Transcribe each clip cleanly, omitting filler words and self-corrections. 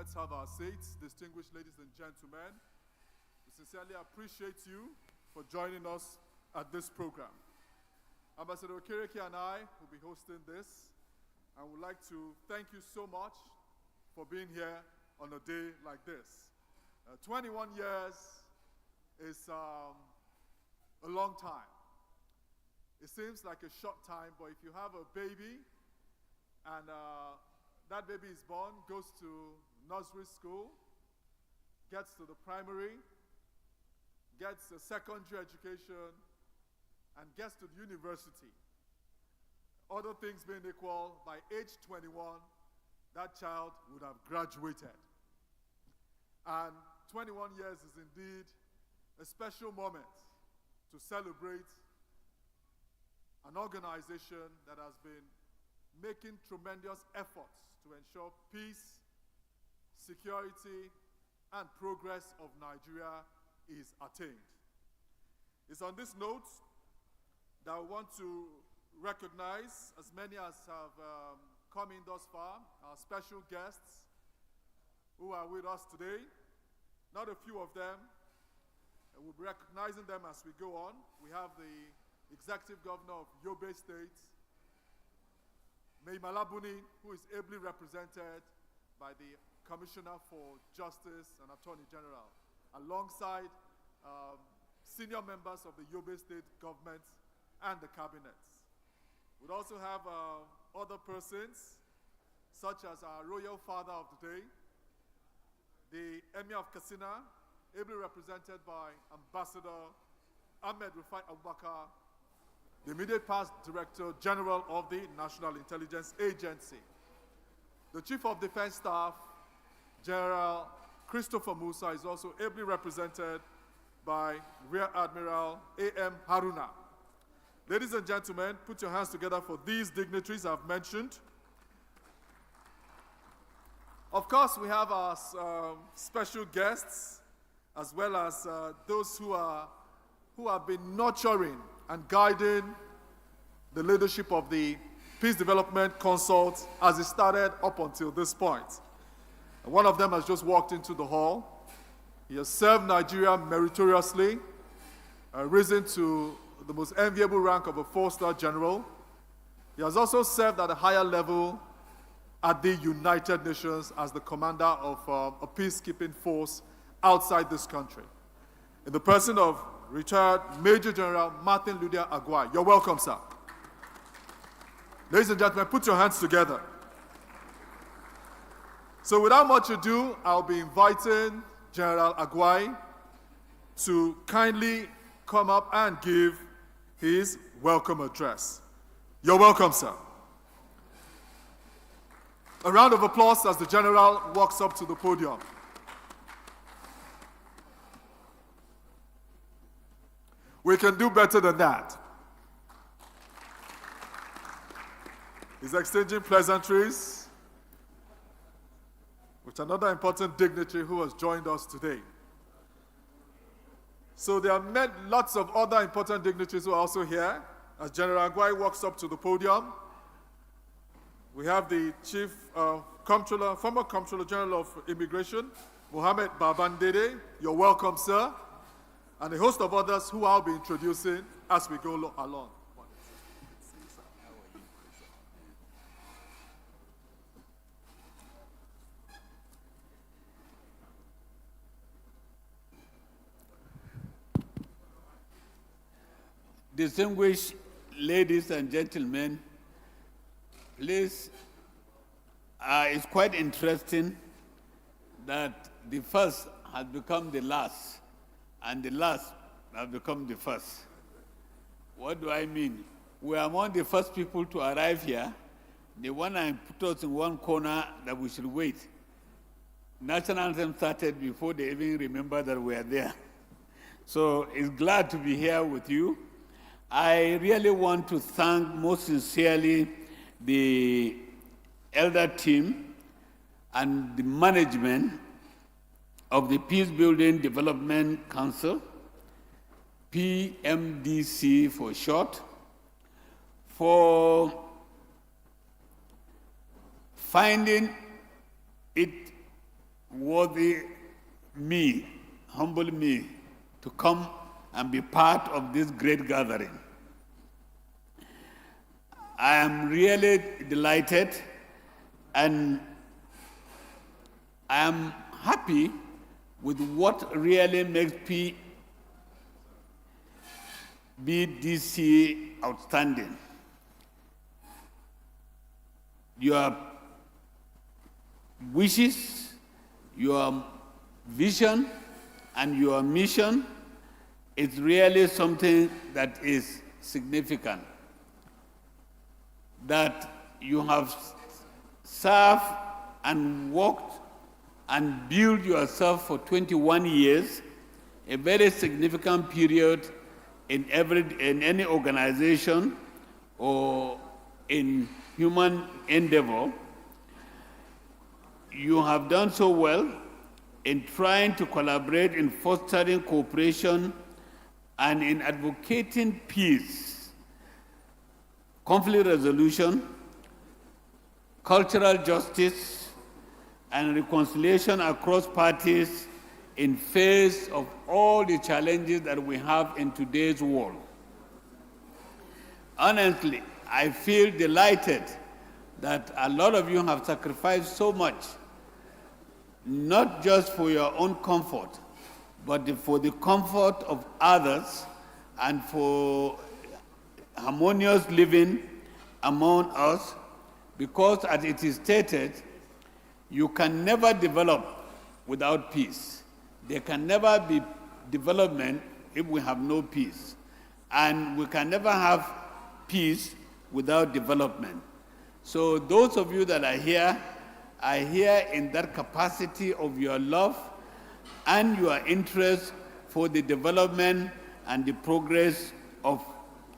Let's have our seats, distinguished ladies and gentlemen. We sincerely appreciate you for joining us at this program. Ambassador Okereke and I will be hosting this, and would like to thank you so much for being here on a day like this. 21 years is a long time. It seems like a short time, but if you have a baby and that baby is born, goes to nursery school, gets to the primary, gets a secondary education, and gets to the university, other things being equal, by age 21, that child would have graduated. And 21 years is indeed a special moment to celebrate an organization that has been making tremendous efforts to ensure peace, security, and progress of Nigeria is attained. It's on this note that I want to recognize as many as have come in thus far, our special guests who are with us today. Not a few of them. We'll be recognizing them as we go on. We have the Executive Governor of Yobe State, Mai Malabuni, who is ably represented by the Commissioner for Justice and Attorney General, alongside senior members of the Yobe State government and the cabinet. We'd also have other persons, such as our royal father of the day, the Emir of Katsina, ably represented by Ambassador Ahmed Rufai Abubakar, the immediate past Director General of the National Intelligence Agency. The Chief of Defense Staff, General Christopher Musa, is also ably represented by Rear Admiral A.M. Haruna. Ladies and gentlemen, put your hands together for these dignitaries I've mentioned. Of course, we have our special guests, as well as those who have been nurturing and guiding the leadership of the Peace Development Consult as it started up until this point. And one of them has just walked into the hall. He has served Nigeria meritoriously, risen to the most enviable rank of a 4-star general. He has also served at a higher level at the United Nations as the commander of a peacekeeping force outside this country, in the person of retired Major General Martin Luther Agwai. You're welcome, sir. Ladies and gentlemen, put your hands together. So without much ado, I'll be inviting General Agwai to kindly come up and give his welcome address. You're welcome, sir. A round of applause as the General walks up to the podium. We can do better than that. He's exchanging pleasantries with another important dignitary who has joined us today. So there are lots of other important dignitaries who are also here. As General Agwai walks up to the podium, we have the Chief Comptroller, former Comptroller General of Immigration, Mohammed Babandede. You're welcome, sir. And a host of others who I'll be introducing as we go along. Distinguished ladies and gentlemen, please, it's quite interesting that the first has become the last, and the last has become the first. What do I mean? We are among the first people to arrive here. The one I put us in one corner that we should wait. National anthem started before they even remember that we are there. So it's glad to be here with you. I really want to thank most sincerely the elder team and the management of the Peace Building Development Council, PBDC for short, for finding it worthy me, humble me, to come and be part of this great gathering. I am really delighted, and I am happy with what really makes PBDC outstanding. Your wishes, your vision, and your mission is really something that is significant. That you have served and worked and built yourself for 21 years, a very significant period in any organization or in human endeavor. You have done so well in trying to collaborate in fostering cooperation and in advocating peace, conflict resolution, cultural justice, and reconciliation across parties in face of all the challenges that we have in today's world. Honestly, I feel delighted that a lot of you have sacrificed so much, not just for your own comfort, but for the comfort of others and for harmonious living among us, because as it is stated, you can never develop without peace. There can never be development if we have no peace. And we can never have peace without development. So those of you that are here in that capacity of your love and your interest for the development and the progress of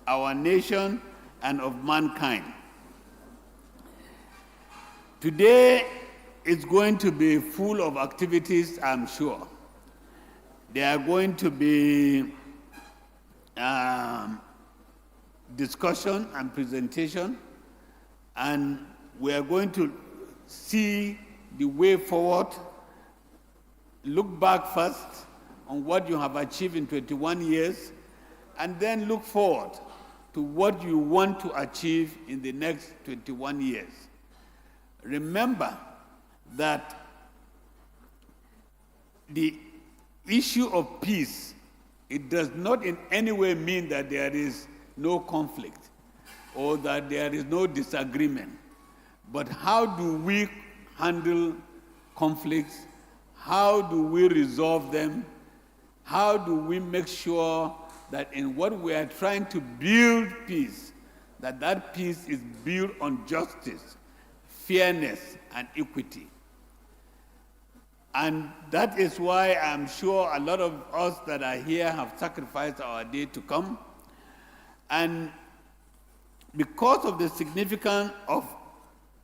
our nation and of mankind. Today is going to be full of activities, I'm sure. There are going to be discussion and presentation, and we are going to see the way forward, look back first on what you have achieved in 21 years, and then look forward to what you want to achieve in the next 21 years. Remember that the issue of peace, it does not in any way mean that there is no conflict or that there is no disagreement. But how do we handle conflicts? How do we resolve them? How do we make sure that in what we are trying to build peace, that peace is built on justice, fairness, and equity? And that is why I'm sure a lot of us that are here have sacrificed our day to come. And because of the significance of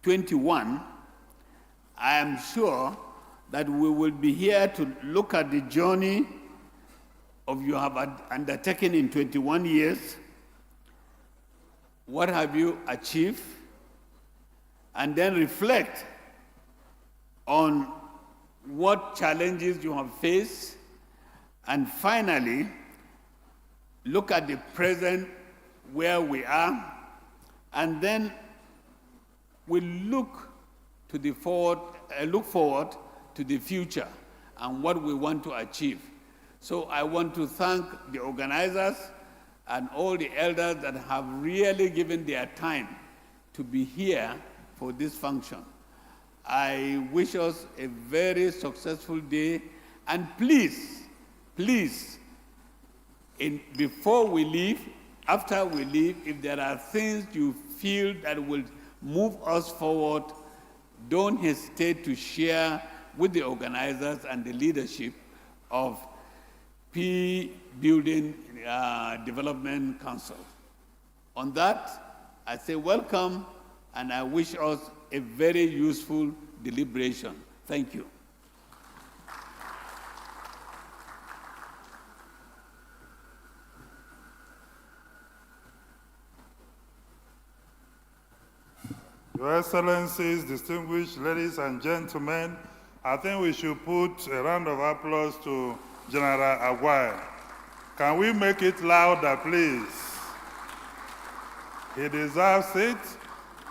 21, I am sure that we will be here to look at the journey of you have undertaken in 21 years. What have you achieved? And then reflect on what challenges you have faced, and finally, look at the present where we are, and then we look forward to the future and what we want to achieve. So I want to thank the organizers and all the elders that have really given their time to be here for this function. I wish us a very successful day, and please, before we leave, after we leave, if there are things you feel that will move us forward, don't hesitate to share with the organizers and the leadership of P Building Development Council. On that, I say welcome, and I wish us a very useful deliberation. Thank you. Your Excellencies, distinguished ladies and gentlemen, I think we should put a round of applause to General Aguirre. Can we make it louder, please? He deserves it.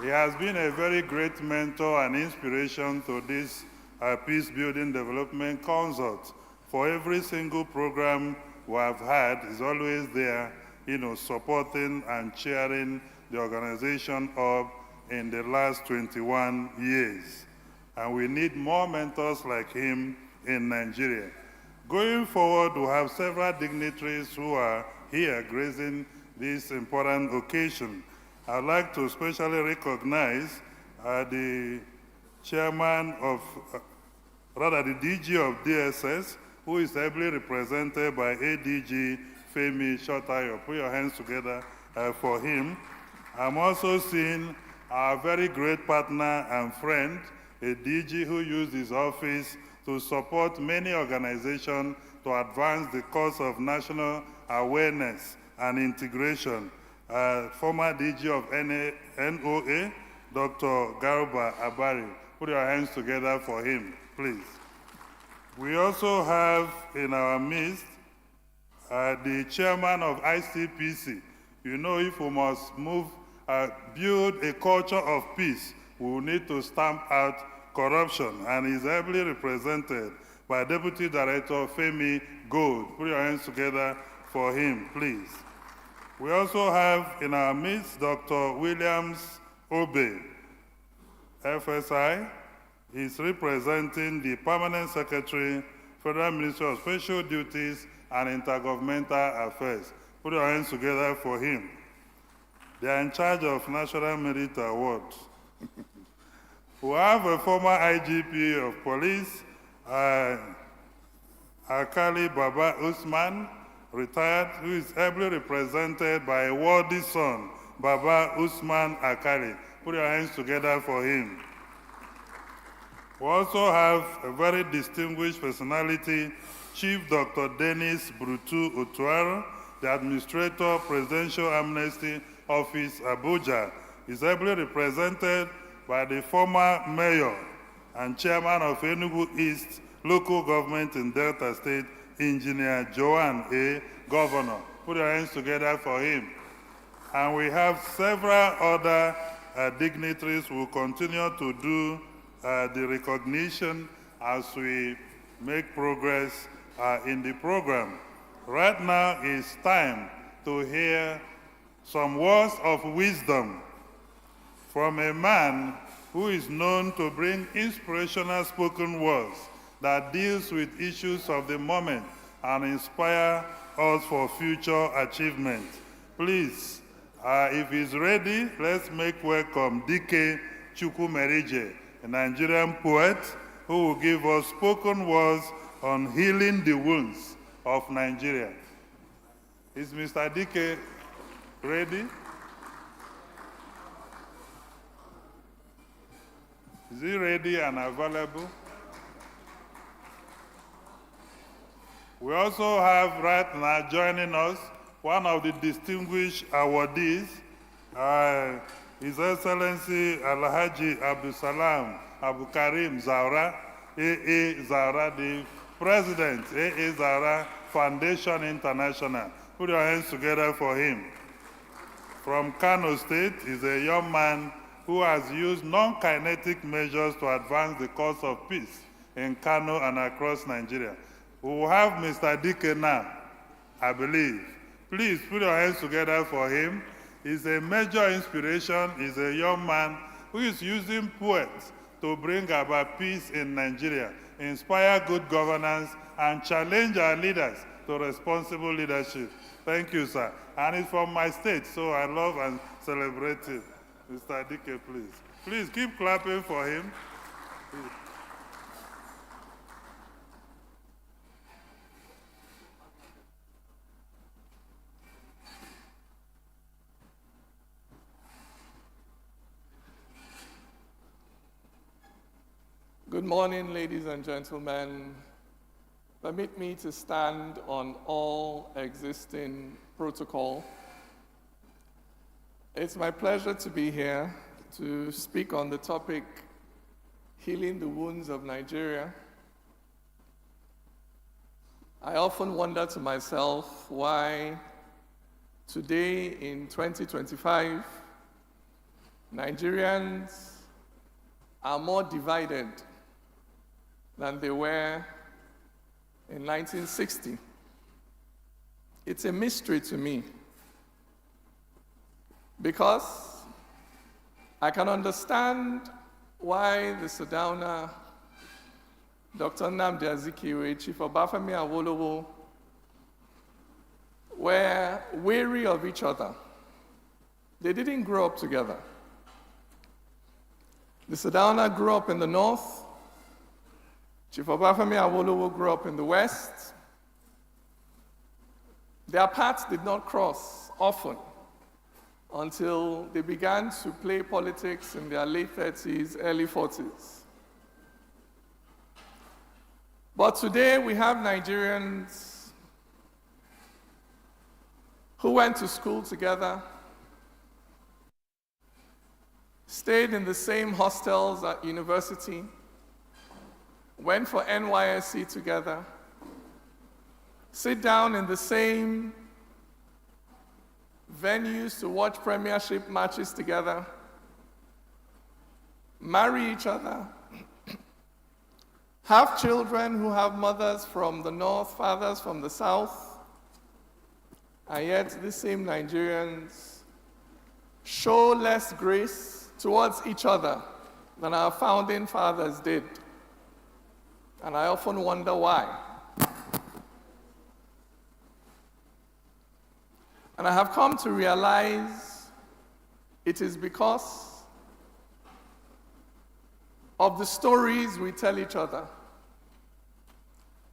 He has been a very great mentor and inspiration to this Peace Building Development Consult. For every single program we have had, he's always there, supporting and cheering the organization up in the last 21 years. And we need more mentors like him in Nigeria. Going forward, we have several dignitaries who are here gracing this important occasion. I'd like to especially recognize the chairman of, the DG of DSS, who is ably represented by ADG Femi Shotayo. Put your hands together for him. I'm also seeing our very great partner and friend, a DG who used his office to support many organizations to advance the cause of national awareness and integration. Former DG of NOA, Dr. Garba Abari. Put your hands together for him, please. We also have in our midst the chairman of ICPC. If we must build a culture of peace, we will need to stamp out corruption, and is ably represented by Deputy Director Femi Gold. Put your hands together for him, please. We also have in our midst Dr. Williams Obe, FSI. He's representing the Permanent Secretary, Federal Ministry of Special Duties and Intergovernmental Affairs. Put your hands together for him. They are in charge of National Merit Award. We have a former IGP of police, Akali Baba Usman, retired, who is ably represented by a worthy son, Baba Usman Akali. Put your hands together for him. We also have a very distinguished personality, Chief Dr. Dennis Brutu Otuaro, the Administrator, Presidential Amnesty Office, Abuja, is ably represented by the former mayor and chairman of Enugu East local government in Delta State, Engineer Joan A. Governor. Put your hands together for him. And we have several other dignitaries who will continue to do the recognition as we make progress in the program. Right now is time to hear some words of wisdom from a man who is known to bring inspirational spoken words that deals with issues of the moment and inspire us for future achievement. Please, if he's ready, let's make welcome Dike Chukwumerije, a Nigerian poet who will give us spoken words on healing the wounds of Nigeria. Is Mr. Dike ready? Is he ready and available? We also have right now joining us one of the distinguished awardees, His Excellency Alhaji Abdusalam Abu Karim Zaura, AA Zaura, the President, AA Zaura Foundation International. Put your hands together for him. From Kano State is a young man who has used non-kinetic measures to advance the cause of peace in Kano and across Nigeria. We will have Mr. Dike now, I believe. Please put your hands together for him. He's a major inspiration. He's a young man who is using poets to bring about peace in Nigeria, inspire good governance, and challenge our leaders to responsible leadership. Thank you, sir. And it's from my state, so I love and celebrate it. Mr. Dike, please. Please keep clapping for him. Good morning, ladies and gentlemen. Permit me to stand on all existing protocol. It's my pleasure to be here to speak on the topic, Healing the Wounds of Nigeria, I often wonder to myself why today in 2025, Nigerians are more divided than they were in 1960. It's a mystery to me because I can understand why the Sadowna, Dr. Nnamdi Azikiwe, Chief Obafemi Awolowo were wary of each other. They didn't grow up together. The Sadowna grew up in the north. Chief Obafemi Awolowo grew up in the west. Their paths did not cross often until they began to play politics in their late 30s, early 40s. But today we have Nigerians who went to school together, stayed in the same hostels at university, went for NYSC together, sit down in the same venues to watch premiership matches together, marry each other, have children who have mothers from the north, fathers from the south, and yet these same Nigerians show less grace towards each other than our founding fathers did. And I often wonder why. And I have come to realize it is because of the stories we tell each other.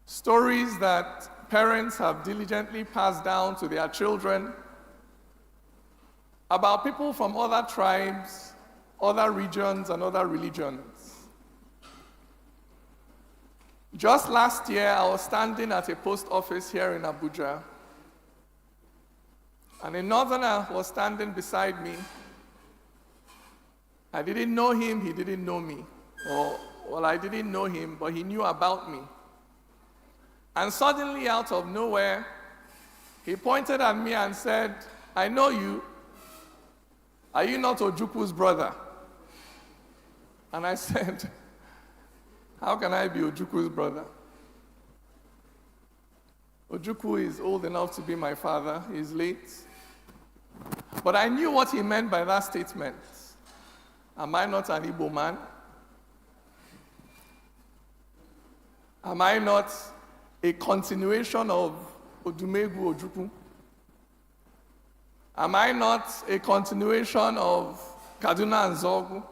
Stories that parents have diligently passed down to their children about people from other tribes, other regions, and other religions. Just last year, I was standing at a post office here in Abuja, and a northerner was standing beside me. I didn't know him, he didn't know me. Well, I didn't know him, but he knew about me. And suddenly, out of nowhere, he pointed at me and said, "I know you. Are you not Ojukwu's brother?" And I said, "How can I be Ojukwu's brother? Ojukwu is old enough to be my father. He's late." But I knew what he meant by that statement. Am I not an Igbo man? Am I not a continuation of Odumegwu Ojukwu? Am I not a continuation of Kaduna and Zogu?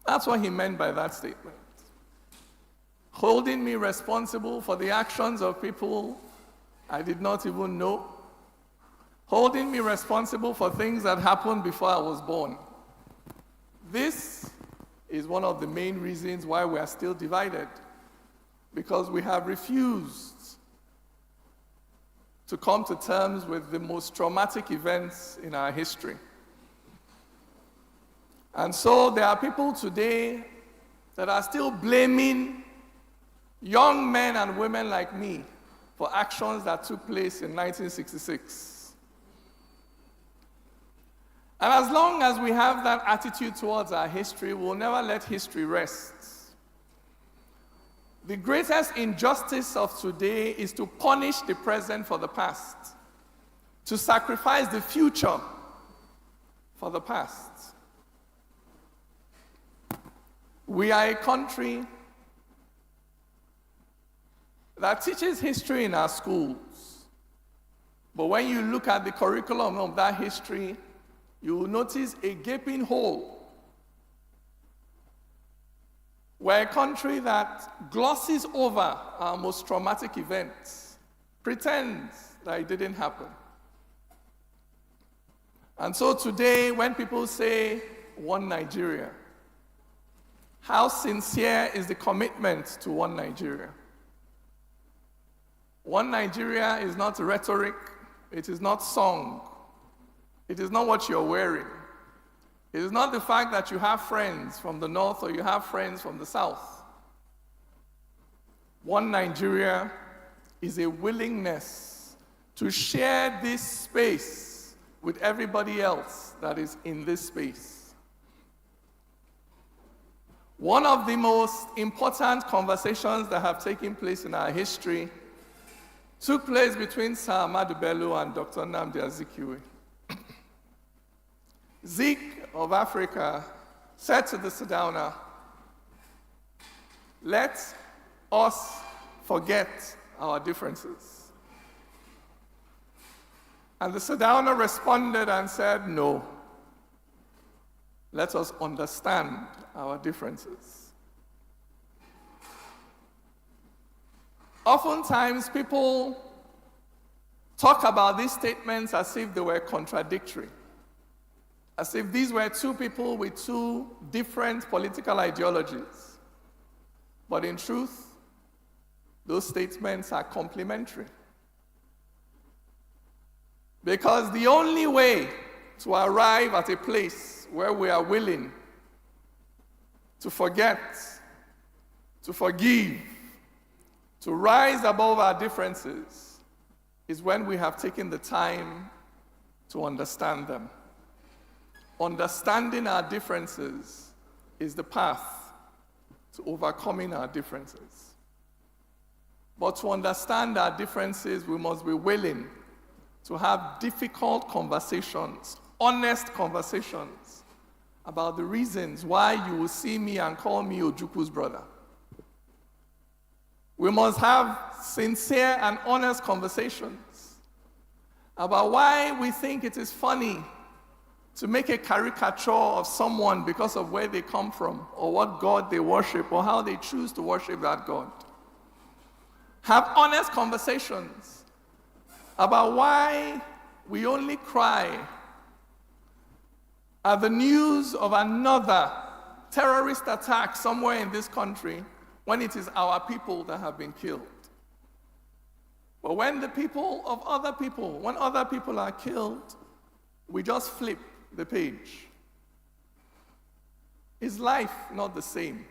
That's what he meant by that statement. Holding me responsible for the actions of people I did not even know. Holding me responsible for things that happened before I was born. This is one of the main reasons why we are still divided. Because we have refused to come to terms with the most traumatic events in our history. And so there are people today that are still blaming young men and women like me for actions that took place in 1966. And as long as we have that attitude towards our history, we'll never let history rest. The greatest injustice of today is to punish the present for the past, to sacrifice the future for the past. We are a country that teaches history in our schools. But when you look at the curriculum of that history, you will notice a gaping hole. We're a country that glosses over our most traumatic events, pretends that it didn't happen. And so today, when people say, "One Nigeria," how sincere is the commitment to one Nigeria? One Nigeria is not rhetoric, it is not song, it is not what you're wearing. It is not the fact that you have friends from the north or you have friends from the south. One Nigeria is a willingness to share this space with everybody else that is in this space. One of the most important conversations that have taken place in our history took place between Sir Ahmadu Bello and Dr. Nnamdi Azikiwe. Zik of Africa said to the Sardauner, "Let us forget our differences." And the Sardauner responded and said, "No, let us understand our differences." Oftentimes, people talk about these statements as if they were contradictory, as if these were two people with two different political ideologies. But in truth, those statements are complementary. Because the only way to arrive at a place where we are willing to forget, to forgive, to rise above our differences is when we have taken the time to understand them. Understanding our differences is the path to overcoming our differences. But to understand our differences, we must be willing to have difficult conversations, honest conversations about the reasons why you will see me and call me Ojukwu's brother. We must have sincere and honest conversations about why we think it is funny to make a caricature of someone because of where they come from, or what God they worship, or how they choose to worship that God. Have honest conversations about why we only cry at the news of another terrorist attack somewhere in this country when it is our people that have been killed. But when the people of other people, when other people are killed, we just flip the page. Is life not the same?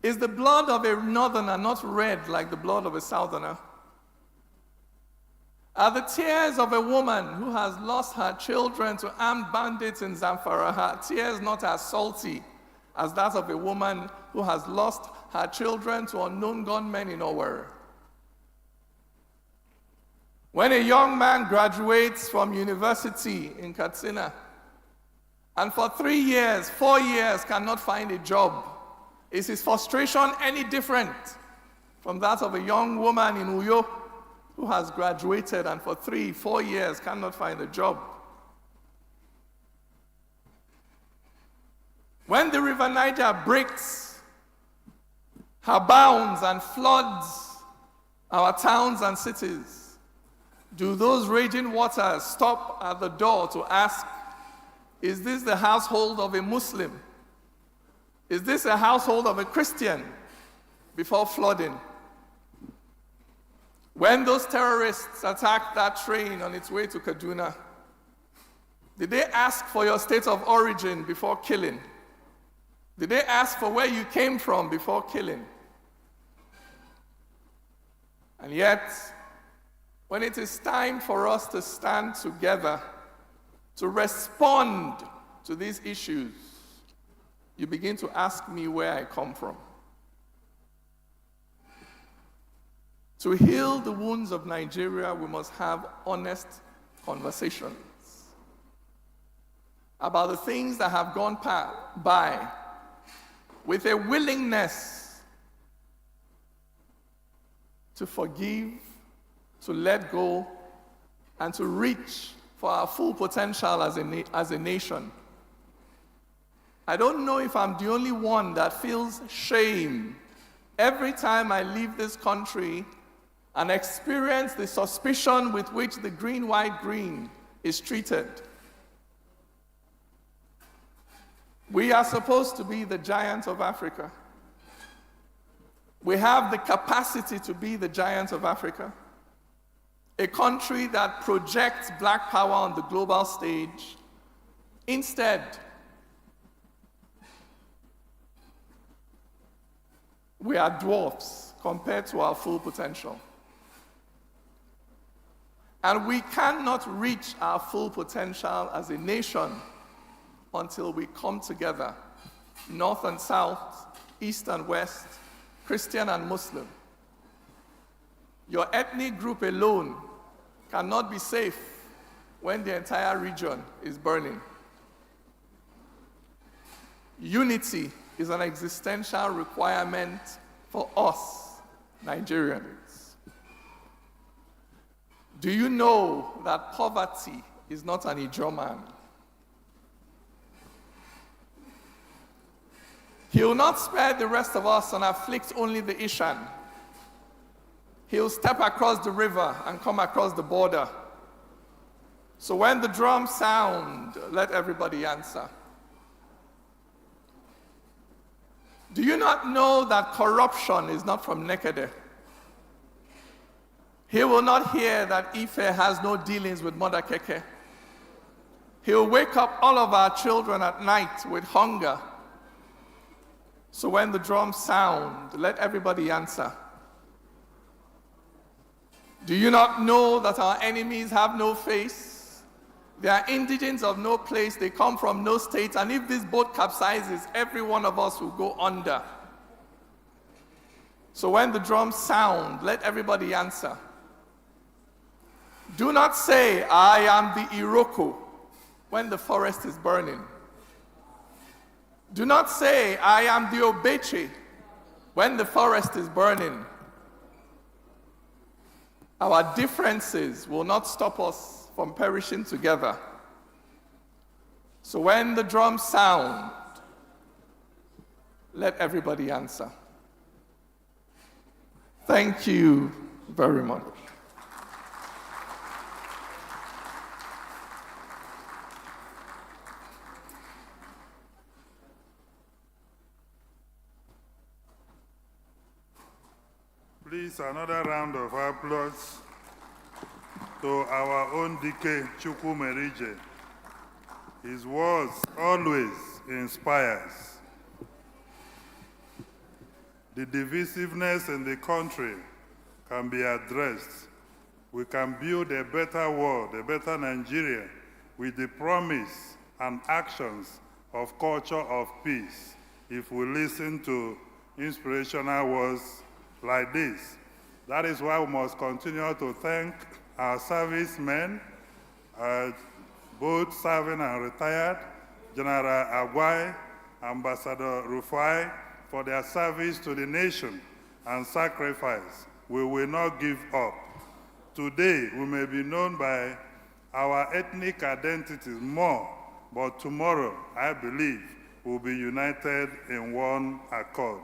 Is the blood of a northerner not red like the blood of a southerner? Are the tears of a woman who has lost her children to armed bandits in Zamfara, her tears not as salty as that of a woman who has lost her children to unknown gunmen in Owerri? When a young man graduates from university in Katsina and for 3 years, 4 years cannot find a job, is his frustration any different from that of a young woman in Uyo who has graduated and for 3, 4 years cannot find a job? When the River Niger breaks her bounds and floods our towns and cities, do those raging waters stop at the door to ask, is this the household of a Muslim? Is this a household of a Christian? Before flooding? When those terrorists attacked that train on its way to Kaduna, did they ask for your state of origin before killing? Did they ask for where you came from before killing? And yet, when it is time for us to stand together to respond to these issues, you begin to ask me where I come from. To heal the wounds of Nigeria, we must have honest conversations about the things that have gone by, with a willingness to forgive, to let go, and to reach for our full potential as a nation. I don't know if I'm the only one that feels shame every time I leave this country and experience the suspicion with which the green, white, green is treated. We are supposed to be the giant of Africa. We have the capacity to be the giant of Africa. A country that projects black power on the global stage. Instead, we are dwarfs. compared to our full potential. And we cannot reach our full potential as a nation until we come together, North and South, East and West, Christian and Muslim. Your ethnic group alone cannot be safe when the entire region is burning. Unity is an existential requirement for us, Nigerians. Do you know that poverty is not an Ijoman? He will not spare the rest of us and afflict only the Ishan. He will step across the river and come across the border. So when the drums sound, let everybody answer. Do you not know that corruption is not from Nekede? He will not hear that Ife has no dealings with Mother Keke. He will wake up all of our children at night with hunger. So when the drums sound, let everybody answer. Do you not know that our enemies have no face? They are indigents of no place, they come from no state, and if this boat capsizes, every one of us will go under. So when the drums sound, let everybody answer. Do not say, I am the Iroko, when the forest is burning. Do not say, I am the Obeche, when the forest is burning. Our differences will not stop us from perishing together. So when the drums sound, let everybody answer. Thank you very much. Please, another round of applause to our own DK Chukwumerije. His words always inspires. The divisiveness in the country can be addressed. We can build a better world, a better Nigeria, with the promise and actions of culture of peace if we listen to inspirational words like this. That is why we must continue to thank our servicemen, both serving and retired, General Agwai, Ambassador Rufai, for their service to the nation and sacrifice. We will not give up. Today, we may be known by our ethnic identities more, but tomorrow, I believe, we'll be united in one accord.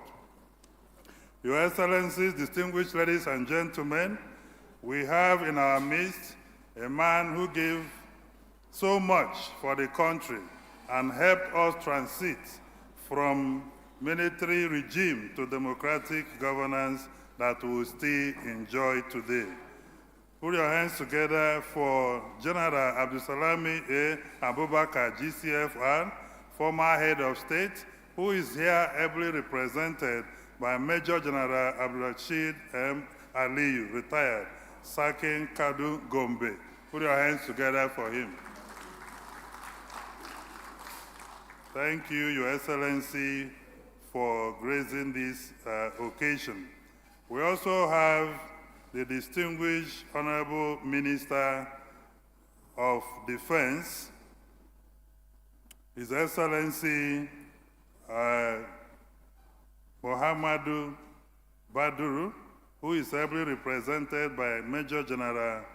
Your Excellencies, distinguished ladies and gentlemen, we have in our midst a man who gave so much for the country and helped us transit from military regime to democratic governance that we still enjoy today. Put your hands together for General Abdulsalami A. Abubakar, GCFR, former head of state, who is here ably represented by Major General Abdulrashid M. Aliyu, retired, Sakin Kadu Gombe. Put your hands together for him. Thank you, Your Excellency, for gracing this occasion. We also have the distinguished Honorable Minister of Defense, His Excellency Muhammadu Baduru, who is ably represented by Major General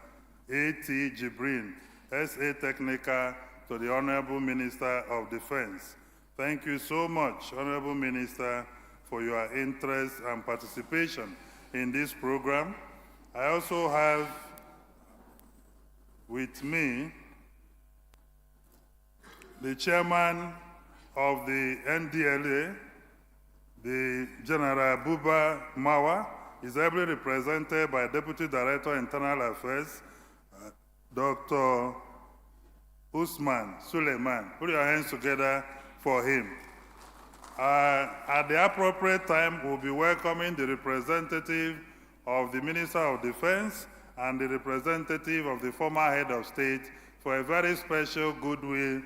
A.T. Jibrin, S.A. Technica, to the Honorable Minister of Defense. Thank you so much, Honorable Minister, for your interest and participation in this program. I also have with me the Chairman of the NDLA, the General Buba Mawa, is ably represented by Deputy Director Internal Affairs, Dr. Usman Suleiman. Put your hands together for him. At the appropriate time, we'll be welcoming the representative of the Minister of Defense and the representative of the former head of state for a very special goodwill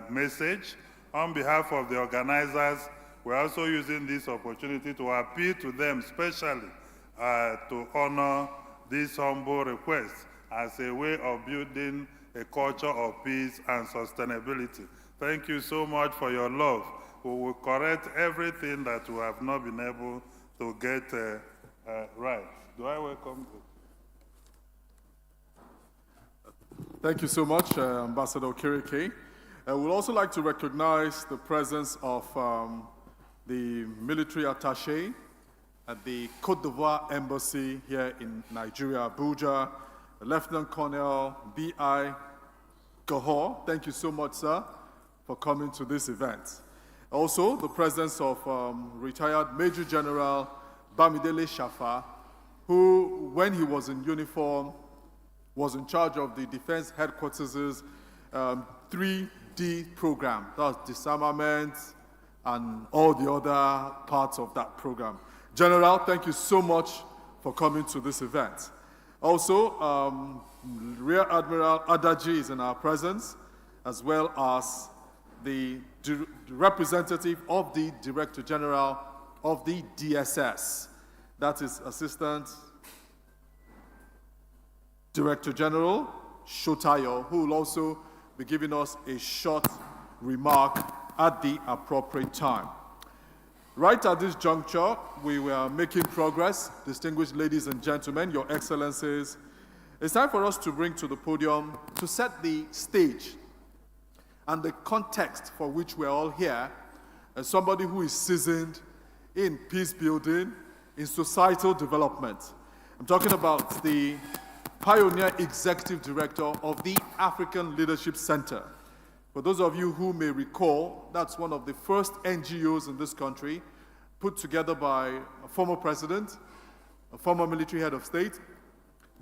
message. On behalf of the organizers, we're also using this opportunity to appeal to them specially to honor this humble request as a way of building a culture of peace and sustainability. Thank you so much for your love. We will correct everything that we have not been able to get right. Do I welcome you? Thank you so much, Ambassador Okereke. We'd also like to recognize the presence of the military attaché at the Côte d'Ivoire Embassy here in Nigeria, Abuja, Lieutenant Colonel B.I. Gahor. Thank you so much, sir, for coming to this event. Also, the presence of retired Major General Bamidele Shafa, who, when he was in uniform, was in charge of the Defense Headquarters' 3D program. That's disarmament and all the other parts of that program. General, thank you so much for coming to this event. Also, Rear Admiral Adaji is in our presence, as well as the representative of the Director General of the DSS. That is Assistant Director General Shotayo, who will also be giving us a short remark at the appropriate time. Right at this juncture, we were making progress. Distinguished ladies and gentlemen, your excellencies, it's time for us to bring to the podium to set the stage and the context for which we're all here as somebody who is seasoned in peace building, in societal development. I'm talking about the Pioneer Executive Director of the African Leadership Center. For those of you who may recall, that's one of the first NGOs in this country put together by a former president, a former military head of state,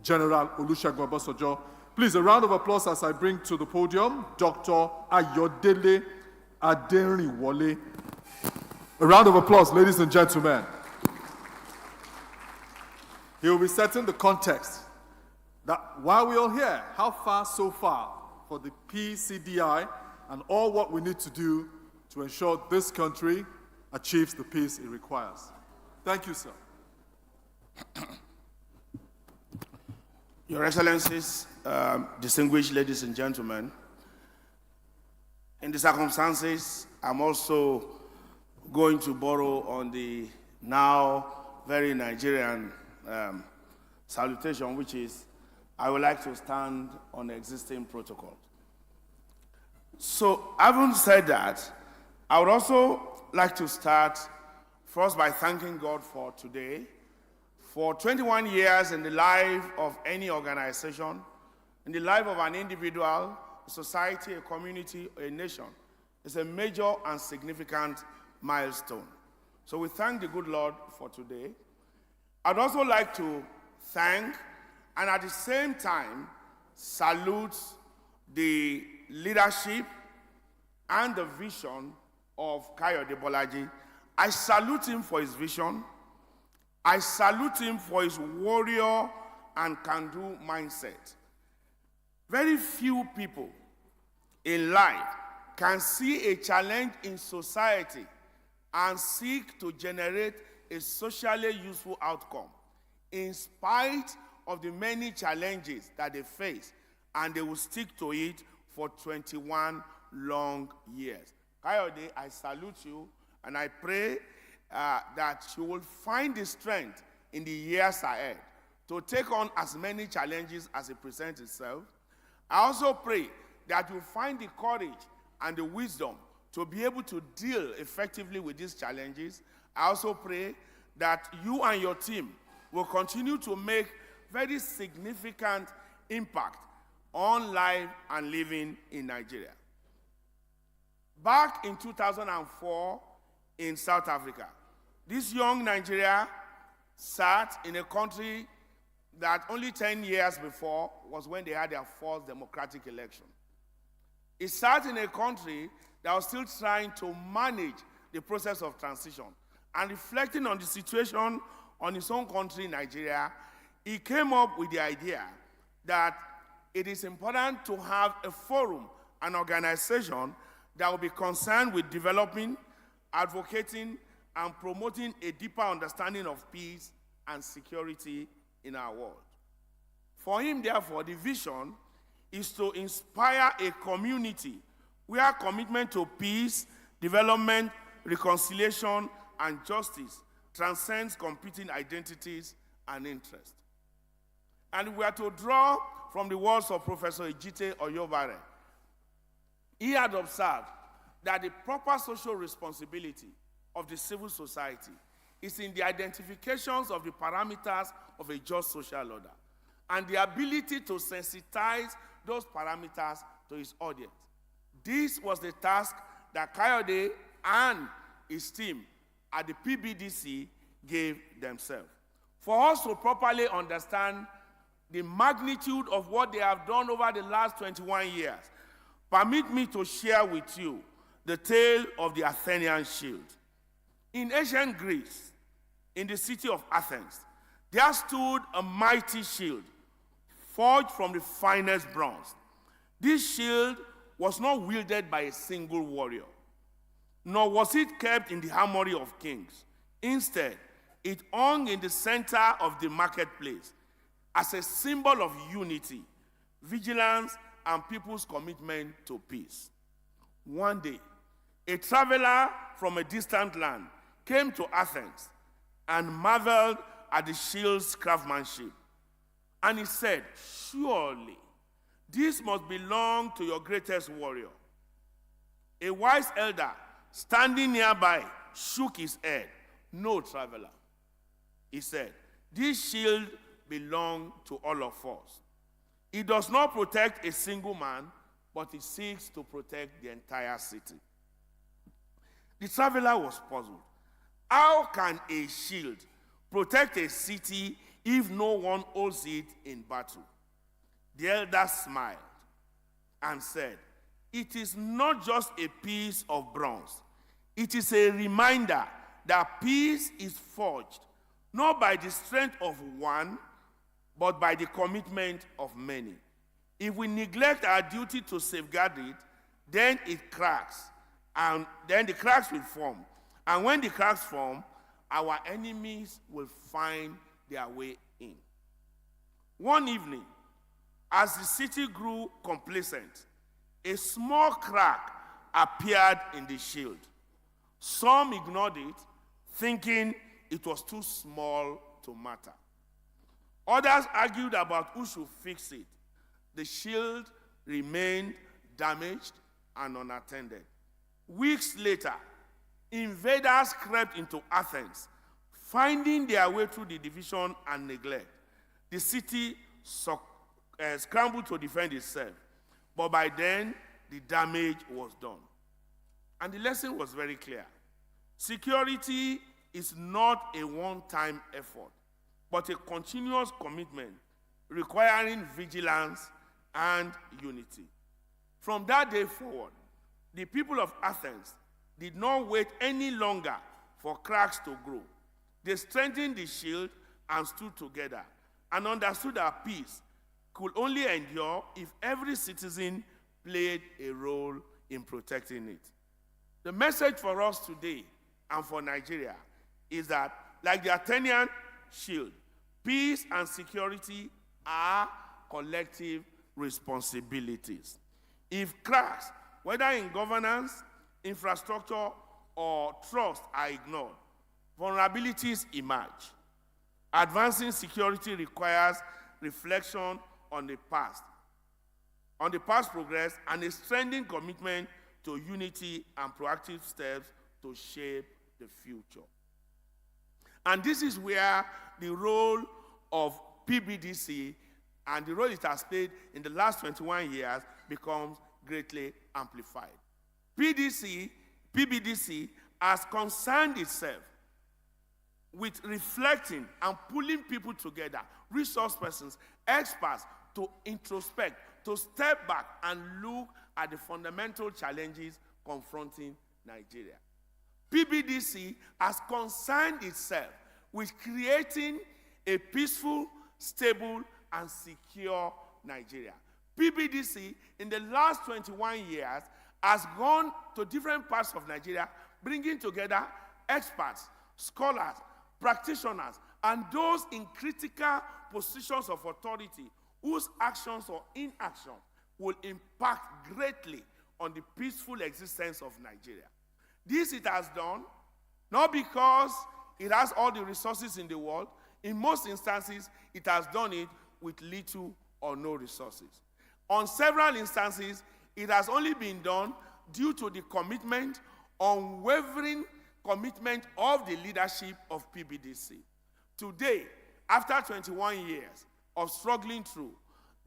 General Olusegun Obasanjo. Please, a round of applause as I bring to the podium Dr. Ayodele Aderinwole. A round of applause, ladies and gentlemen. He will be setting the context that while we're all here, how far so far for the PCDI and all what we need to do to ensure this country achieves the peace it requires. Thank you, sir. Your Excellencies, distinguished ladies and gentlemen, in the circumstances, I'm also going to borrow on the now very Nigerian salutation, which is, I would like to stand on the existing protocol. So, having said that, I would also like to start first by thanking God for today. For 21 years in the life of any organization, in the life of an individual, a society, a community, or a nation, is a major and significant milestone. So we thank the good Lord for today. I'd also like to thank and at the same time salute the leadership and the vision of Kayode Bolaji. I salute him for his vision. I salute him for his warrior and can-do mindset. Very few people in life can see a challenge in society and seek to generate a socially useful outcome in spite of the many challenges that they face, and they will stick to it for 21 long years. Kayode, I salute you, and I pray that you will find the strength in the years ahead to take on as many challenges as it presents itself. I also pray that you find the courage and the wisdom to be able to deal effectively with these challenges. I also pray that you and your team will continue to make very significant impact on life and living in Nigeria. Back in 2004 in South Africa, this young Nigeria sat in a country that only 10 years before was when they had their first democratic election. It sat in a country that was still trying to manage the process of transition and reflecting on the situation on his own country, Nigeria, he came up with the idea that it is important to have a forum, an organization that will be concerned with developing, advocating, and promoting a deeper understanding of peace and security in our world. For him, therefore, the vision is to inspire a community where commitment to peace, development, reconciliation, and justice transcends competing identities and interests. And we are to draw from the words of Professor Ejite Oyobare. He had observed that the proper social responsibility of the civil society is in the identifications of the parameters of a just social order and the ability to sensitize those parameters to his audience. This was the task that Kayode and his team at the PBDC gave themselves. For us to properly understand the magnitude of what they have done over the last 21 years, permit me to share with you the tale of the Athenian shield. In ancient Greece, in the city of Athens, there stood a mighty shield forged from the finest bronze. This shield was not wielded by a single warrior, nor was it kept in the armory of kings. Instead, it hung in the center of the marketplace as a symbol of unity, vigilance, and people's commitment to peace. One day, a traveler from a distant land came to Athens and marveled at the shield's craftsmanship. And he said, "Surely, this must belong to your greatest warrior." A wise elder standing nearby shook his head. "No, traveler," he said, "this shield belongs to all of us. It does not protect a single man, but it seeks to protect the entire city." The traveler was puzzled. How can a shield protect a city if no one holds it in battle? The elder smiled and said, "It is not just a piece of bronze. It is a reminder that peace is forged not by the strength of one, but by the commitment of many. If we neglect our duty to safeguard it, then it cracks, and then the cracks will form. And when the cracks form, our enemies will find their way in." One evening, as the city grew complacent, a small crack appeared in the shield. Some ignored it, thinking it was too small to matter. Others argued about who should fix it. The shield remained damaged and unattended. Weeks later, invaders crept into Athens, finding their way through the division and neglect. The city scrambled to defend itself, but by then, the damage was done. And the lesson was very clear. Security is not a one-time effort, but a continuous commitment requiring vigilance and unity. From that day forward, the people of Athens did not wait any longer for cracks to grow. They strengthened the shield and stood together and understood that peace could only endure if every citizen played a role in protecting it. The message for us today and for Nigeria is that, like the Athenian shield, peace and security are collective responsibilities. If cracks, whether in governance, infrastructure, or trust, are ignored, vulnerabilities emerge. Advancing security requires reflection on the past progress, and a strengthening commitment to unity and proactive steps to shape the future. And this is where the role of PBDC and the role it has played in the last 21 years becomes greatly amplified. PBDC has concerned itself with reflecting and pulling people together, resource persons, experts, to introspect, to step back and look at the fundamental challenges confronting Nigeria. PBDC has concerned itself with creating a peaceful, stable, and secure Nigeria. PBDC, in the last 21 years, has gone to different parts of Nigeria, bringing together experts, scholars, practitioners, and those in critical positions of authority whose actions or inaction will impact greatly on the peaceful existence of Nigeria. This it has done, not because it has all the resources in the world. In most instances, it has done it with little or no resources. On several instances, it has only been done due to the commitment, unwavering commitment of the leadership of PBDC. Today, after 21 years of struggling through,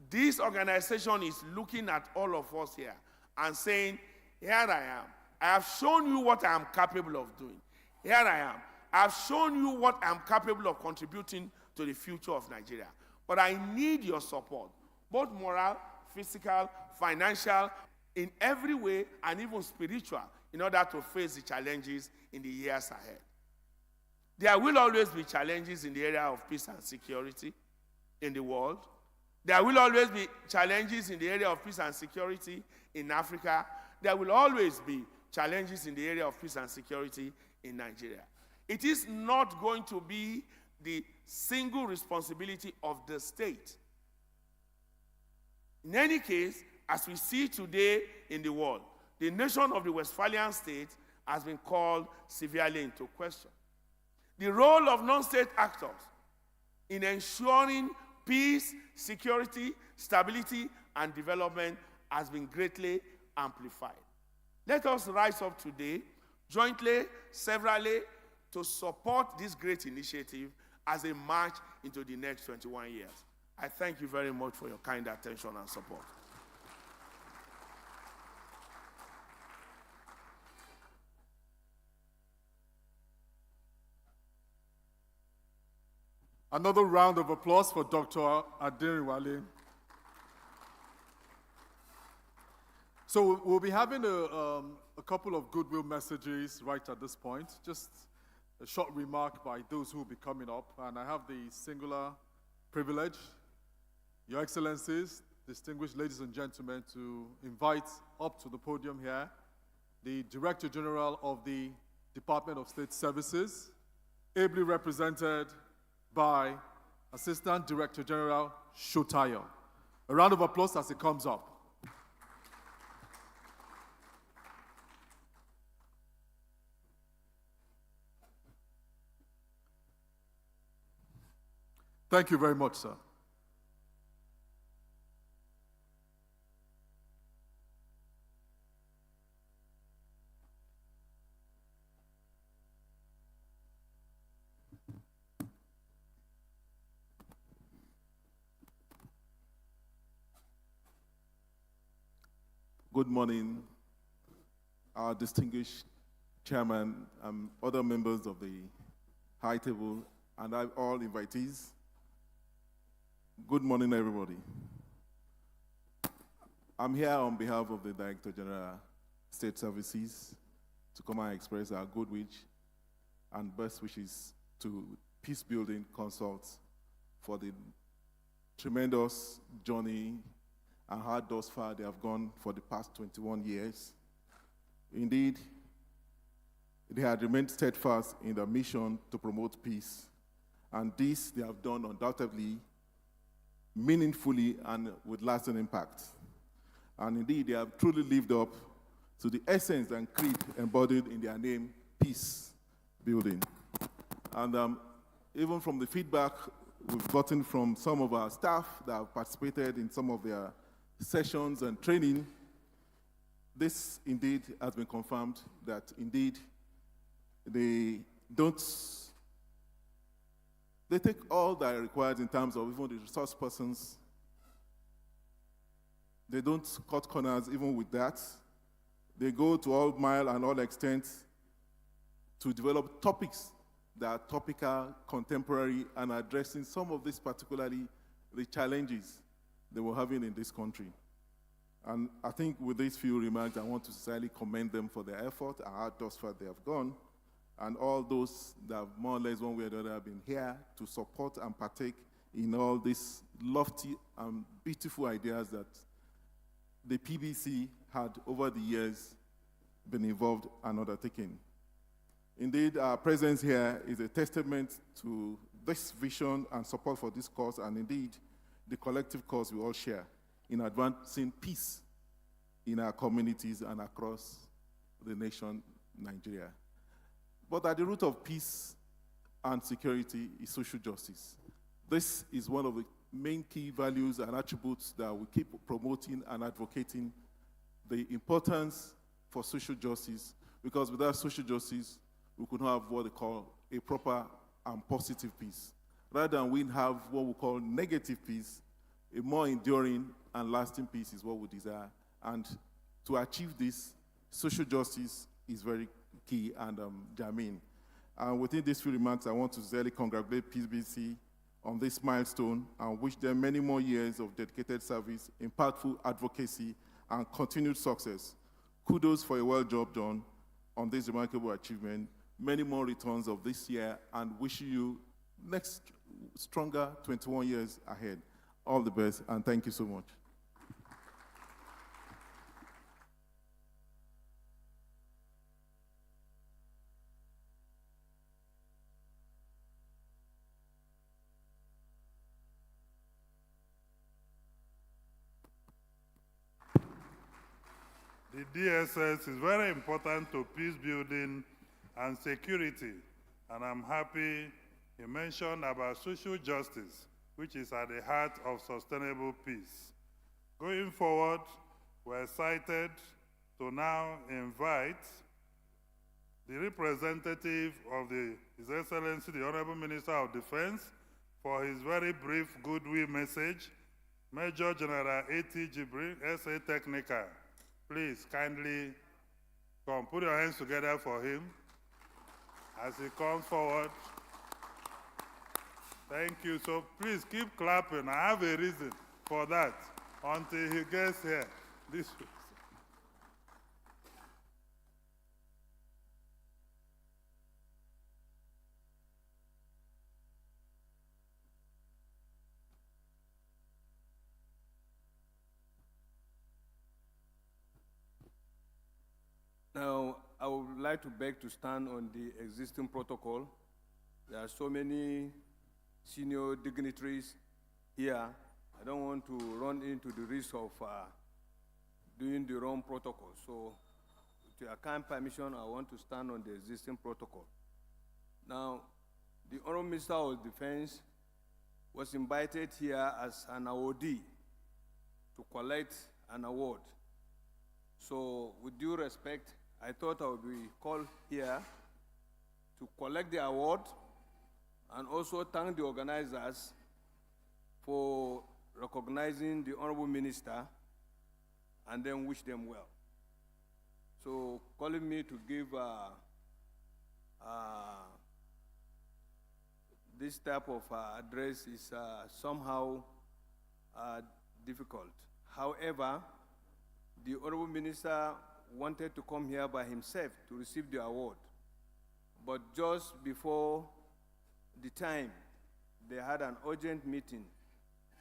this organization is looking at all of us here and saying, here I am. I have shown you what I am capable of doing. Here I am. I have shown you what I am capable of contributing to the future of Nigeria. But I need your support, both moral, physical, financial, in every way, and even spiritual, in order to face the challenges in the years ahead. There will always be challenges in the area of peace and security in the world. There will always be challenges in the area of peace and security in Africa. There will always be challenges in the area of peace and security in Nigeria. It is not going to be the single responsibility of the state. In any case, as we see today in the world, the nation of the Westphalian states has been called severely into question. The role of non-state actors in ensuring peace, security, stability, and development has been greatly amplified. Let us rise up today, jointly, severally, to support this great initiative as a march into the next 21 years. I thank you very much for your kind attention and support. Another round of applause for Dr. Aderinwale. So we'll be having a couple of goodwill messages right at this point. Just a short remark by those who will be coming up. And I have the singular privilege, Your Excellencies, distinguished ladies and gentlemen, to invite up to the podium here the Director General of the Department of State Services, ably represented by Assistant Director General Shotayo. A round of applause as he comes up. Thank you very much, sir. Good morning, our distinguished chairman, other members of the high table, and all invitees. Good morning, everybody. I'm here on behalf of the Director General State Services to come and express our good wish and best wishes to Peace Building Consults for the tremendous journey and how thus far they have gone for the past 21 years. Indeed, they had remained steadfast in their mission to promote peace, and this they have done undoubtedly, meaningfully, and with lasting impact. And indeed, they have truly lived up to the essence and creed embodied in their name, Peace Building. And even from the feedback we've gotten from some of our staff that have participated in some of their sessions and training, this indeed has been confirmed that indeed they take all that are required in terms of even the resource persons. They don't cut corners even with that. They go to all mile and all extent to develop topics that are topical, contemporary, and addressing some of these, particularly the challenges they were having in this country. And I think with these few remarks, I want to sincerely commend them for their effort and how thus far they have gone. and all those that have more or less one way or the other have been here to support and partake in all these lofty and beautiful ideas that the PBC had over the years been involved and undertaken. Indeed, our presence here is a testament to this vision and support for this cause, and indeed, the collective cause we all share in advancing peace in our communities and across the nation, Nigeria. But at the root of peace and security is social justice. This is one of the main key values and attributes that we keep promoting and advocating, the importance for social justice, because without social justice, we could not have what they call a proper and positive peace. Rather than we have what we call negative peace, a more enduring and lasting peace is what we desire. And to achieve this, social justice is very key and germane. And within these few remarks, I want to sincerely congratulate PBDC on this milestone and wish them many more years of dedicated service, impactful advocacy, and continued success. Kudos for a well job done on this remarkable achievement. Many more returns of this year, and wishing you next stronger 21 years ahead. All the best, and thank you so much. The DSS is very important to peace building and security, and I'm happy you mentioned about social justice, which is at the heart of sustainable peace. Going forward, we're excited to now invite the representative of His Excellency, the Honorable Minister of Defense, for his very brief goodwill message, Major General A.T. Jibril, SA Technical. Please kindly come, put your hands together for him as he comes forward. Thank you. So please keep clapping. I have a reason for that until he gets here. This way. Now, I would like to beg to stand on the existing protocol. There are so many senior dignitaries here. I don't want to run into the risk of doing the wrong protocol. So, with your kind permission, I want to stand on the existing protocol. Now, the Honorable Minister of Defense was invited here as an awardee to collect an award. So, with due respect, I thought I would be called here to collect the award and also thank the organizers for recognizing the Honorable Minister and then wish them well. So calling me to give this type of address is somehow difficult. However, the Honorable Minister wanted to come here by himself to receive the award. But just before the time, they had an urgent meeting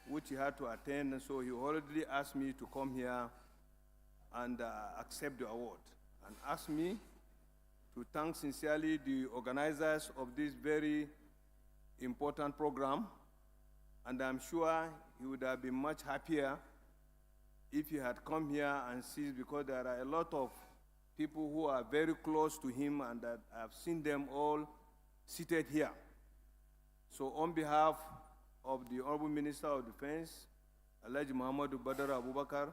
which he had to attend, and so he already asked me to come here and accept the award, and asked me to thank sincerely the organizers of this very important program, and I'm sure he would have been much happier if he had come here and seen, because there are a lot of people who are very close to him and that I've seen them all seated here. So on behalf of the Honorable Minister of Defense, Alhaji Muhammadu Badar Abubakar,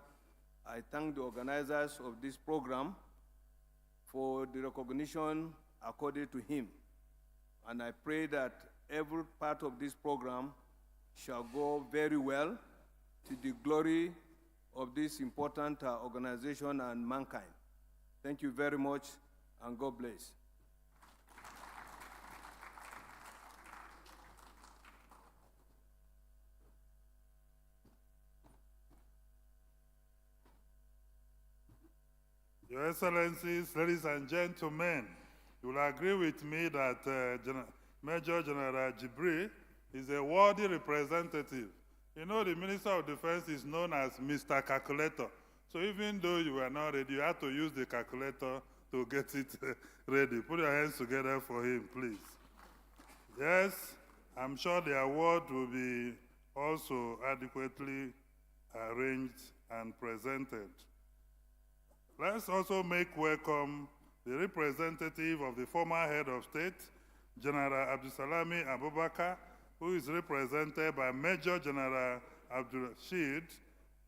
I thank the organizers of this program for the recognition accorded to him. And I pray that every part of this program shall go very well to the glory of this important organization and mankind. Thank you very much, and God bless. Your Excellencies, ladies and gentlemen, You will agree with me that Major General Jibril is a worthy representative. You know, the Minister of Defense is known as Mr. Calculator. So even though you were not ready, you had to use the calculator to get it ready. Put your hands together for him, please. Yes, I'm sure the award will be also adequately arranged and presented. Let's also make welcome the representative of the former head of state, General Abdusalami Abubakar, who is represented by Major General Abdul Rashid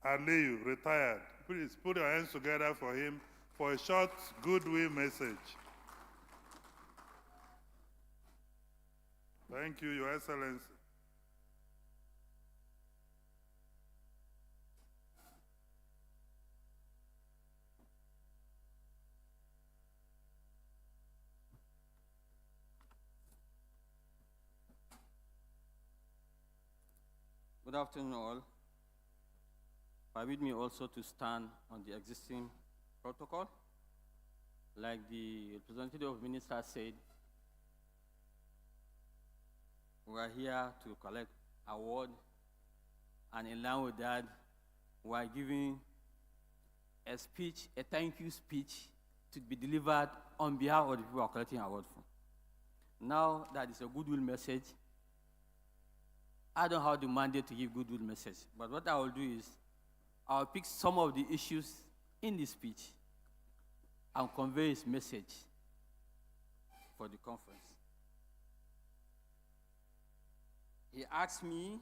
Aliyu, retired. Please put your hands together for him for a short goodwill message. Thank you, Your Excellency. Good afternoon, all. Permit me also to stand on the existing protocol. Like the representative of minister said, we are here to collect award, and in line with that, we are giving a speech, a thank you speech to be delivered on behalf of the people we are collecting award for. Now that is a goodwill message. I don't have the mandate to give goodwill message, but what I will do is I'll pick some of the issues in the speech and convey his message for the conference. He asked me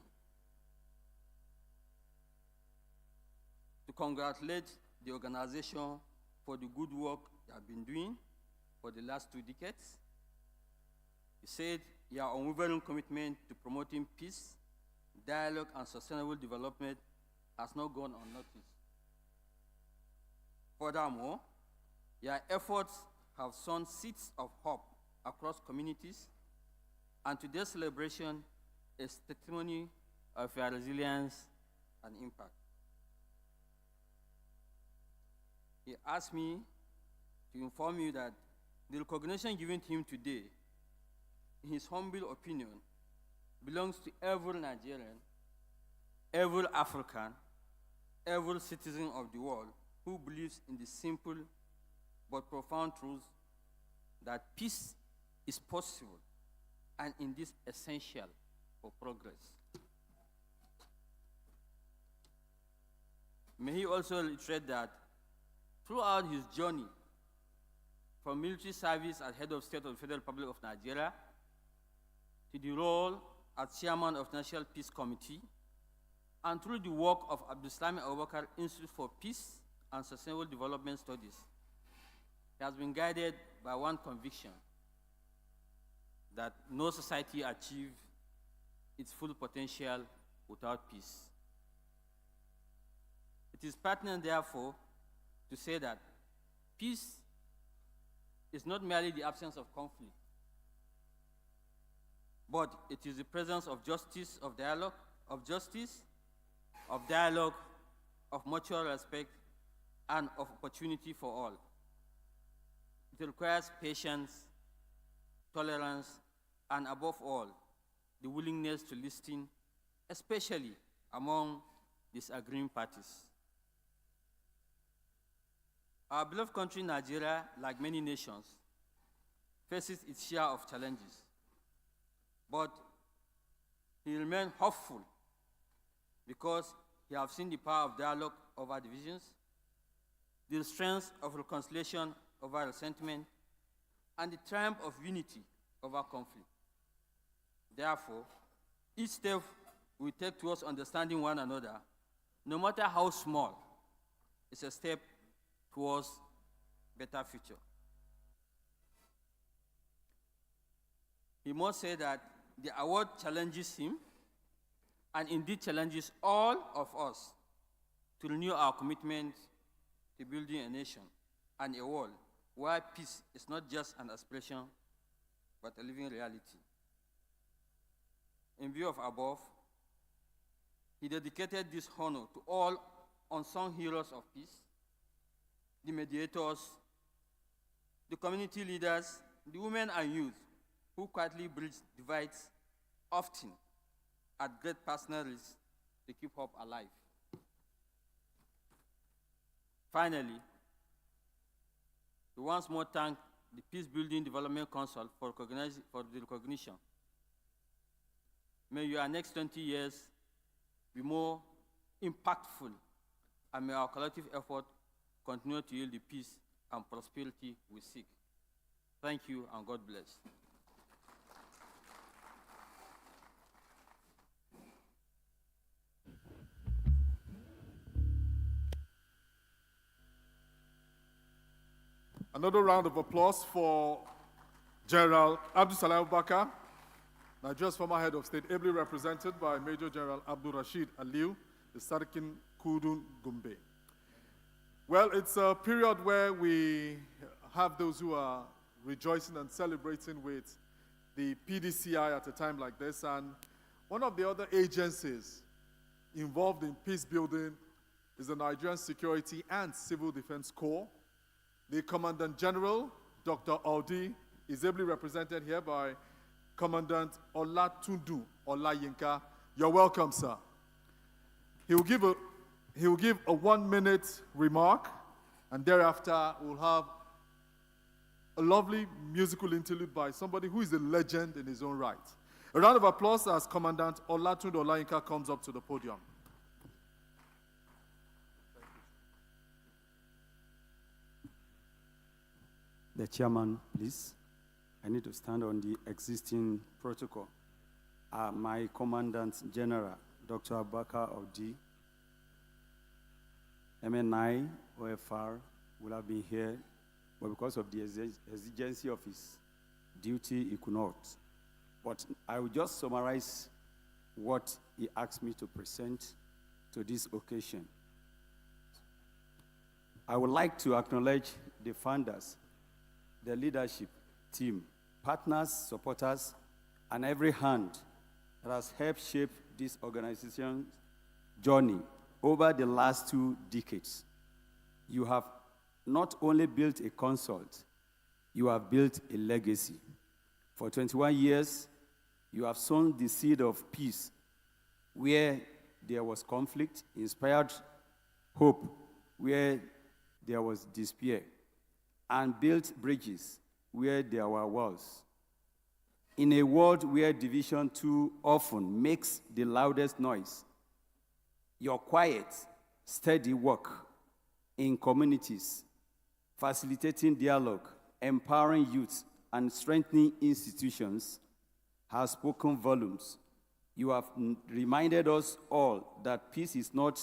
to congratulate the organization for the good work they have been doing for the last 2 decades. He said your unwavering commitment to promoting peace, dialogue, and sustainable development has not gone unnoticed. Furthermore, your efforts have sown seeds of hope across communities, and today's celebration is testimony of your resilience and impact. He asked me to inform you that the recognition given to him today, in his humble opinion, belongs to every Nigerian, every African, every citizen of the world who believes in the simple but profound truth that peace is possible and indeed essential for progress. May he also reiterate that throughout his journey from military service as head of state of the Federal Republic of Nigeria to the role as chairman of National Peace Committee, and through the work of Abdusalami Abubakar Institute for Peace and Sustainable Development Studies, he has been guided by one conviction, that no society achieves its full potential without peace. It is pertinent, therefore, to say that peace is not merely the absence of conflict, but it is the presence of justice, of dialogue, of mutual respect, and of opportunity for all. It requires patience, tolerance, and above all, the willingness to listen, especially among disagreeing parties. Our beloved country, Nigeria, like many nations, faces its share of challenges. But he remained hopeful because he has seen the power of dialogue over divisions, the strength of reconciliation over resentment, and the triumph of unity over conflict. Therefore, each step we take towards understanding one another, no matter how small, is a step towards a better future. He must say that the award challenges him, and indeed challenges all of us, to renew our commitment to building a nation and a world where peace is not just an aspiration, but a living reality. In view of above, he dedicated this honor to all unsung heroes of peace, the mediators, the community leaders, the women and youth who quietly bridge divides often at great personal risk to keep hope alive. Finally, we once more thank the Peace Building Development Council for the recognition. May your next 20 years be more impactful, and may our collective effort continue to yield the peace and prosperity we seek. Thank you, and God bless. Another round of applause for General Abdul Salam Bakar, Nigeria's former head of state, ably represented by Major General Abdul Rashid Aliu, the Sarkin Kudun Gumbe. Well, it's a period where we have those who are rejoicing and celebrating with the PDCI at a time like this, and one of the other agencies involved in peace building is the Nigerian Security and Civil Defense Corps. The Commandant General, Dr. Audi, is ably represented here by Commandant Olatundu Olayinka. You're welcome, sir. He will give a 1-minute remark, and thereafter we'll have a lovely musical interlude by somebody who is a legend in his own right. A round of applause as Commandant Olatundu Olayinka comes up to the podium. The chairman, please. I need to stand on the existing protocol. My Commandant General, Dr. Abubakar Audi, MNI, OFR, will have been here, but because of the exigency of his duty, he could not. But I will just summarize what he asked me to present to this occasion. I would like to acknowledge the founders, the leadership team, partners, supporters, and every hand that has helped shape this organization's journey over the last 2 decades. You have not only built a consult, you have built a legacy. For 21 years, you have sown the seed of peace where there was conflict, inspired hope where there was despair, and built bridges where there were walls. In a world where division too often makes the loudest noise, your quiet, steady work in communities, facilitating dialogue, empowering youth, and strengthening institutions has spoken volumes. You have reminded us all that peace is not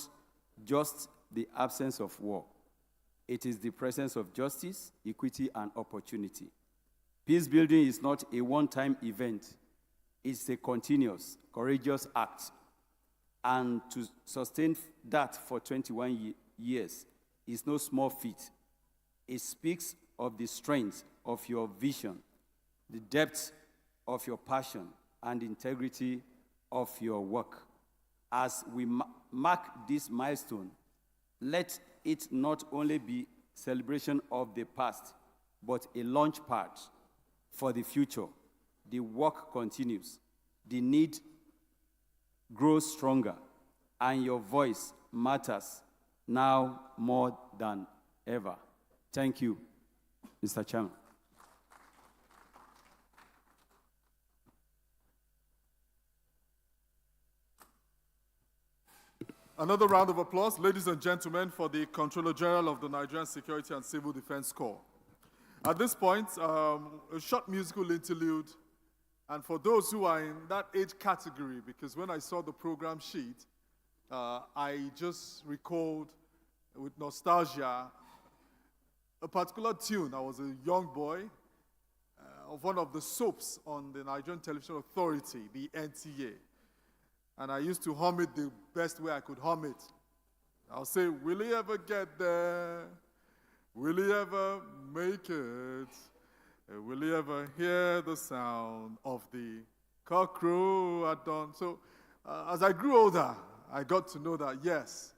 just the absence of war. It is the presence of justice, equity, and opportunity. Peace building is not a one-time event. It's a continuous, courageous act. And to sustain that for 21 years is no small feat. It speaks of the strength of your vision, the depth of your passion, and the integrity of your work. As we mark this milestone, let it not only be celebration of the past, but a launch pad for the future. The work continues. The need grows stronger, and your voice matters now more than ever. Thank you, Mr. Chairman. Another round of applause, ladies and gentlemen, for the Controller General of the Nigerian Security and Civil Defense Corps. At this point, a short musical interlude, and for those who are in that age category, because when I saw the program sheet, I just recalled with nostalgia a particular tune. I was a young boy of one of the soaps on the Nigerian Television Authority, the NTA. And I used to hum it the best way I could hum it. I'll say, will he ever get there? Will he ever make it? Will he ever hear the sound of the cockcrow at dawn? So as I grew older, I got to know that, yes,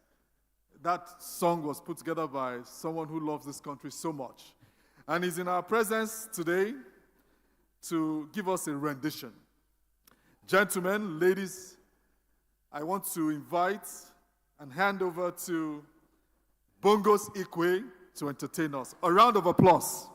that song was put together by someone who loves this country so much. And he's in our presence today. to give us a rendition. Gentlemen, ladies, I want to invite and hand over to Bongos Ikwe to entertain us. A round of applause.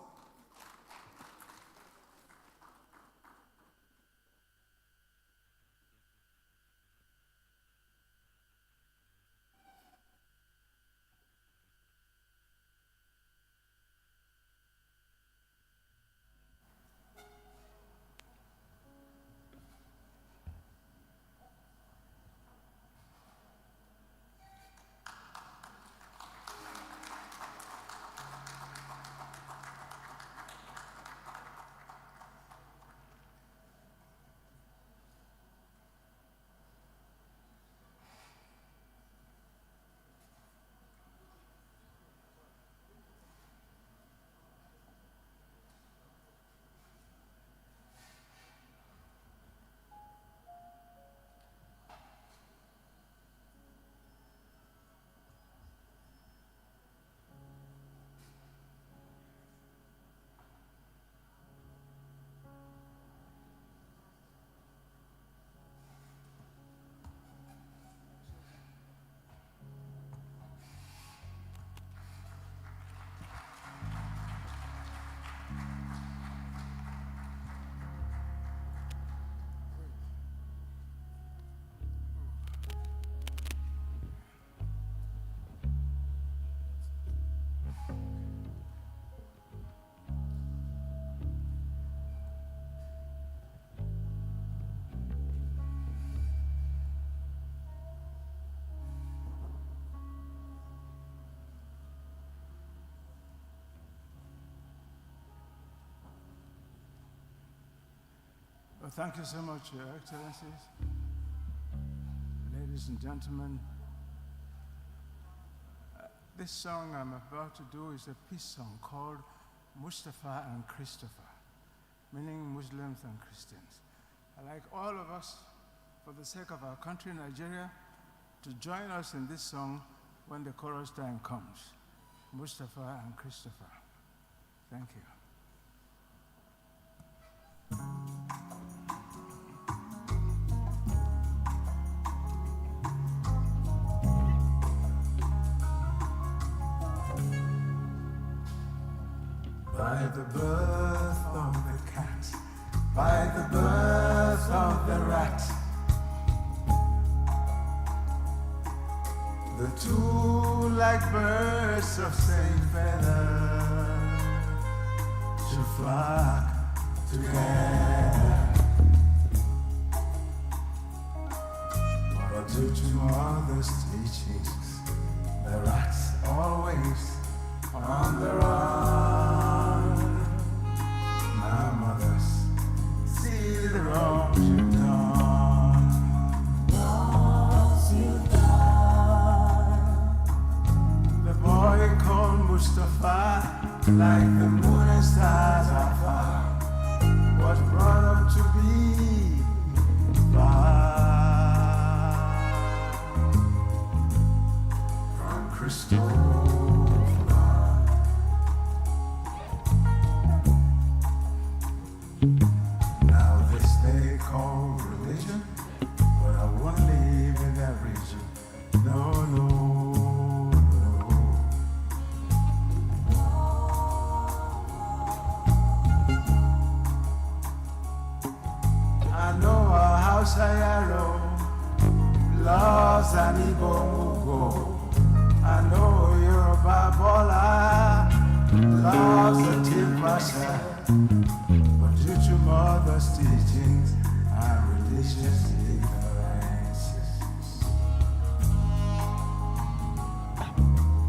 Well, thank you so much, Your Excellencies, ladies and gentlemen. This song I'm about to do is a peace song called Mustafa and Christopher, meaning Muslims and Christians. I'd like all of us, for the sake of our country, Nigeria, to join us in this song when the chorus time comes. Mustafa and Christopher. Thank you. By the birth of the cat, by the birth of the rat, the two like birds of same feather should flock together. But due to mother's teachings, the rat's always on the run. Now mothers, see the wrongs you've done. Wrongs you've done. The boy called Mustafa, like the moon and stars are far, was brought up to be far from Christopher. Now this they call religion, but I won't live in that region. No, no, no. I know a house I loves an Igbo Mugo. I know Yoruba Bola loves a Timpasha. Due to mother's teachings and religious ignorances,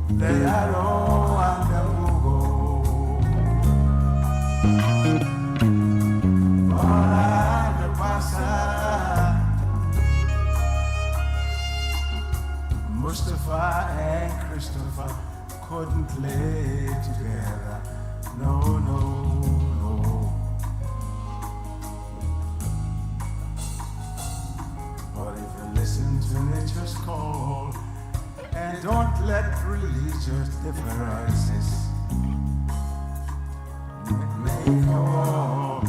they are all under Mugo. Bola the Pasa, Mustafa and Christopher couldn't play together. No, no, no. But if you listen to nature's call and don't let religious differences make a war,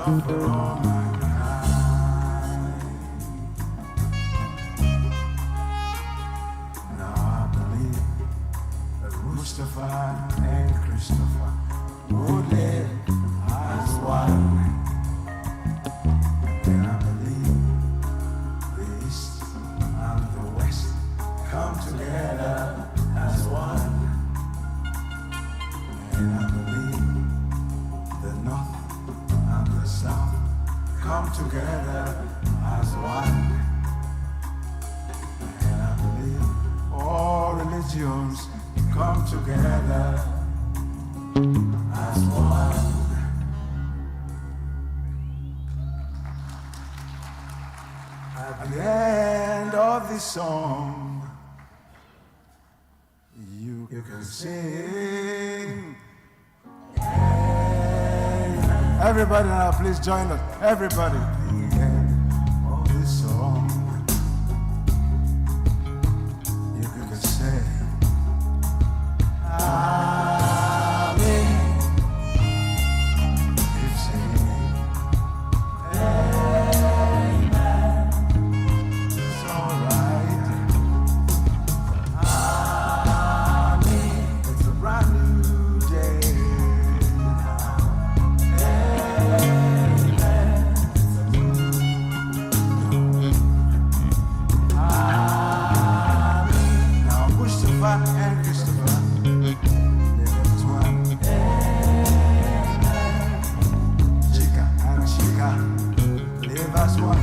love for all mankind. Now I believe that Mustafa and Christopher would live as one. And I believe the East and the West come together as one. And I believe the North and the South come together as one. And I believe all religions come together as one. At the end of this song, you can sing. Everybody now, please join us. Everybody. At the end of this song, you can say, Amen. Keep singing. Amen. It's all right. Amen. It's a brand new day. Now Mustafa and Christopher live as one. Chica and Chica live as one.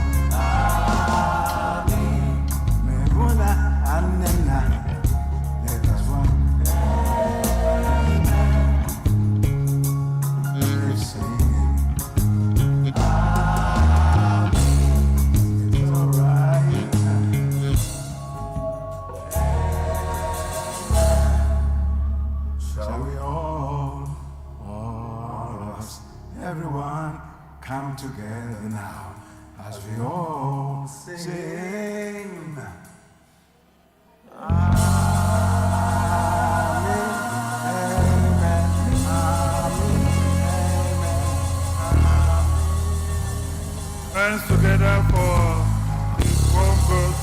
Memuna and Nena live as one. They're singing. It's all right. Shall we all of us, everyone, come together now as we all sing. Amen, amen, amen, Hands together for the Congress.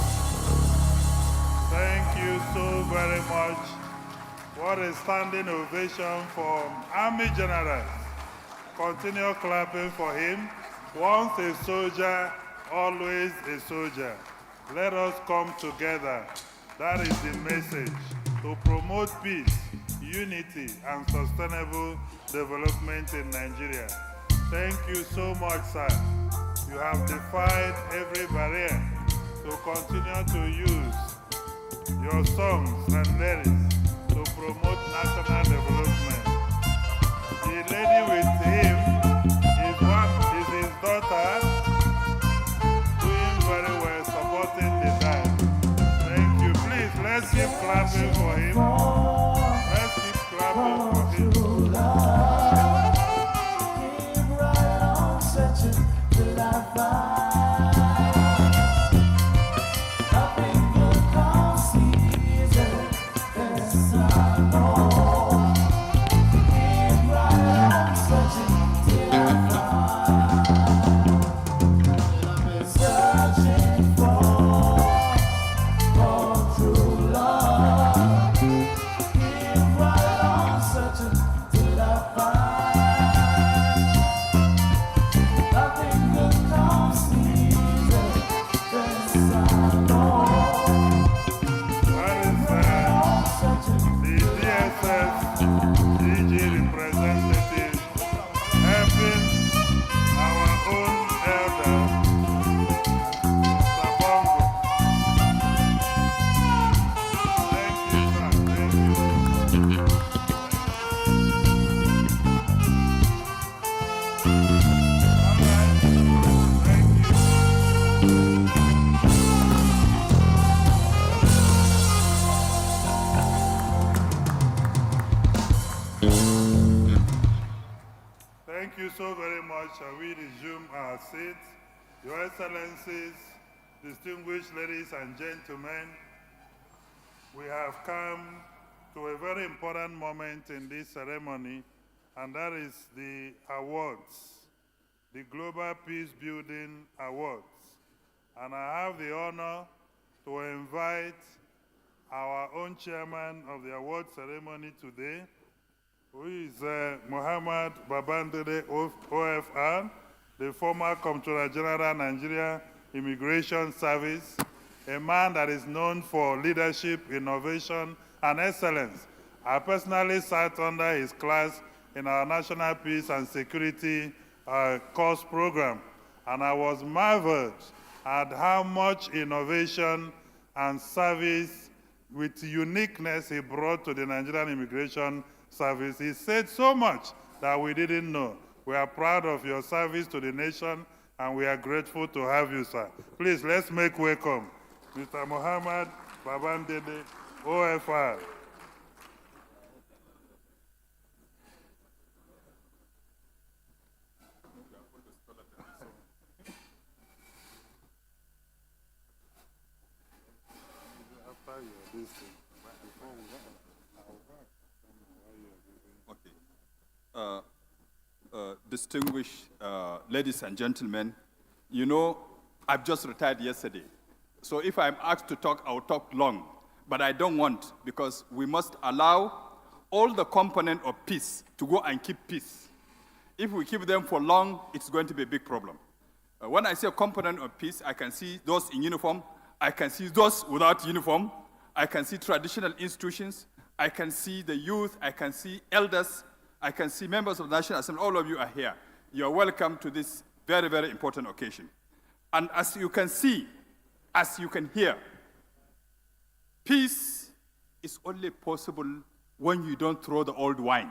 Thank you so very much. What a standing ovation for Army Generals. Continue clapping for him. Once a soldier, always a soldier. Let us come together. That is the message, to promote peace, unity, and sustainable development in Nigeria. Thank you so much, sir. You have defied every barrier to continue to use your songs and lyrics to promote national development. The lady with him is his daughter, doing very well, supporting the dad. Thank you. Please, let's keep clapping for him. Let's keep clapping for him. Thank you so very much. Shall we resume our seats? Your Excellencies, distinguished ladies and gentlemen, we have come to a very important moment in this ceremony, and that is the awards. the Global Peace Building Awards. And I have the honor to invite our own chairman of the award ceremony today, who is Muhammad Babandede OFR, the former Comptroller General Nigeria Immigration Service, a man that is known for leadership, innovation, and excellence. I personally sat under his class in our National Peace and Security course program, and I was marveled at how much innovation and service with uniqueness he brought to the Nigerian Immigration Service. He said so much that we didn't know. We are proud of your service to the nation, and we are grateful to have you, sir. Please, let's make welcome Mr. Muhammad Babandede, OFR. Distinguished ladies and gentlemen, you know, I've just retired yesterday. So if I'm asked to talk, I'll talk long. But I don't want, because we must allow all the components of peace to go and keep peace. If we keep them for long, it's going to be a big problem. When I say a component of peace, I can see those in uniform, I can see those without uniform, I can see traditional institutions, I can see the youth, I can see elders, I can see members of the National Assembly. All of you are here. You are welcome to this very, very important occasion. And as you can see, as you can hear, peace is only possible when you don't throw the old wine.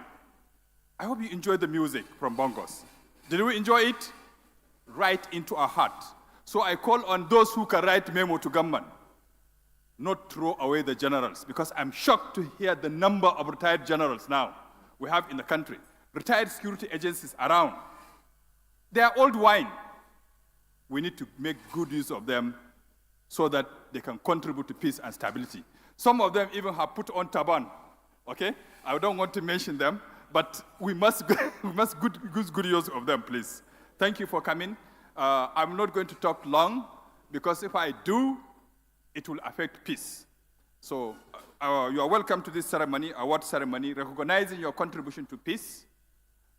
I hope you enjoyed the music from Bongos. Did we enjoy it? Right into our heart. So I call on those who can write memo to government, not throw away the generals, because I'm shocked to hear the number of retired generals now we have in the country. Retired security agencies around. They are old wine. We need to make good use of them so that they can contribute to peace and stability. Some of them even have put on turban, okay? I don't want to mention them, but we must, we must good use of them, please. Thank you for coming. I'm not going to talk long, because if I do, it will affect peace. So you are welcome to this ceremony, award ceremony, recognizing your contribution to peace.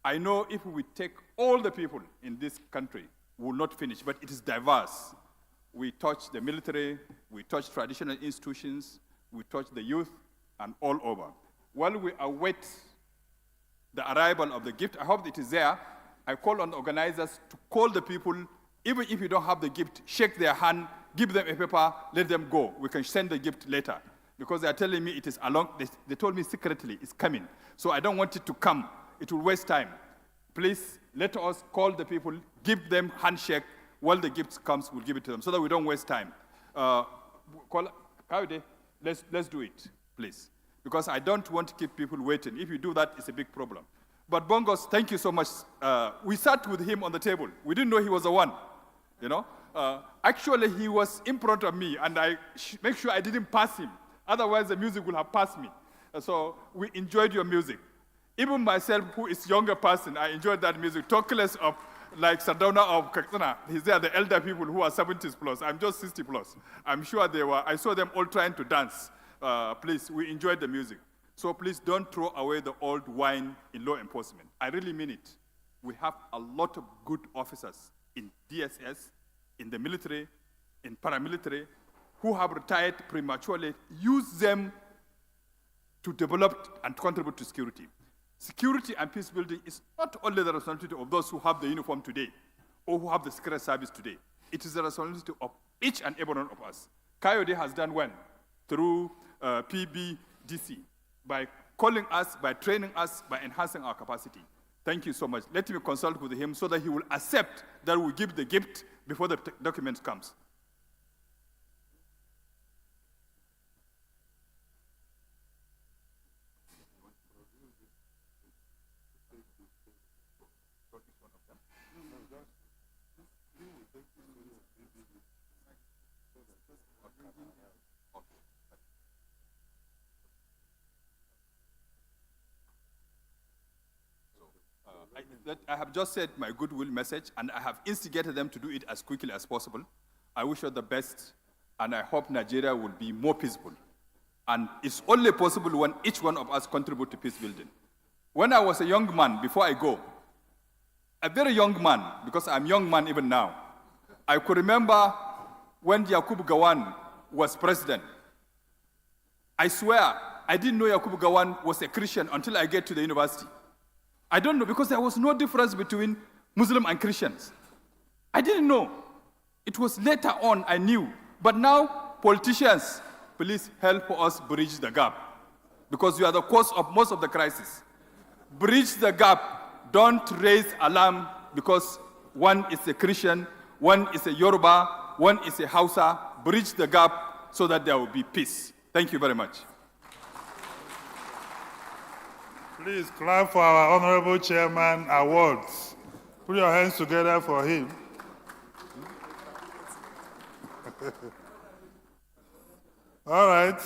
I know if we take all the people in this country, we will not finish, but it is diverse. We touch the military, we touch traditional institutions, we touch the youth, and all over. While we await the arrival of the gift, I hope it is there. I call on the organizers to call the people, even if you don't have the gift, shake their hand, give them a paper, let them go. We can send the gift later. Because they are telling me it is along, they told me secretly it's coming. So I don't want it to come. It will waste time. Please, let us call the people, give them handshake. While the gift comes, we'll give it to them, so that we don't waste time. Let's do it, please. Because I don't want to keep people waiting. If you do that, it's a big problem. But Bongos, thank you so much. We sat with him on the table. We didn't know he was the one, you know. Actually, he was in front of me, and I make sure I didn't pass him. Otherwise, the music will have passed me. So we enjoyed your music. Even myself, who is younger person, I enjoyed that music. Talk less of like Sardauna of Kaktana. He's there, the elder people who are 70s plus. I'm just 60 plus. I'm sure they were. I saw them all trying to dance. Please, we enjoyed the music. So please don't throw away the old wine in law enforcement. I really mean it. We have a lot of good officers in DSS, in the military, in paramilitary, who have retired prematurely. Use them to develop and contribute to security. Security and peace building is not only the responsibility of those who have the uniform today or who have the secret service today. It is the responsibility of each and every one of us. Coyote has done well through PBDC by calling us, by training us, by enhancing our capacity. Thank you so much. Let me consult with him so that he will accept that we give the gift before the document comes. that I have just said my goodwill message, and I have instigated them to do it as quickly as possible. I wish you the best, and I hope Nigeria will be more peaceful. And it's only possible when each one of us contribute to peace building. When I was a young man, before I go, a very young man, because I'm a young man even now, I could remember when Yakubu Gowon was president. I swear, I didn't know Yakubu Gowon was a Christian until I get to the university. I don't know, because there was no difference between Muslim and Christians. I didn't know. It was later on I knew. But now, politicians, please help us bridge the gap, because you are the cause of most of the crisis. Bridge the gap. Don't raise alarm because one is a Christian, one is a Yoruba, one is a Hausa. Bridge the gap so that there will be peace. Thank you very much. Please clap for our Honorable Chairman awards. Put your hands together for him. All right.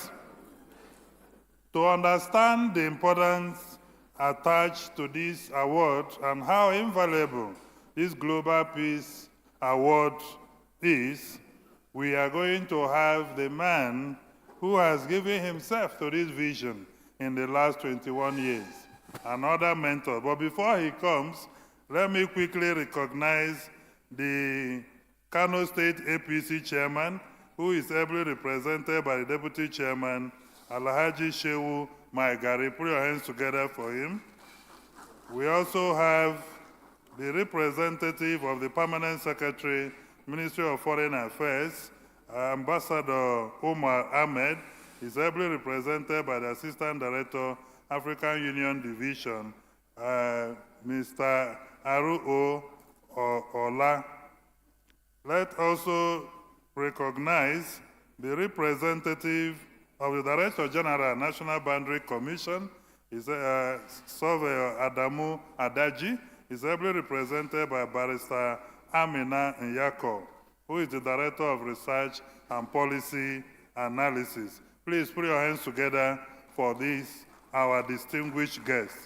To understand the importance attached to this award and how invaluable this Global Peace Award is, we are going to have the man who has given himself to this vision in the last 21 years, another mentor. But before he comes, let me quickly recognize the Kano State APC chairman, who is ably represented by the deputy chairman, Alhaji Shehu Maigari. Put your hands together for him. We also have the representative of the permanent secretary, Ministry of Foreign Affairs, Ambassador Omar Ahmed, is ably represented by the Assistant Director, African Union Division, Mr. Aruo Ola. Let's also recognize the representative of the Director General, National Boundary Commission, is Surveyor Adamu Adaji, is ably represented by Barrister Amina Nyako, who is the Director of Research and Policy Analysis. Please put your hands together for this, our distinguished guest.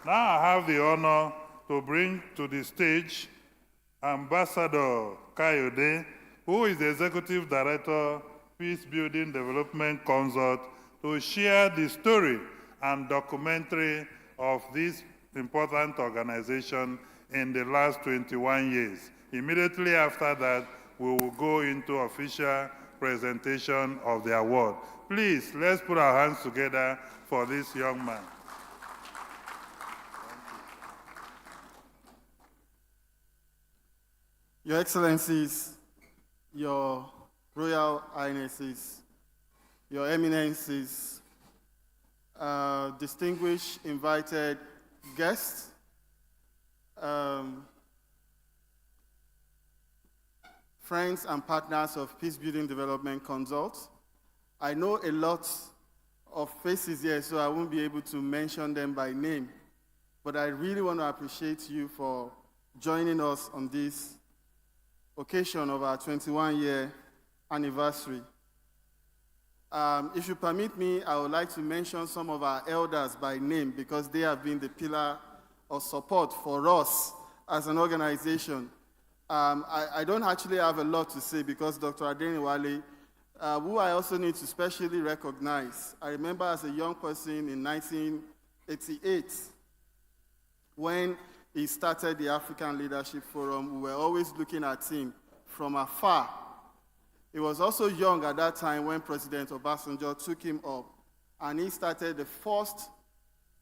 Now I have the honor to bring to the stage Ambassador Kayode, who is the Executive Director, Peace Building Development Consult, to share the story and documentary of this important organization in the last 21 years. Immediately after that, we will go into official presentation of the award. Please, let's put our hands together for this young man. Your Excellencies, Your Royal Highnesses, Your Eminences, distinguished invited guests, friends and partners of Peace Building Development Consult. I know a lot of faces here, so I won't be able to mention them by name, but I really want to appreciate you for joining us on this occasion of our 21-year anniversary. If you permit me, I would like to mention some of our elders by name because they have been the pillar of support for us as an organization. I don't actually have a lot to say because Dr. Adeniwale, who I also need to specially recognize. I remember as a young person in 1988, when he started the African Leadership Forum, we were always looking at him from afar. He was also young at that time when President Obasanjo took him up, and he started the first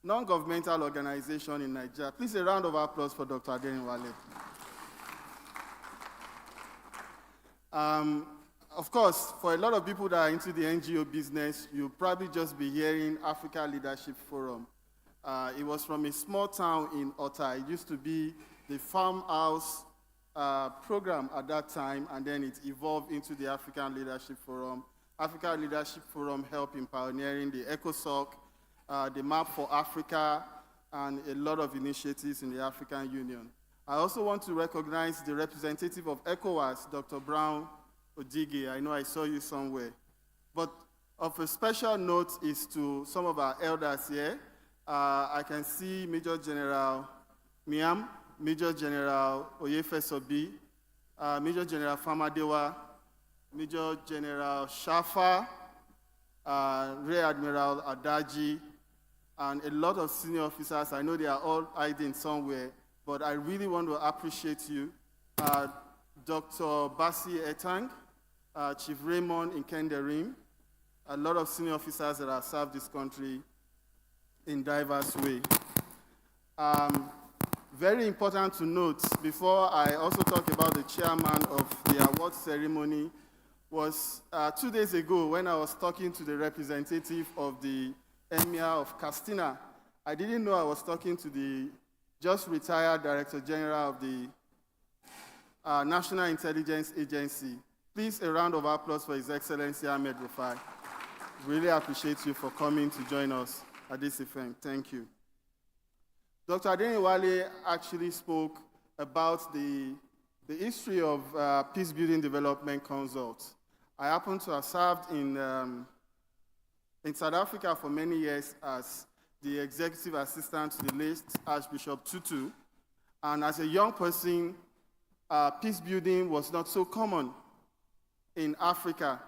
non-governmental organization in Nigeria. Please, a round of applause for Dr. Adeniwale. Of course, for a lot of people that are into the NGO business, you'll probably just be hearing Africa Leadership Forum. It was from a small town in Ota. It used to be the farmhouse program at that time, and then it evolved into the African Leadership Forum. Africa Leadership Forum helped in pioneering the ECOSOC, the Map for Africa, and a lot of initiatives in the African Union. I also want to recognize the representative of ECOWAS, Dr. Brown Odige. I know I saw you somewhere. But of a special note is to some of our elders here. I can see Major General Miam, Major General Oyefesobi, Major General Famadewa, Major General Shafa, Rear Admiral Adaji, and a lot of senior officers. I know they are all hiding somewhere, but I really want to appreciate you. Dr. Basi Etang, Chief Raymond Nkenderim, a lot of senior officers that have served this country in diverse ways. Very important to note, before I also talk about the chairman of the award ceremony, was 2 days ago when I was talking to the representative of the Emir of Castina. I didn't know I was talking to the just retired Director General of the National Intelligence Agency. Please, a round of applause for His Excellency Ahmed Rufai. Really appreciate you for coming to join us at this event. Thank you. Dr. Adeniwale actually spoke about the history of Peace Building Development Consult. I happen to have served in South Africa for many years as the executive assistant to the late Archbishop Tutu. And as a young person, peace building was not so common in Africa.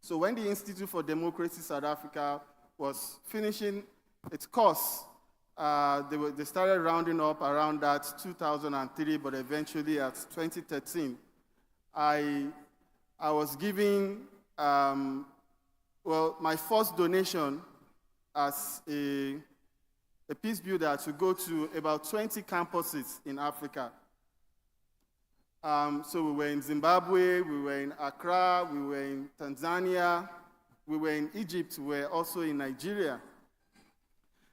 So when the Institute for Democracy South Africa was finishing its course, they started rounding up around that 2003, but eventually at 2013, I was giving, my first donation as a peace builder to go to about 20 campuses in Africa. So we were in Zimbabwe, we were in Accra, we were in Tanzania, we were in Egypt, we were also in Nigeria.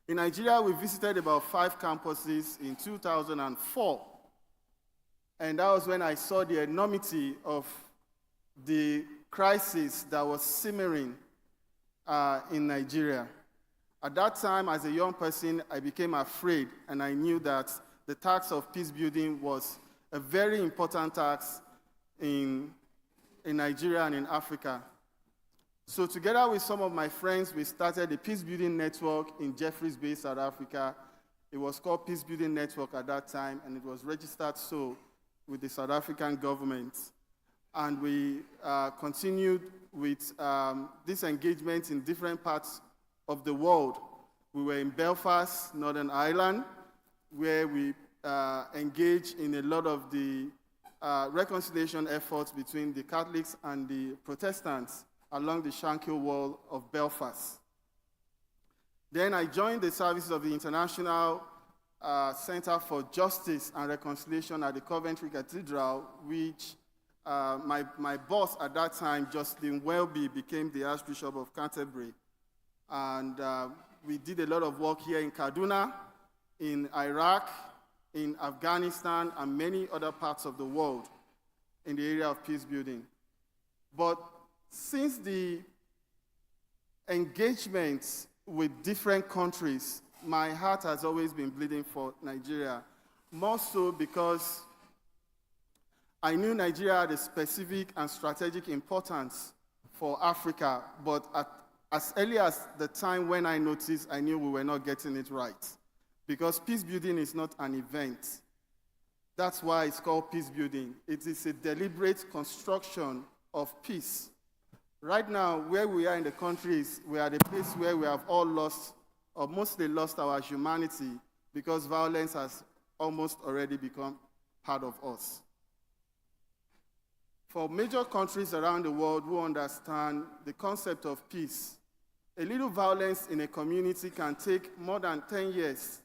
In Nigeria, we visited about 5 campuses in 2004. And that was when I saw the enormity of the crisis that was simmering in Nigeria. At that time, as a young person, I became afraid, and I knew that the task of peace building was a very important task in Nigeria and in Africa. So together with some of my friends, we started a peace building network in Jeffreys Bay, South Africa. It was called Peace Building Network at that time, and it was registered so with the South African government. And we continued with this engagement in different parts of the world. We were in Belfast, Northern Ireland, where we engaged in a lot of the reconciliation efforts between the Catholics and the Protestants along the Shankill Wall of Belfast. Then I joined the services of the International Center for Justice and Reconciliation at the Coventry Cathedral, which my boss at that time, Jocelyn Welby, became the Archbishop of Canterbury. And we did a lot of work here in Kaduna, in Iraq, in Afghanistan, and many other parts of the world in the area of peace building. But since the engagements with different countries, my heart has always been bleeding for Nigeria, more so because I knew Nigeria had a specific and strategic importance for Africa, but as early as the time when I noticed, I knew we were not getting it right. Because peace building is not an event. That's why it's called peace building. It is a deliberate construction of peace. Right now, where we are in the countries, we are at a place where we have all lost, or mostly lost our humanity, because violence has almost already become part of us. For major countries around the world who understand the concept of peace, a little violence in a community can take more than 10 years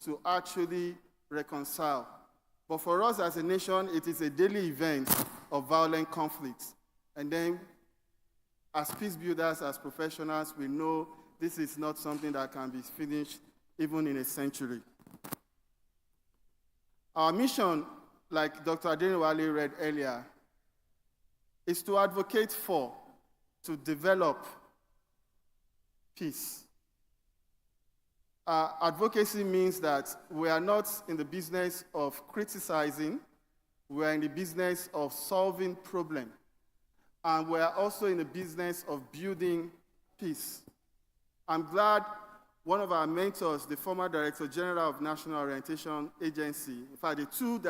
to actually reconcile. But for us as a nation, it is a daily event of violent conflict. And then, as peace builders, as professionals, we know this is not something that can be finished even in a century. Our mission, like Dr. Adeniwale read earlier, is to advocate for, to develop peace. Advocacy means that we are not in the business of criticizing, we are in the business of solving problems. And we are also in the business of building peace. I'm glad one of our mentors, the former Director General of National Orientation Agency, in fact, the two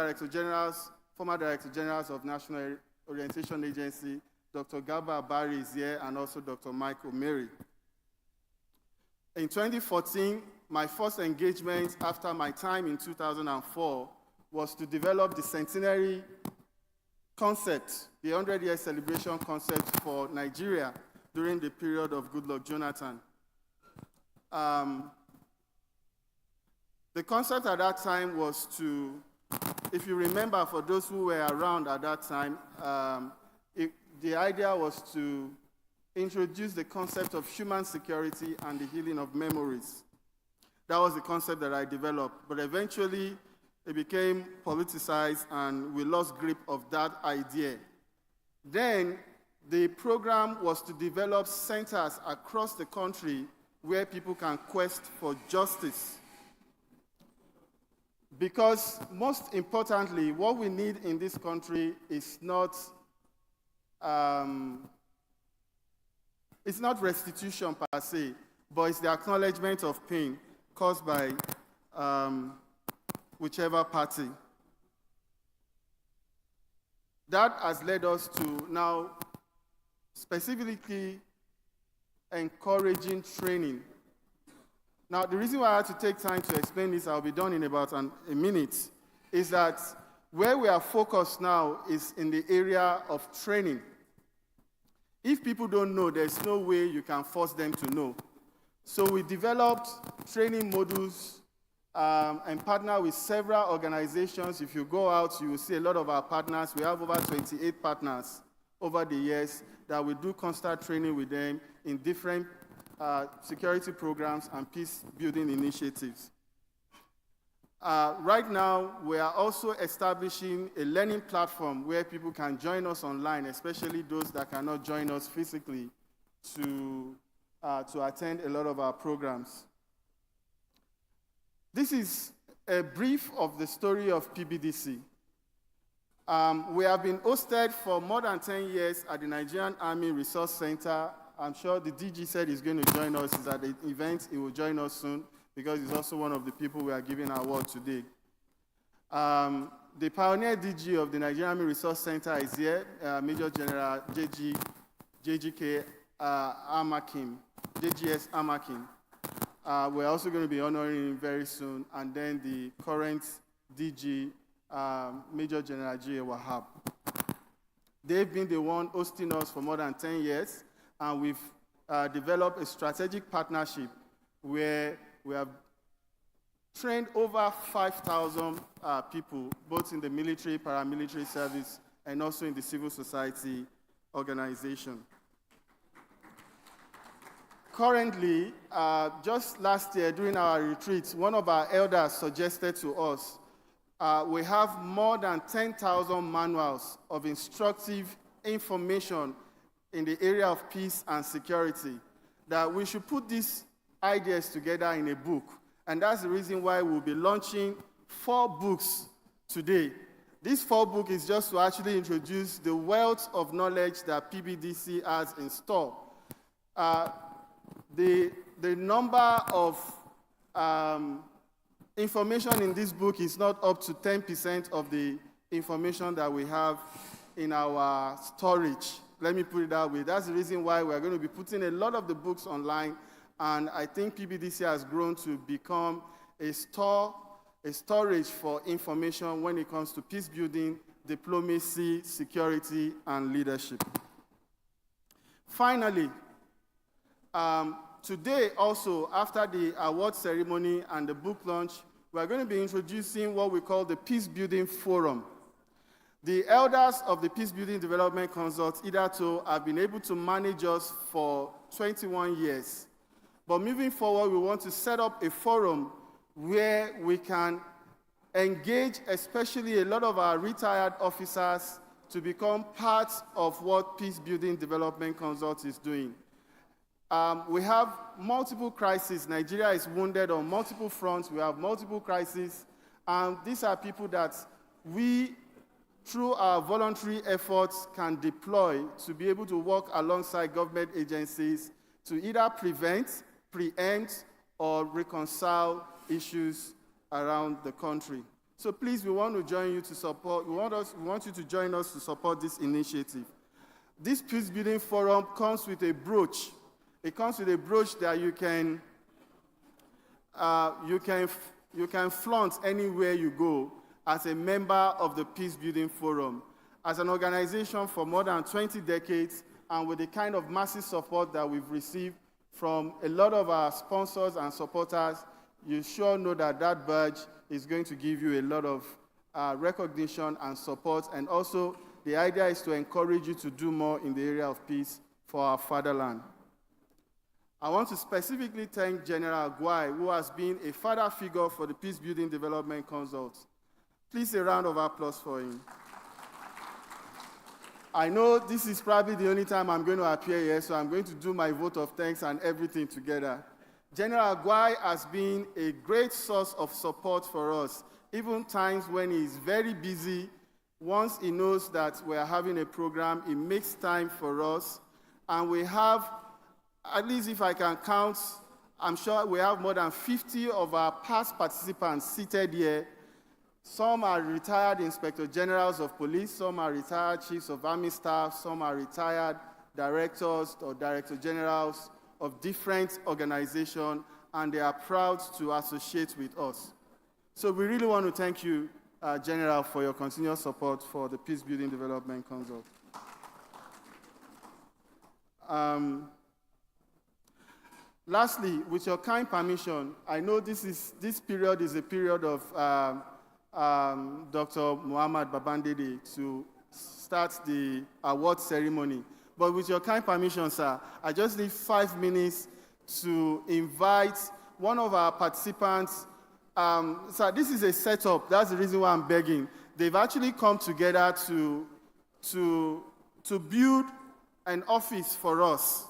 former Director Generals of National Orientation Agency, Dr. Gaba Abari is here, and also Dr. Mike Omeri. In 2014, my first engagement after my time in 2004 was to develop the centenary concept, the 100-year celebration concept for Nigeria during the period of Goodluck Jonathan. The concept at that time was to, if you remember, for those who were around at that time, the idea was to introduce the concept of human security and the healing of memories. That was the concept that I developed, but eventually it became politicized and we lost grip of that idea. Then the program was to develop centers across the country where people can quest for justice. Because most importantly, what we need in this country is not restitution per se, but it's the acknowledgement of pain caused by whichever party. That has led us to now specifically encouraging training. Now, the reason why I had to take time to explain this, I'll be done in about a minute, is that where we are focused now is in the area of training. If people don't know, there's no way you can force them to know. So we developed training modules and partner with several organizations. If you go out, you will see a lot of our partners. We have over 28 partners over the years that we do constant training with them in different security programs and peace-building initiatives. Right now, we are also establishing a learning platform where people can join us online, especially those that cannot join us physically, to attend a lot of our programs. This is a brief of the story of PBDC. We have been hosted for more than 10 years at the Nigerian Army Resource Center. I'm sure the DG said he's going to join us. He's at the event. He will join us soon because he's also one of the people we are giving our award today. The pioneer DG of the Nigerian Army Resource Center is here, Major General JGS Amakim. We're also going to be honoring him very soon. And then the current DG, Major General G.A. Wahab. They've been the one hosting us for more than 10 years. And we've developed a strategic partnership where we have trained over 5,000 people, both in the military, paramilitary service, and also in the civil society organization. Currently, just last year during our retreat, one of our elders suggested to us, we have more than 10,000 manuals of instructive information in the area of peace and security, that we should put these ideas together in a book. And that's the reason why we'll be launching 4 books today. This 4 book is just to actually introduce the wealth of knowledge that PBDC has in store. The number of information in this book is not up to 10% of the information that we have in our storage. Let me put it that way. That's the reason why we're going to be putting a lot of the books online, and I think PBDC has grown to become a storage for information when it comes to peace building, diplomacy, security, and leadership. Finally, today also, after the award ceremony and the book launch, we're going to be introducing what we call the Peace Building Forum. The elders of the Peace Building Development Consult, hitherto, have been able to manage us for 21 years. But moving forward, we want to set up a forum where we can engage, especially a lot of our retired officers, to become part of what Peace Building Development Consult is doing. We have multiple crises. Nigeria is wounded on multiple fronts. We have multiple crises. And these are people that we, through our voluntary efforts, can deploy to be able to work alongside government agencies to either prevent, preempt, or reconcile issues around the country. So please, we want to join you to support, we want you to join us to support this initiative. This Peace Building Forum comes with a brooch. It comes with a brooch that you can flaunt anywhere you go as a member of the Peace Building Forum. As an organization for more than 20 decades, and with the kind of massive support that we've received from a lot of our sponsors and supporters, you sure know that that badge is going to give you a lot of recognition and support. And also, the idea is to encourage you to do more in the area of peace for our fatherland. I want to specifically thank General Aguai, who has been a father figure for the Peace Building Development Consult. Please, a round of applause for him. I know this is probably the only time I'm going to appear here, so I'm going to do my vote of thanks and everything together. General Aguai has been a great source of support for us, even times when he's very busy. Once he knows that we're having a program, he makes time for us, and we have, at least if I can count, I'm sure we have more than 50 of our past participants seated here. Some are retired inspector generals of police, some are retired chiefs of army staff, some are retired directors or director generals of different organizations, and they are proud to associate with us. So we really want to thank you, General, for your continuous support for the Peace Building Development Consult. Lastly, with your kind permission, I know this period is a period of Dr. Muhammad Babandede to start the award ceremony. But with your kind permission, sir, I just need 5 minutes to invite one of our participants. Sir, this is a setup. That's the reason why I'm begging. They've actually come together to build an office for us.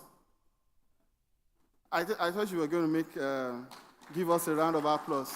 I thought you were going to give us a round of applause.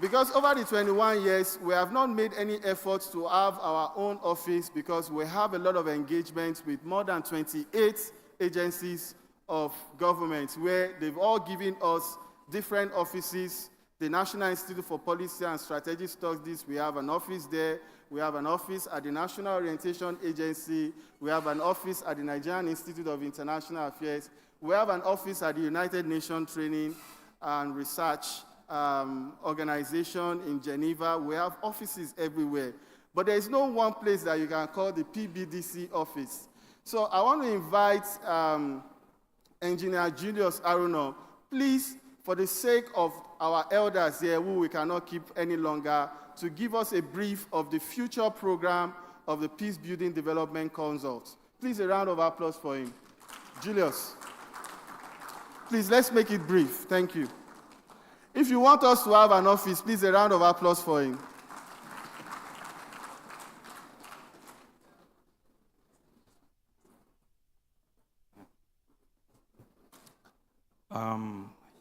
Because over the 21 years, we have not made any efforts to have our own office because we have a lot of engagements with more than 28 agencies of government where they've all given us different offices. The National Institute for Policy and Strategic Studies, we have an office there. We have an office at the National Orientation Agency. We have an office at the Nigerian Institute of International Affairs. We have an office at the United Nations Training and Research Organization in Geneva. We have offices everywhere. But there is no one place that you can call the PBDC office. So I want to invite Engineer Julius Aruno, please, for the sake of our elders here who we cannot keep any longer, to give us a brief of the future program of the Peace Building Development Consult. Please, a round of applause for him. Julius, please, let's make it brief. Thank you. If you want us to have an office, please, a round of applause for him.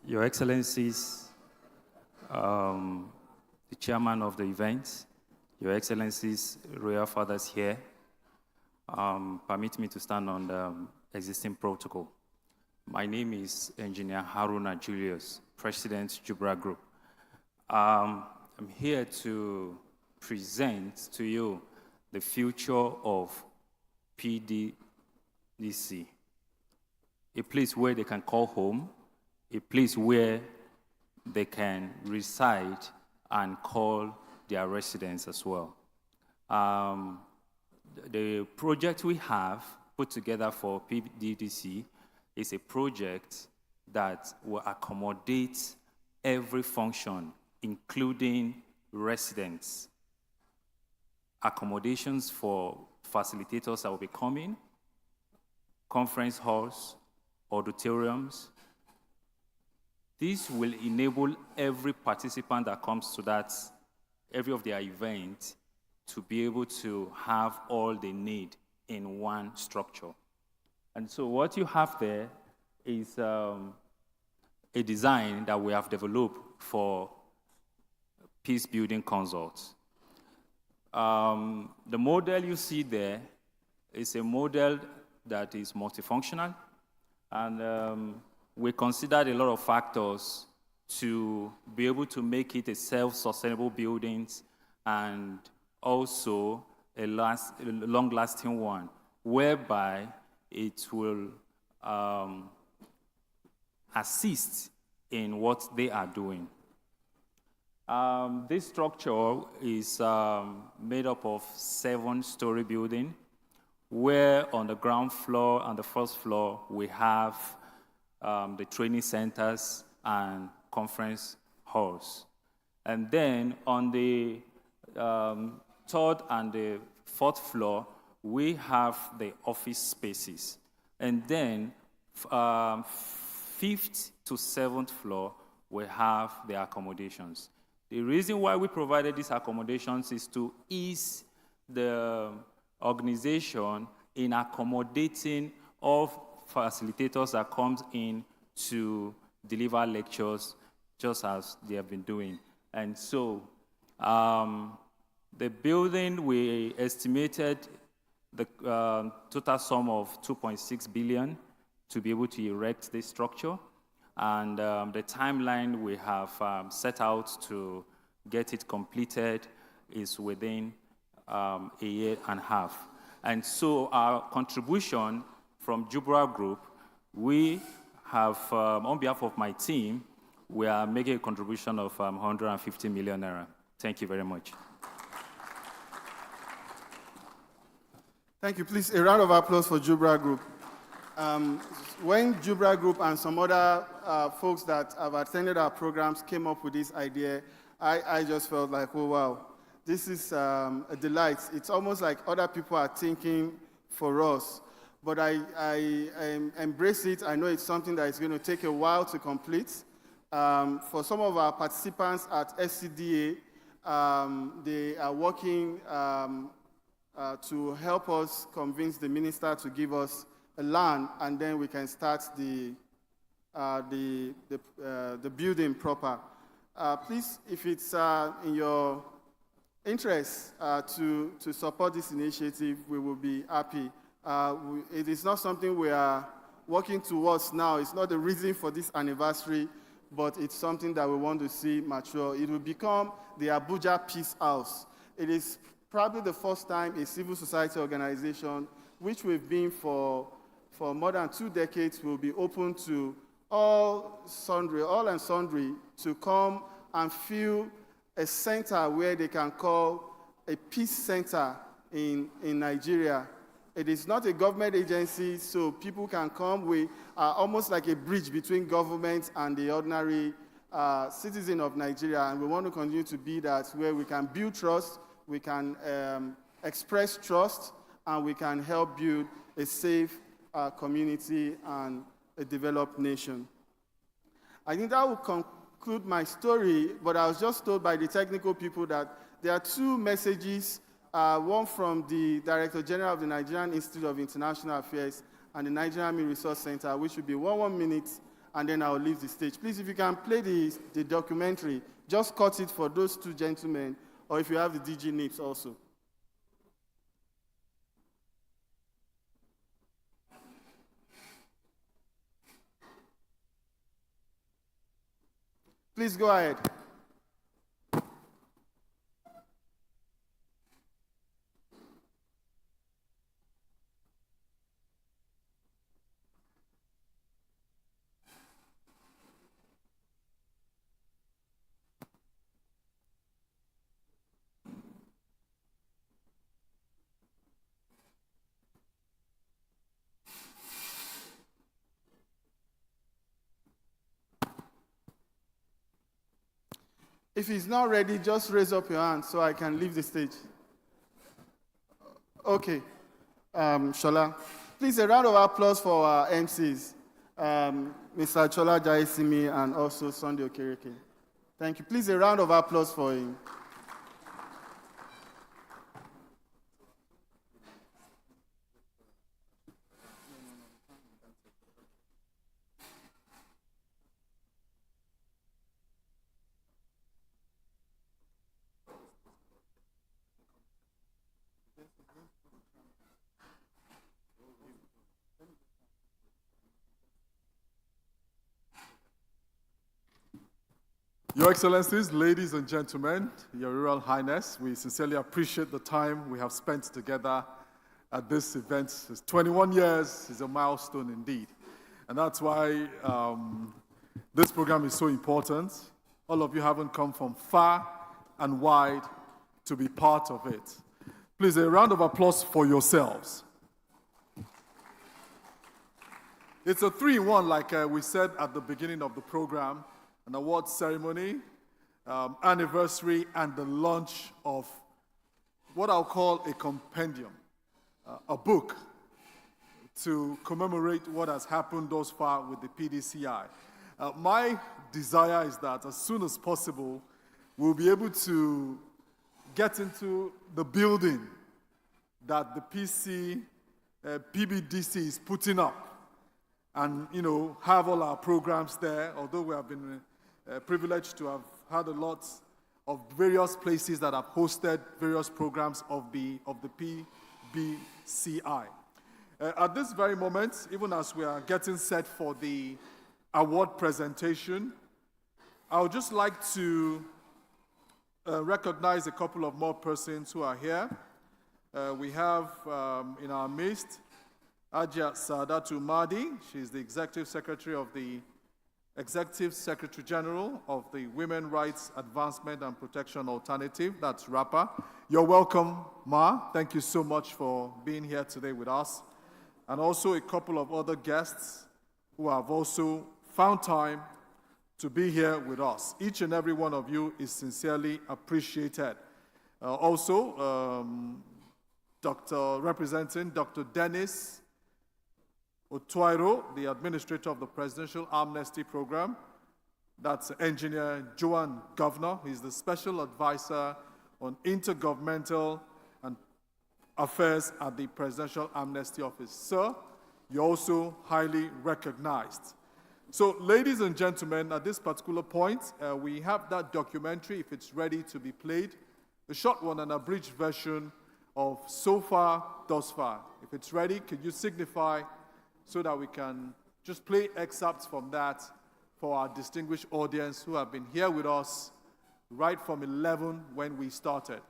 Your Excellencies, the chairman of the event, Your Excellencies, Royal Fathers here, permit me to stand on the existing protocol. My name is Engineer Haruna Julius, President, Jubra Group. I'm here to present to you the future of PBDC, a place where they can call home, a place where they can reside and call their residents as well. The project we have put together for PBDC is a project that will accommodate every function, including residents, accommodations for facilitators that will be coming, conference halls, auditoriums. This will enable every participant that comes to that, every of their events, to be able to have all they need in one structure. And so what you have there is a design that we have developed for peace building consults. The model you see there is a model that is multifunctional, and we considered a lot of factors to be able to make it a self-sustainable building and also a long-lasting one, whereby it will assist in what they are doing. This structure is made up of 7-story building, where on the ground floor and the first floor we have the training centers and conference halls. And then on the third and the fourth floor, we have the office spaces. And then fifth to seventh floor, we have the accommodations. The reason why we provided these accommodations is to ease the organization in accommodating all facilitators that comes in to deliver lectures just as they have been doing. And so the building, we estimated the total sum of 2.6 billion to be able to erect this structure. And the timeline we have set out to get it completed is within a year and a half. And so our contribution from Jubra Group, we have, on behalf of my team, we are making a contribution of 150 million naira. Thank you very much. Thank you. Please, a round of applause for Jubra Group. When Jubra Group and some other folks that have attended our programs came up with this idea, I just felt like, oh, wow, this is a delight. It's almost like other people are thinking for us. But I embrace it. I know it's something that is going to take a while to complete. For some of our participants at SCDA, they are working to help us convince the minister to give us a land, and then we can start the building proper. Please, if it's in your interest to support this initiative, we will be happy. It is not something we are working towards now. It's not the reason for this anniversary, but it's something that we want to see mature. It will become the Abuja Peace House. It is probably the first time a civil society organization, which we've been for more than 2 decades, will be open to all and sundry to come and feel a center where they can call a peace center in Nigeria. It is not a government agency, so people can come. We are almost like a bridge between government and the ordinary citizen of Nigeria, and we want to continue to be that, where we can build trust, we can express trust, and we can help build a safe community and a developed nation. I think that will conclude my story, but I was just told by the technical people that there are 2 messages, one from the Director General of the Nigerian Institute of International Affairs and the Nigerian Army Resource Center, which will be 1 minute, and then I'll leave the stage. Please, if you can play the documentary, just cut it for those 2 gentlemen, or if you have the DG NIPS also. Please go ahead. If he's not ready, just raise up your hand so I can leave the stage. Okay. Shola. Please, a round of applause for our MCs, Mr. Chola Jaisimi and also Sunday Okereke. Thank you. Please, a round of applause for him. Your Excellencies, ladies and gentlemen, Your Royal Highness, we sincerely appreciate the time we have spent together at this event. It's 21 years is a milestone indeed. And that's why this program is so important. All of you haven't come from far and wide to be part of it. Please, a round of applause for yourselves. It's a 3-in-1, like we said at the beginning of the program, an award ceremony, anniversary, and the launch of what I'll call a compendium, a book to commemorate what has happened thus far with the PDCI. My desire is that as soon as possible, we'll be able to get into the building that the PBDC is putting up and, have all our programs there, although we have been privileged to have had a lot of various places that have hosted various programs of the PBCI. At this very moment, even as we are getting set for the award presentation, I would just like to recognize a couple of more persons who are here. We have in our midst Ajia Saadatu Mahdi. She's the Executive Secretary General of the Women Rights Advancement and Protection Alternative, that's RAPA. You're welcome, Ma. Thank you so much for being here today with us. And also a couple of other guests who have also found time to be here with us. Each and every one of you is sincerely appreciated. Representing Dr. Dennis Otuairo, the administrator of the Presidential Amnesty Program. That's Engineer Joan Governor. He's the Special Advisor on Intergovernmental and Affairs at the Presidential Amnesty Office. Sir, you're also highly recognized. So, ladies and gentlemen, at this particular point, we have that documentary, if it's ready to be played, a short one, an abridged version of So Far, Thus Far. If it's ready, could you signify so that we can just play excerpts from that for our distinguished audience who have been here with us right from 11 when we started.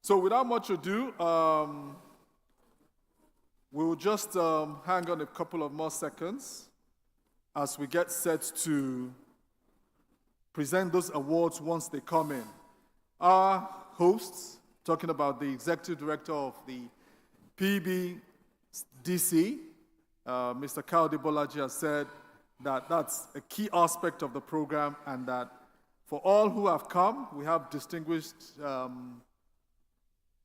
So without much ado, we'll just hang on a couple of more seconds as we get set to present those awards once they come in. Our hosts, talking about the Executive Director of the PBDC, Mr. Kaode Bolaji, has said that that's a key aspect of the program and that for all who have come, we have distinguished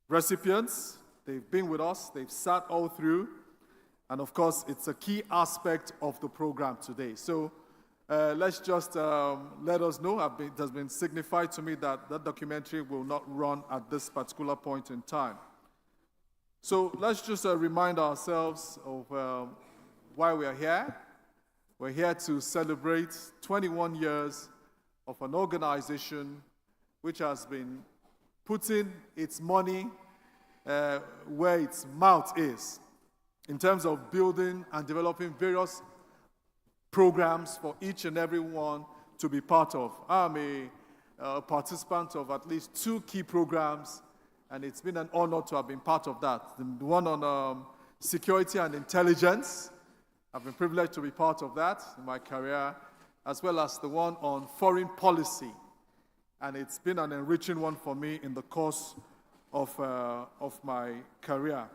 recipients. They've been with us, they've sat all through, and of course, it's a key aspect of the program today. So let's just let us know, it has been signified to me that that documentary will not run at this particular point in time. So let's just remind ourselves of why we are here. We're here to celebrate 21 years of an organization which has been putting its money where its mouth is in terms of building and developing various programs for each and every one to be part of. I'm a participant of at least 2 key programs, and it's been an honor to have been part of that. The one on security and intelligence, I've been privileged to be part of that in my career, as well as the one on foreign policy. And it's been an enriching one for me in the course of my career.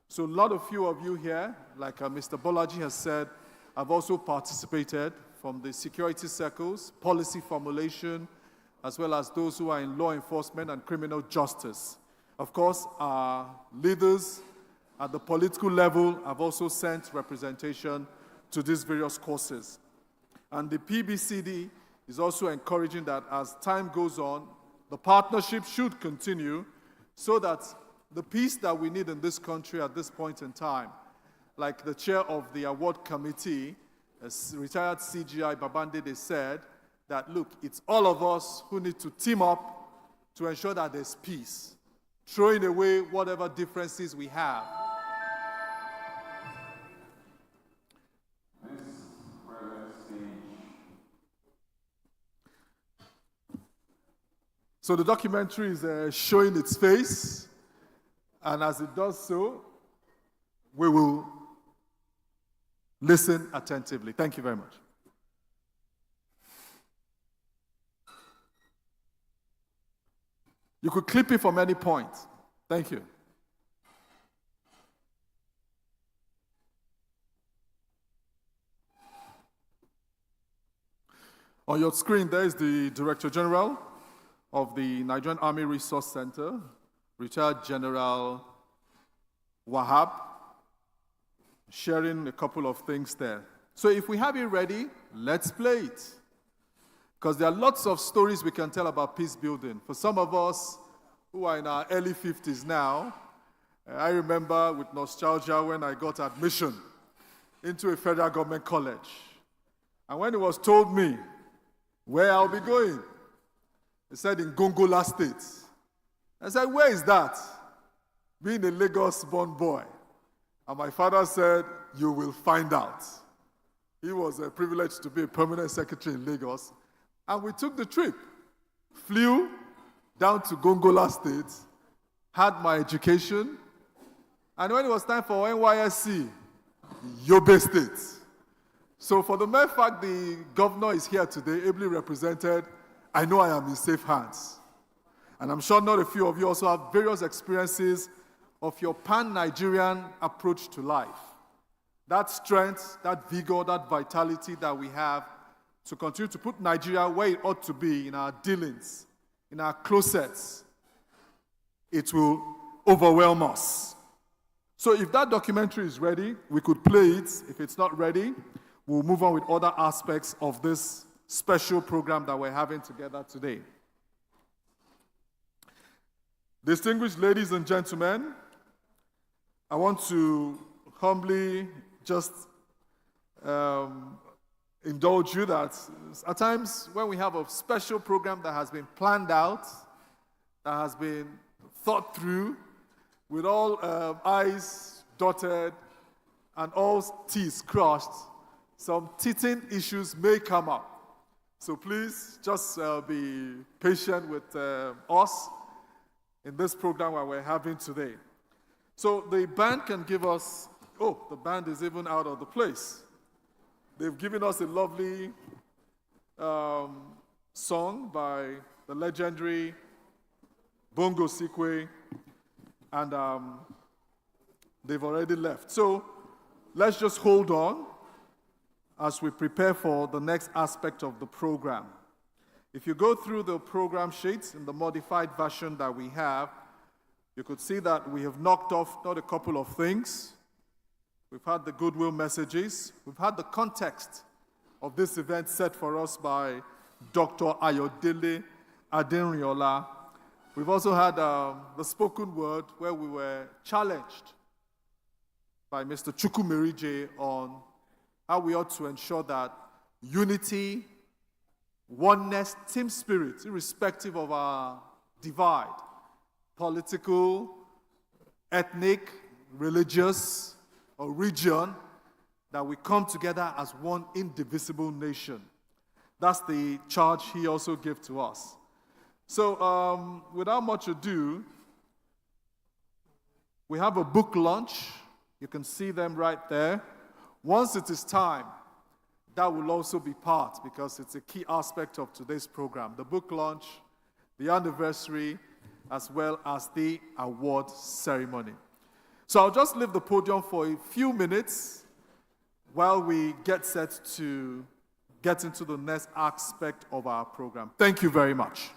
So a lot of you here, like Mr. Bolaji has said, I've also participated from the security circles, policy formulation, as well as those who are in law enforcement and criminal justice. Of course, our leaders at the political level have also sent representation to these various courses. And the PBCD is also encouraging that as time goes on, the partnership should continue so that the peace that we need in this country at this point in time, like the chair of the award committee, retired CGI Babandede, said that, look, it's all of us who need to team up to ensure that there's peace, throwing away whatever differences we have So the documentary is showing its face, and as it does so, we will listen attentively. Thank you very much. You could clip it from any point. Thank you. On your screen, there is the Director General of the Nigerian Army Resource Center, retired General Wahab, sharing a couple of things there. So if we have it ready, let's play it. Because there are lots of stories we can tell about peace building. For some of us who are in our early 50s now, I remember with nostalgia when I got admission into a federal government college. And when it was told me where I'll be going, it said in Gongola State. I said, where is that? Being a Lagos-born boy. And my father said, you will find out. He was privileged to be a permanent secretary in Lagos. And we took the trip, flew down to Gongola State, had my education, and when it was time for NYSC, Yobe State. So for the mere fact the governor is here today, ably represented, I know I am in safe hands. And I'm sure not a few of you also have various experiences of your pan-Nigerian approach to life. That strength, that vigor, that vitality that we have to continue to put Nigeria where it ought to be in our dealings, in our closets, it will overwhelm us. So if that documentary is ready, we could play it. If it's not ready, we'll move on with other aspects of this special program that we're having together today. Distinguished ladies and gentlemen, I want to humbly just indulge you that at times when we have a special program that has been planned out, that has been thought through, with all I's dotted and all T's crossed, some teething issues may come up. So please just be patient with us in this program that we're having today. So the band can give us, oh, the band is even out of the place. They've given us a lovely song by the legendary Bongo Sikwe, and they've already left. So let's just hold on as we prepare for the next aspect of the program. If you go through the program sheets in the modified version that we have, you could see that we have knocked off not a couple of things. We've had the goodwill messages. We've had the context of this event set for us by Dr. Ayodele Adenriola. We've also had the spoken word where we were challenged by Mr. Chukwumerije on how we ought to ensure that unity, oneness, team spirit, irrespective of our divide, political, ethnic, religious, or region, that we come together as one indivisible nation. That's the charge he also gave to us. So without much ado, we have a book launch. You can see them right there. Once it is time, that will also be part, because it's a key aspect of today's program. The book launch, the anniversary, as well as the award ceremony. So I'll just leave the podium for a few minutes while we get set to get into the next aspect of our program. Thank you very much.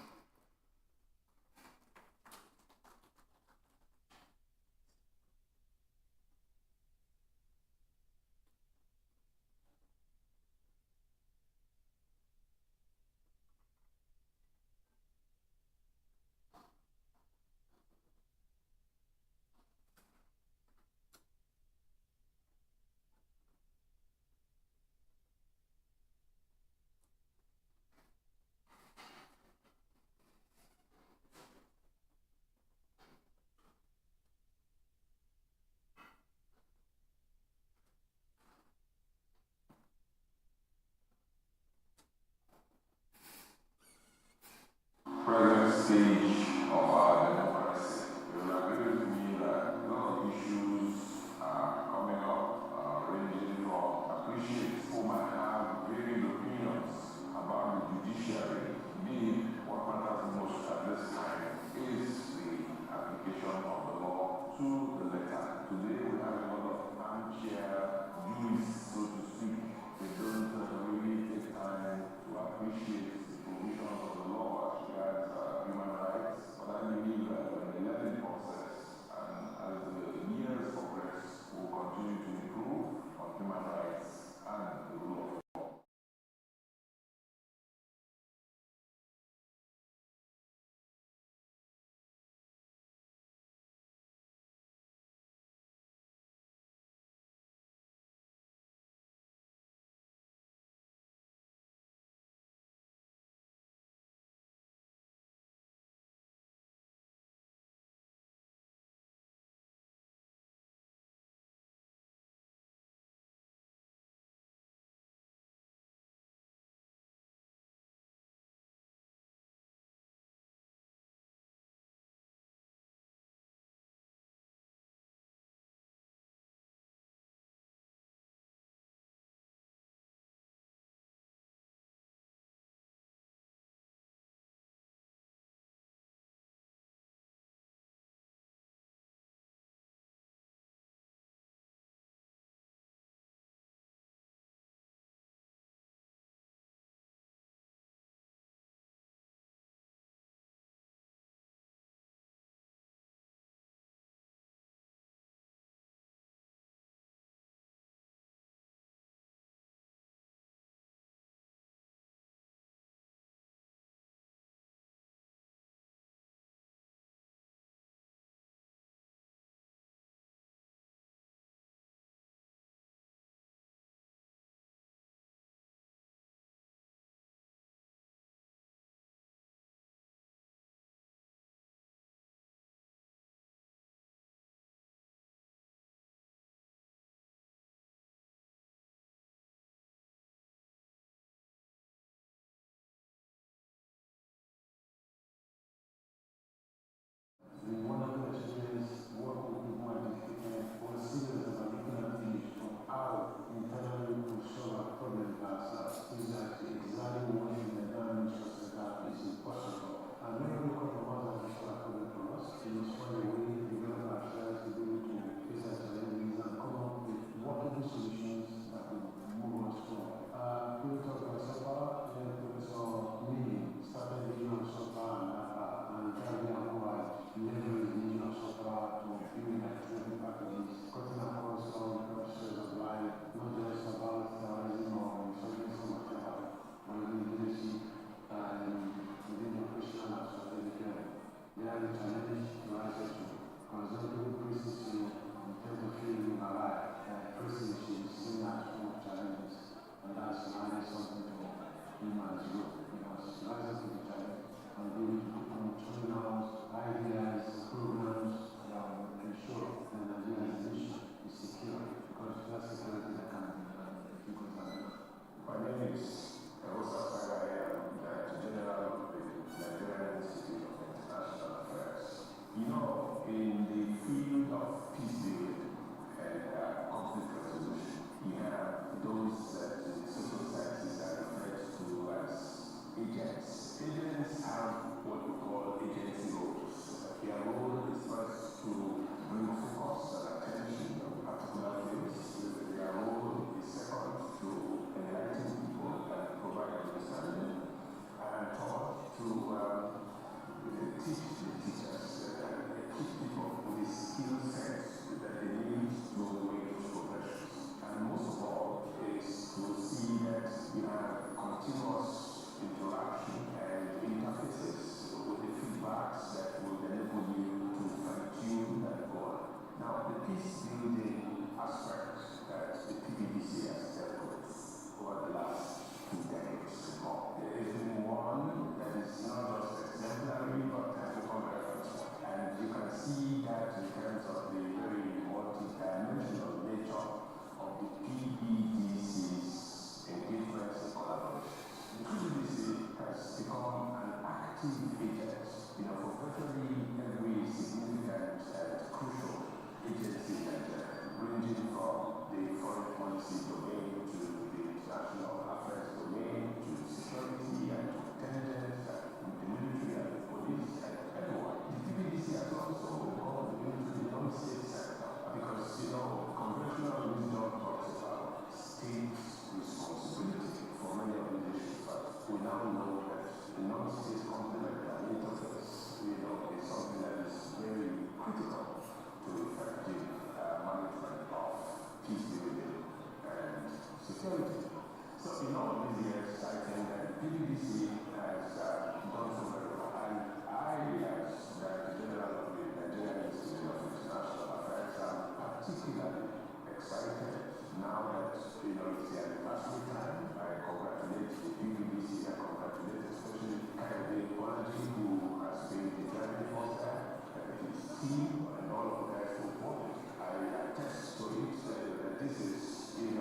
the wonderful experience working with people and was serious about looking at things from how internally to solve our problems ourselves. Is that exactly what in the environment that is impossible. And many people come from us and solve our problem for us. It is one way we develop ourselves to be able to face our challenges and come up with workable solutions that will move us forward. We talk about software, then Professor Lee started the use of software and driving a wide leverage the use of software to build activity packages, cutting across all processes of life, not just about terrorism or insurgency or whatever, but leadership and within the Christian and strategic level. They are the challenge to answer to. Conservative presidency in terms of feeling alive, presidency is seen as full of challenges, and that's why something to humans do, because rises to the challenge and be able to put on tools, ideas, programs that will ensure that Nigeria's nation is secure, because that's security that can be good. My name is Rosa Sagaya, Director General of the Nigerian Institute of International Affairs. You know, in the field of peace building and conflict resolution, you have those social sciences that are referred to as agents. Agents have what we call agency roles. Their role is first to bring focus and attention on particular things. Their role is second to enlighten people and provide understanding. And third, to teach the teachers and equip people with the skill sets that they need to make those progressions. And most of all is to see that you have continuous interaction and interfaces with the feedbacks that will enable you to fine-tune that goal. Now, the peace building aspect that the PBDC has dealt with over the last 2 decades, there has been one that is not just exemplary but has become reference. And you can see that in terms of the very multi-dimensional nature of the PBDC's engagements and collaboration. The PBDC has become an active agent, for virtually every significant and crucial agency in Nigeria, ranging from the foreign policy domain to the international affairs domain to security and to intelligence and the military and the police and everyone. The PBDC has also gone into the non-state sector because, conventional wisdom talks about state's responsibility for many organizations, but we now know that the non-state complement and interface, is something that is very critical to effective management of peace building and security. So in all these years, I think that PBDC has done so very well. And I, as Director General of the Nigerian Institute of International Affairs, am particularly excited now that it's the anniversary time. I congratulate the PBDC, I congratulate especially Kayode Bolaji, who has been the driving force there, and his team and all of their support. I attest to it that this is, an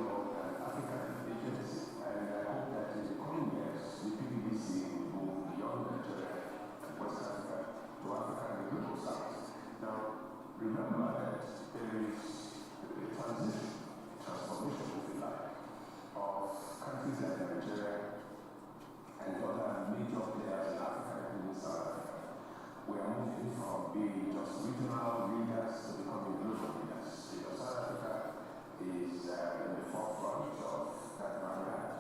African agency, and I hope that in the coming years, the PBDC will move beyond Nigeria and West Africa to Africa and the global south. Now, remember that there is a transformation, if you like, of countries like Nigeria and other major players in Africa, including South Africa. We are moving from being just regional leaders to becoming global leaders. South Africa is in the forefront of that vanguard,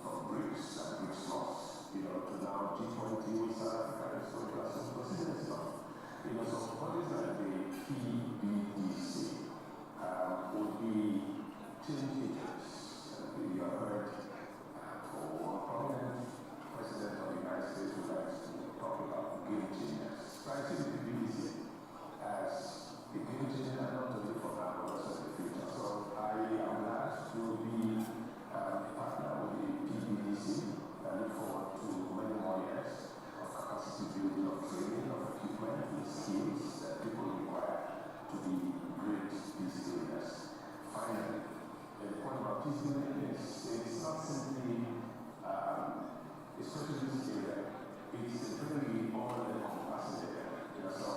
from BRICS and BRICS Plus, to now G20 with South Africa is going to assume presidency of. So bodies like the PBDC would be change agents. You have heard for one prominent president of the United States who likes to talk about game changers. So I see the PBDC as a game changer not only for now but also in the future. So I am glad to be a partner with the PBDC. I look forward to many more years of capacity building, of training, of equipment, and skills that people require to be great peace builders. Finally, the point about peace building is it's not simply a specialist area, it's a very all-encompassing area. So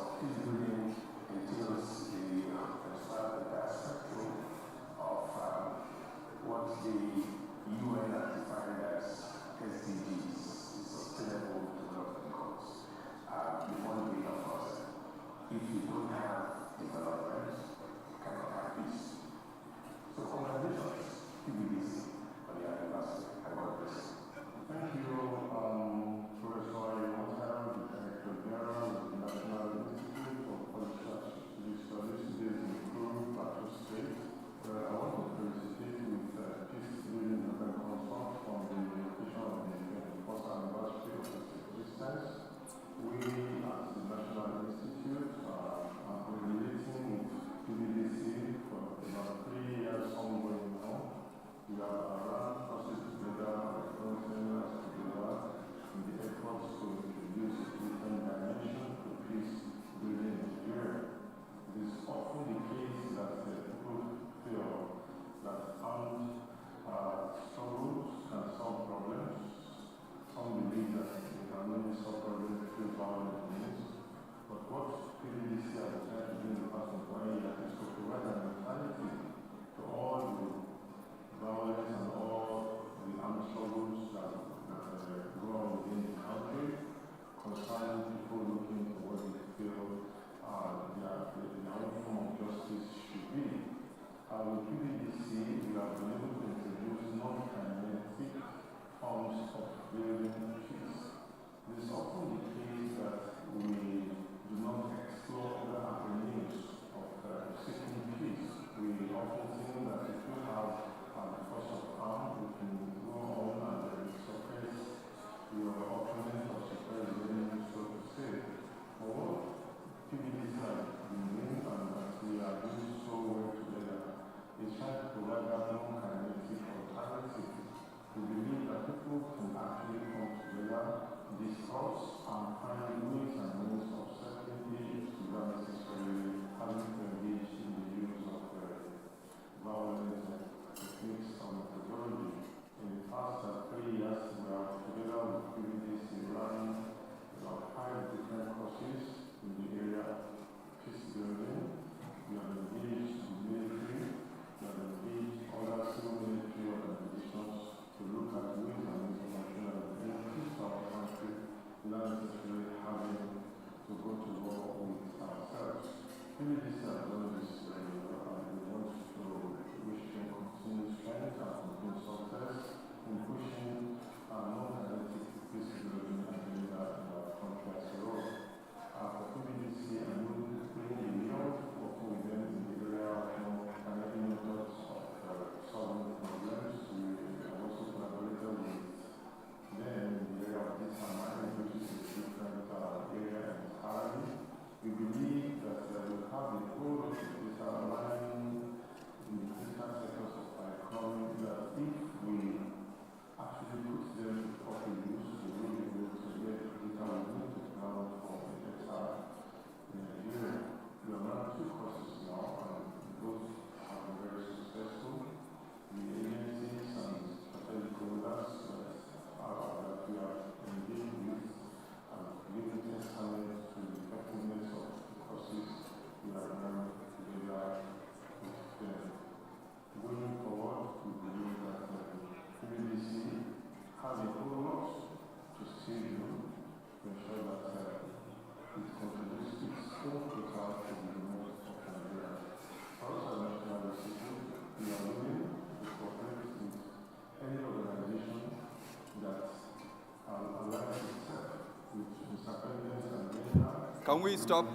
Can we stop?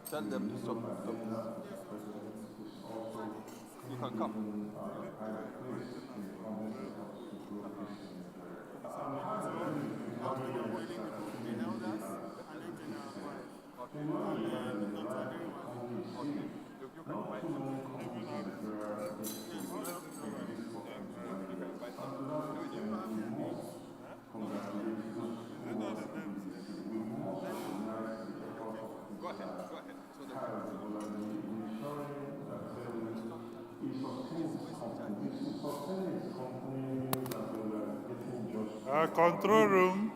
Tell them to stop. You can come. Go ahead. Control room.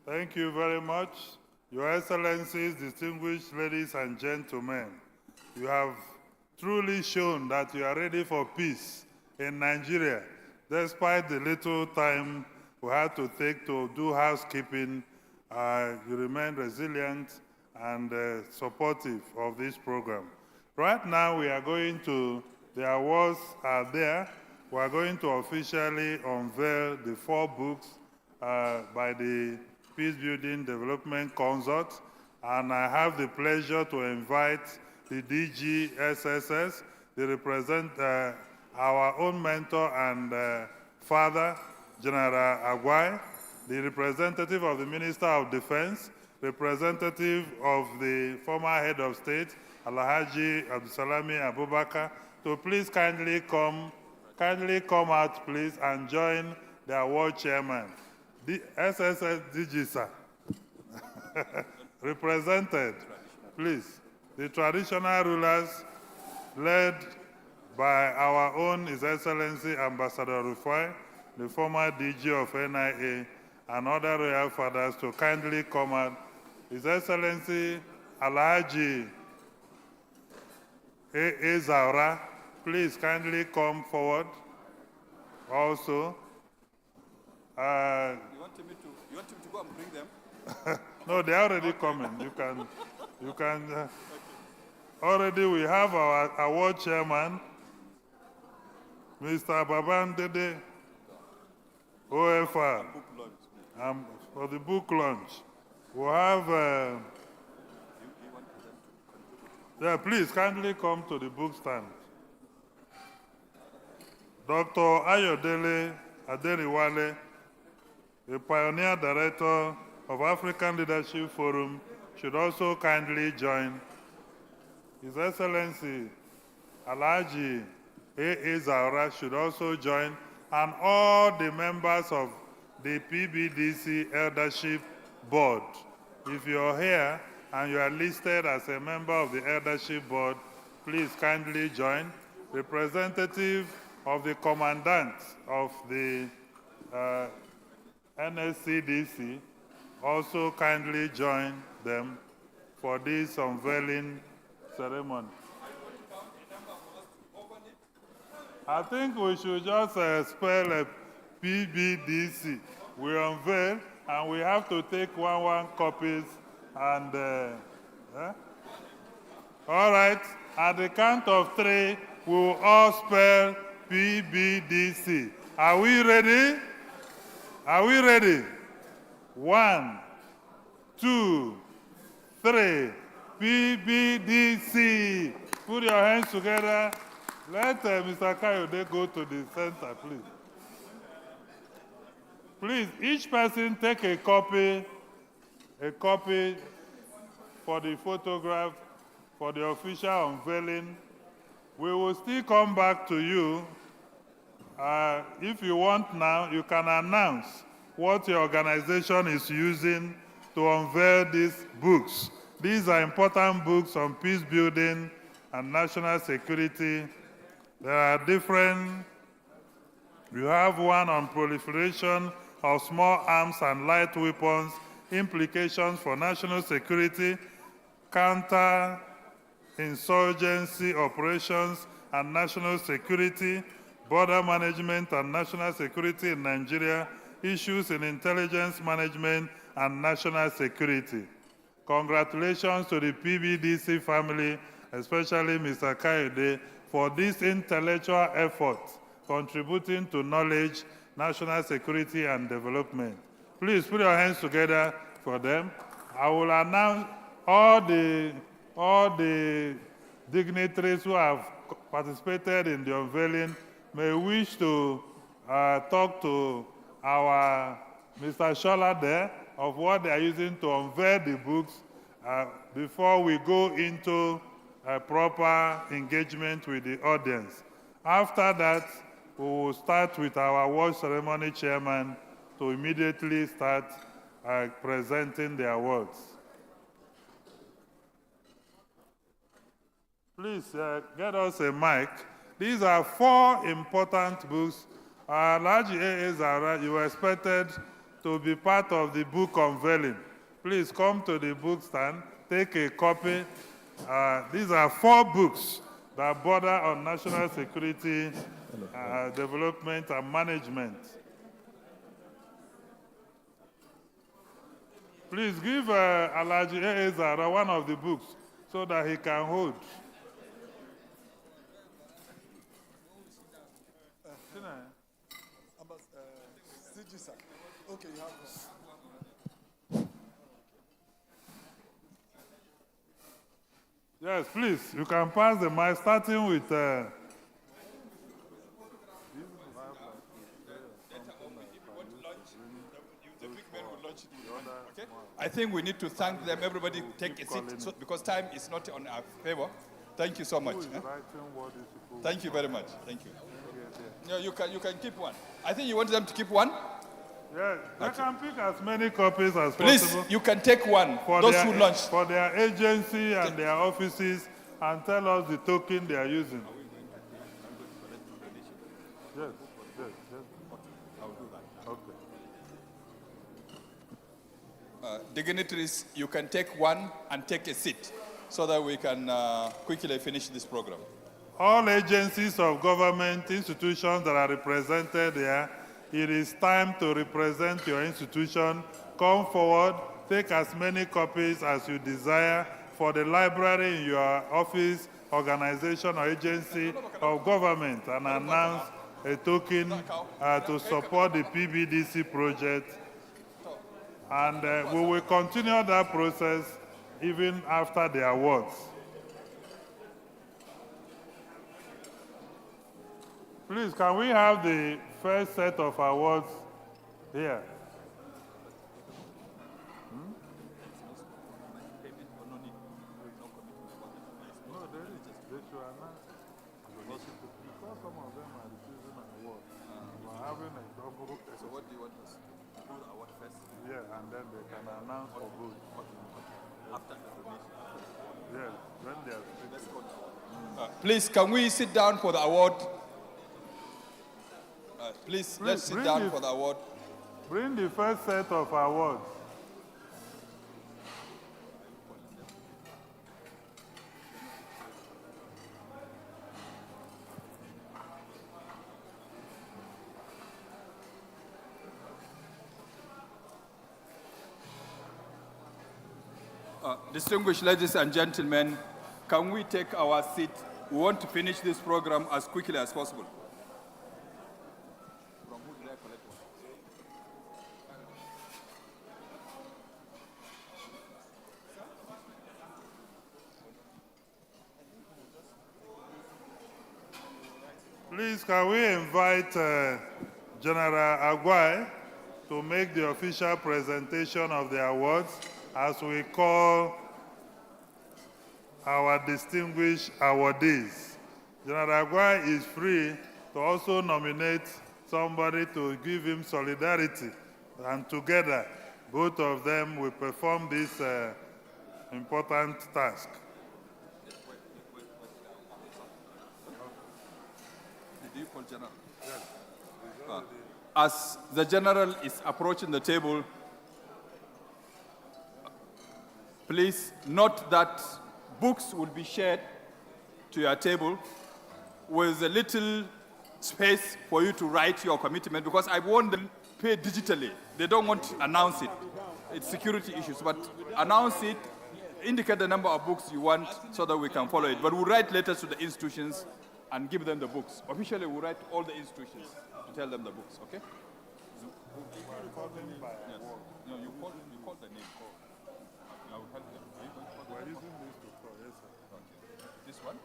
Thank you very much. Your Excellencies, distinguished ladies and gentlemen, you have truly shown that you are ready for peace in Nigeria, despite the little time we had to take to do housekeeping. You remain resilient and supportive of this program. Right now, we are going to, the awards are there. We are going to officially unveil the 4 books by the Peace Building Development Consort, and I have the pleasure to invite the DGSSS, they represent our own mentor and father, General Agwai, the representative of the Minister of Defense, representative of the former head of state, Alhaji Abdusalami Abubakar, to please kindly come out, please, and join the award chairman. The SSS DGSA, represented, please, the traditional rulers led by our own His Excellency Ambassador Rufai, the former DG of NIA, and other royal fathers to kindly come out. His Excellency Alhaji A. Zaura, please kindly come forward also. You want me to go and bring them? No, they're already coming. You can. Already we have our award chairman, Mr. Babandede OFR, for the book launch. We have, yeah, please kindly come to the book stand. Dr. Ayodele Aderiwale, the pioneer director of African Leadership Forum, should also kindly join. His Excellency Alhaji A. Zaura should also join, and all the members of the PBDC Eldership Board. If you're here and you are listed as a member of the Eldership Board, please kindly join. Representative of the Commandant of the NSCDC also kindly join them for this unveiling ceremony. I think we should just spell a PBDC. We unveil, and we have to take one copies. And all right, at the count of 3, we will all spell PBDC. Are we ready? Are we ready? 1, 2, 3. PBDC. Put your hands together. Let Mr. Kayode go to the center, please. Please, each person take a copy for the photograph, for the official unveiling. We will still come back to you. If you want now, you can announce what your organization is using to unveil these books. These are important books on peace building and national security. There are different, you have one on proliferation of small arms and light weapons, implications for national security, counter-insurgency operations and national security, border management and national security in Nigeria, issues in intelligence management and national security. Congratulations to the PBDC family, especially Mr. Kayode, for this intellectual effort contributing to knowledge, national security, and development. Please put your hands together for them. I will announce all the dignitaries who have participated in the unveiling may wish to talk to our Mr. Shola there of what they are using to unveil the books before we go into a proper engagement with the audience. After that, we will start with our award ceremony chairman to immediately start presenting the awards. Please get us a mic. These are 4 important books. Large A.A. Zara, you are expected to be part of the book unveiling. Please come to the book stand, take a copy. These are 4 books that border on national security, development, and management. Please give Alaji A.A. Zara one of the books so that he can hold. Okay, you have one. Yes, please, you can pass the mic, starting with... I think we need to thank them. Everybody take a seat because time is not on our favor. Thank you so much. Thank you very much. Thank you. No, you can keep one. I think you want them to keep one? Yes, they can pick as many copies as Please, possible. you can take one. For those who launch. For their agency and their offices, and tell us the token they are using. Yes. I'll do that. Okay. Dignitaries, you can take one and take a seat so that we can quickly finish this program. All agencies of government, institutions that are represented here, it is time to represent your institution. Come forward, take as many copies as you desire for the library in your office, organization, or agency of government, and announce a token to support the PBDC project. And we will continue that process even after the awards. Please, can we have the first set of awards here? No, they should announce. Because some of them are receiving an award. We're having a double. So what do you want us to do the award first? Yeah, and then they can announce for both. After the donation? Yes, when they are speaking. Please, can we sit down for the award? Please, let's sit down for the award. Bring the first set of awards. Distinguished ladies and gentlemen, can we take our seat? We want to finish this program as quickly as possible. From who did I collect one? Please, can we invite General Aguai to make the official presentation of the awards as we call our distinguished awardees. General Aguai is free to also nominate somebody to give him solidarity, and together, both of them will perform this important task. Did you call General? As the General is approaching the table, please note that books will be shared to your table with a little space for you to write your commitment, because I want them pay digitally. They don't want to announce it. It's security issues, but announce it indicate the number of books you want so that we can follow it. But we'll write letters to the institutions and give them the books. Officially, we'll write to all the institutions to tell them the books, okay? Yes. No, you call the name. I will help them. Are you going to call the name? We're using this to call, yes, sir. Okay. This one?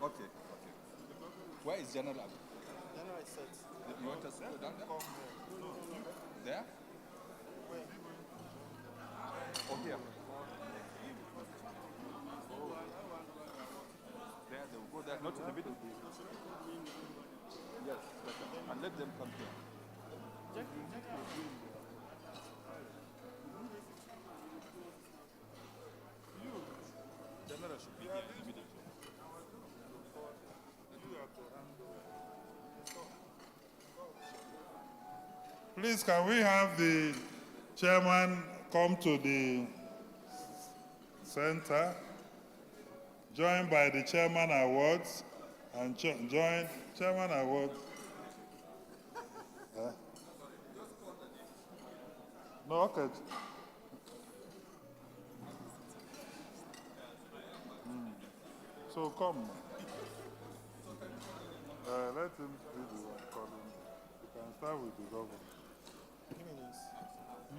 Okay, okay. Where is General Abu? General is set. You want us to go down there? There? Oh, here. There, they will go there, not in the middle. Yes, better. And let them come here. General should be here in the middle. Please, can we have the chairman come to the center, joined by the chairman awards, and join chairman awards. No, okay. So come. Let him be the one calling. You can start with the governor.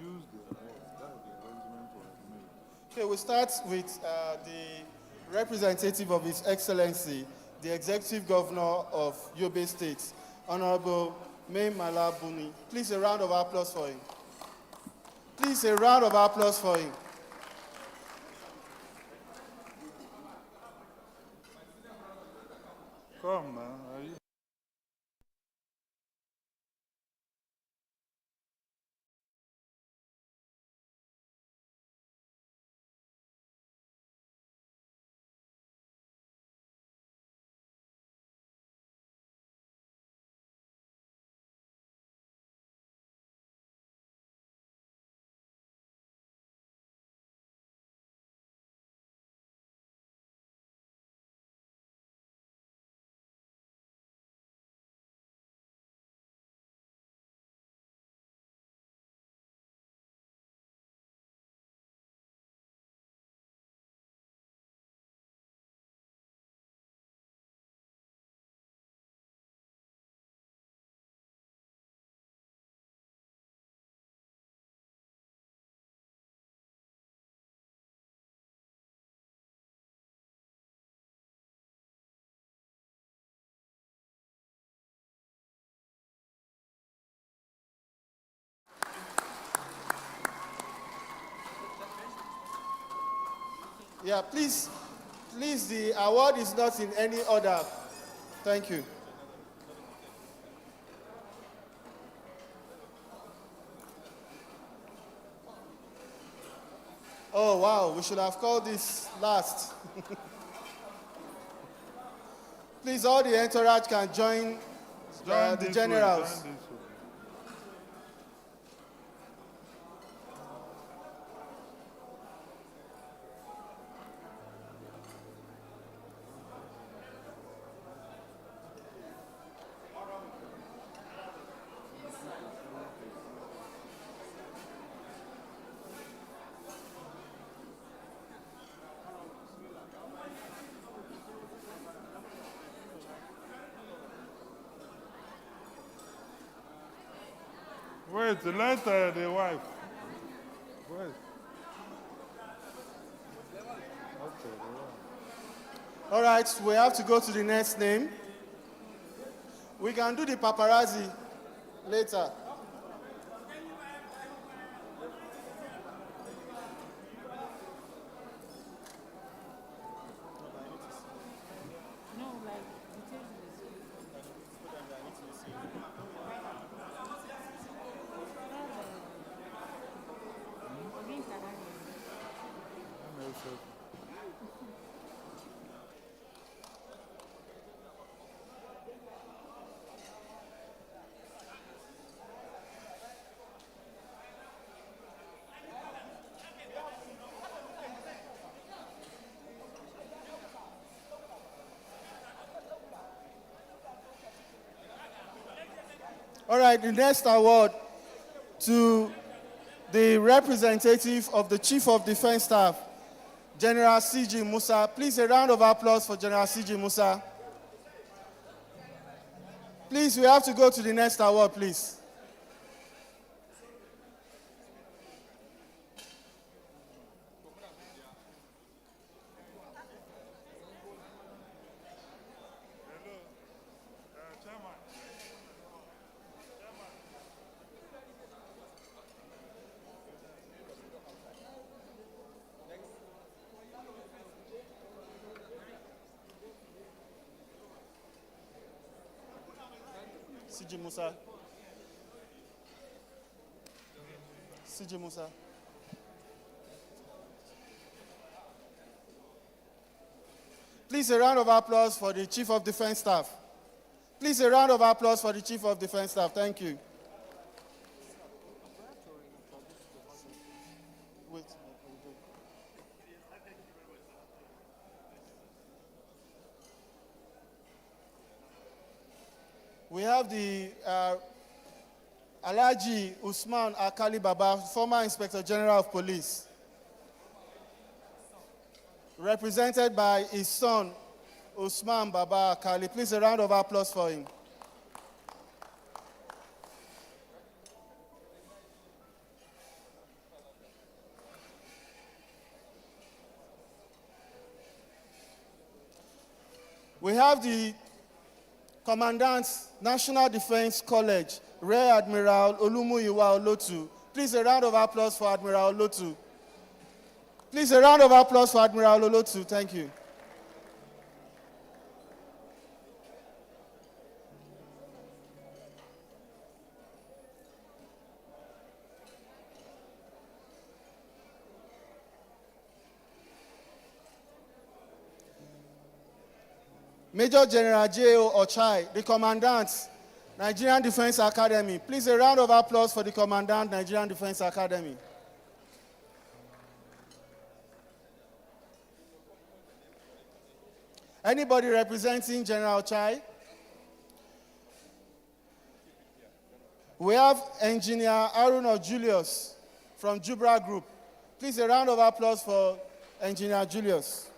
Use the arrangement was made. Okay, we start with the representative of His Excellency, the Executive Governor of Yobe State, Honorable May Malabuni. Please, a round of applause for him. Please, a round of applause for him. Come now. Are you? Yeah, please, the award is not in any order. Thank you. Oh, wow, we should have called this last. Please, all the entourage can join the generals. Wait, let the wife. Wait. Okay, All right, we have to go to the next name. We can do the paparazzi later. All right, the next award to the representative of the Chief of Defense Staff, General C.G. Musa. Please, a round of applause for General C.G. Musa. Please, we have to go to the next award, please. CG Musa. CG Musa. Please, a round of applause for the Chief of Defense Staff. Please, a round of applause for the Chief of Defense Staff. Thank you. Wait. We have the Alhaji Usman Akali Baba, former Inspector General of Police, represented by his son, Usman Baba Akali. Please, a round of applause for him. We have the Commandant, National Defense College, Rear Admiral Olumuyiwa Olotu. Please, a round of applause for Admiral Olotu. Please, a round of applause for Admiral Olotu. Thank you. Major General J.O. Ochai, the Commandant, Nigerian Defense Academy. Please, a round of applause for the Commandant, Nigerian Defense Academy. Anybody representing General Ochai? We have Engineer Aruna Julius from Jubra Group. Please, a round of applause for Engineer Julius.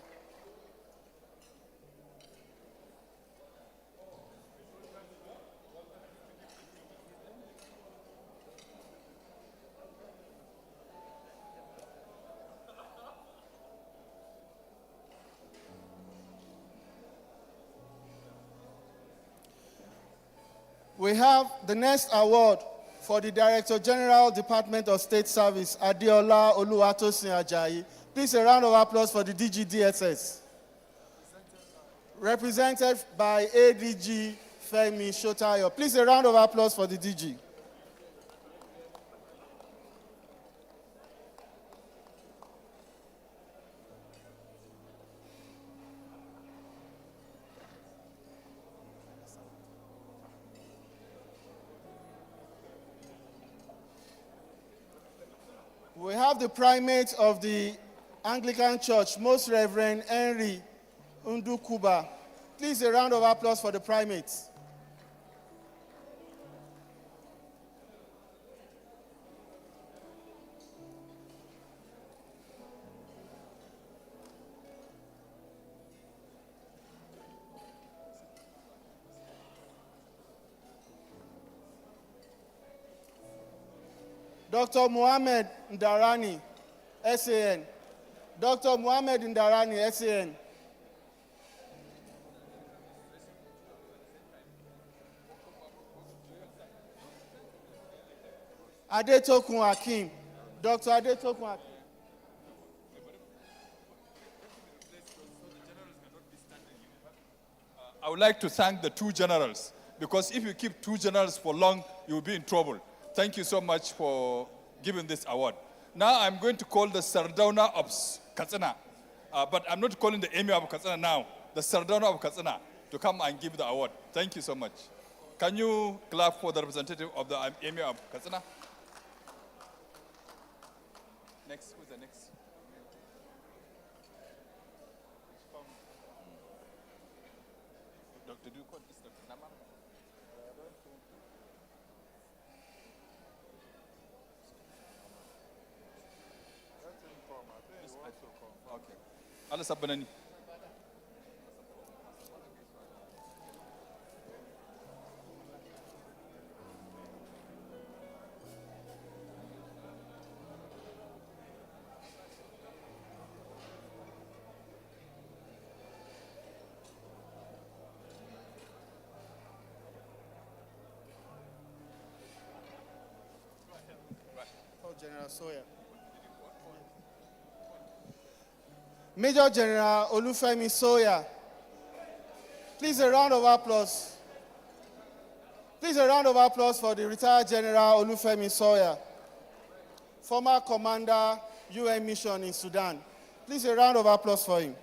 We have the next award for the Director General, Department of State Service, Adeola Oluwatosin Ajayi. Please, a round of applause for the DGDSS. Represented by ADG Femi Shotayo. Please, a round of applause for the DG. We have the primate of the Anglican Church, Most Reverend Henry Undukuba. Please, a round of applause for the primate. Dr. Mohammed Ndarani, SAN. Dr. Mohammed Ndarani, SAN. Adetokun Hakim. Dr. Adetokun Hakim. I would like to thank the two generals, because if you keep two generals for long, you will be in trouble. Thank you so much for giving this award. Now I'm going to call the Sardauna of Katsina, but I'm not calling the Emir of Katsina now, the Sardauna of Katsina, to come and give the award. Thank you so much. Can you clap for the representative of the Emir of Katsina? Next, who's the next? Dr. Duko, this Dr. Nama? Okay. Allah sabbanani. General Sawyer. Major General Olufemi Sawyer. Please a round of applause. Please a round of applause for the retired General Olufemi Sawyer, former commander, UN mission in Sudan. Please a round of applause for him.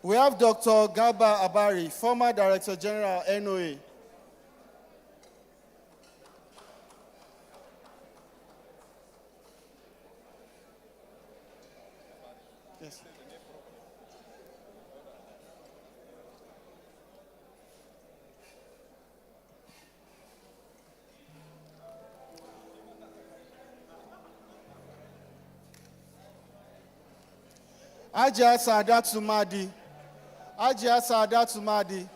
We have Dr. Garba Abari, former Director General, NOA. Yes. Ajia Sadat Sumadi. Ajia Sadat Sumadi.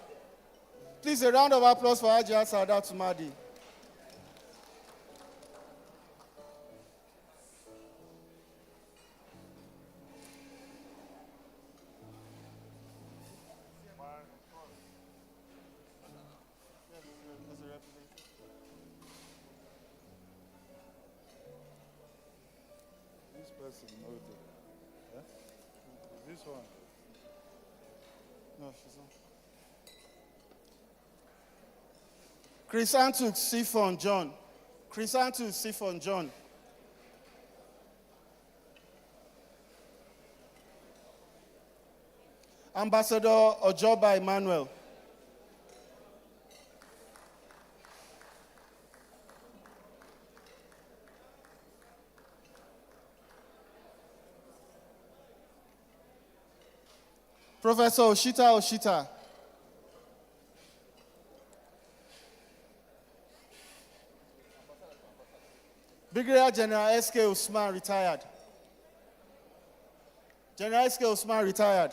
Please, a round of applause for Ajia Sadat Sumadi. This person, no, yeah? This one. No, she's not. Chrysanthus Siphon John. Chrysanthus Siphon John. Ambassador Ojoba Emmanuel. Professor Oshita Oshita. Brigadier General S.K. Usman, retired. General S.K. Usman, retired.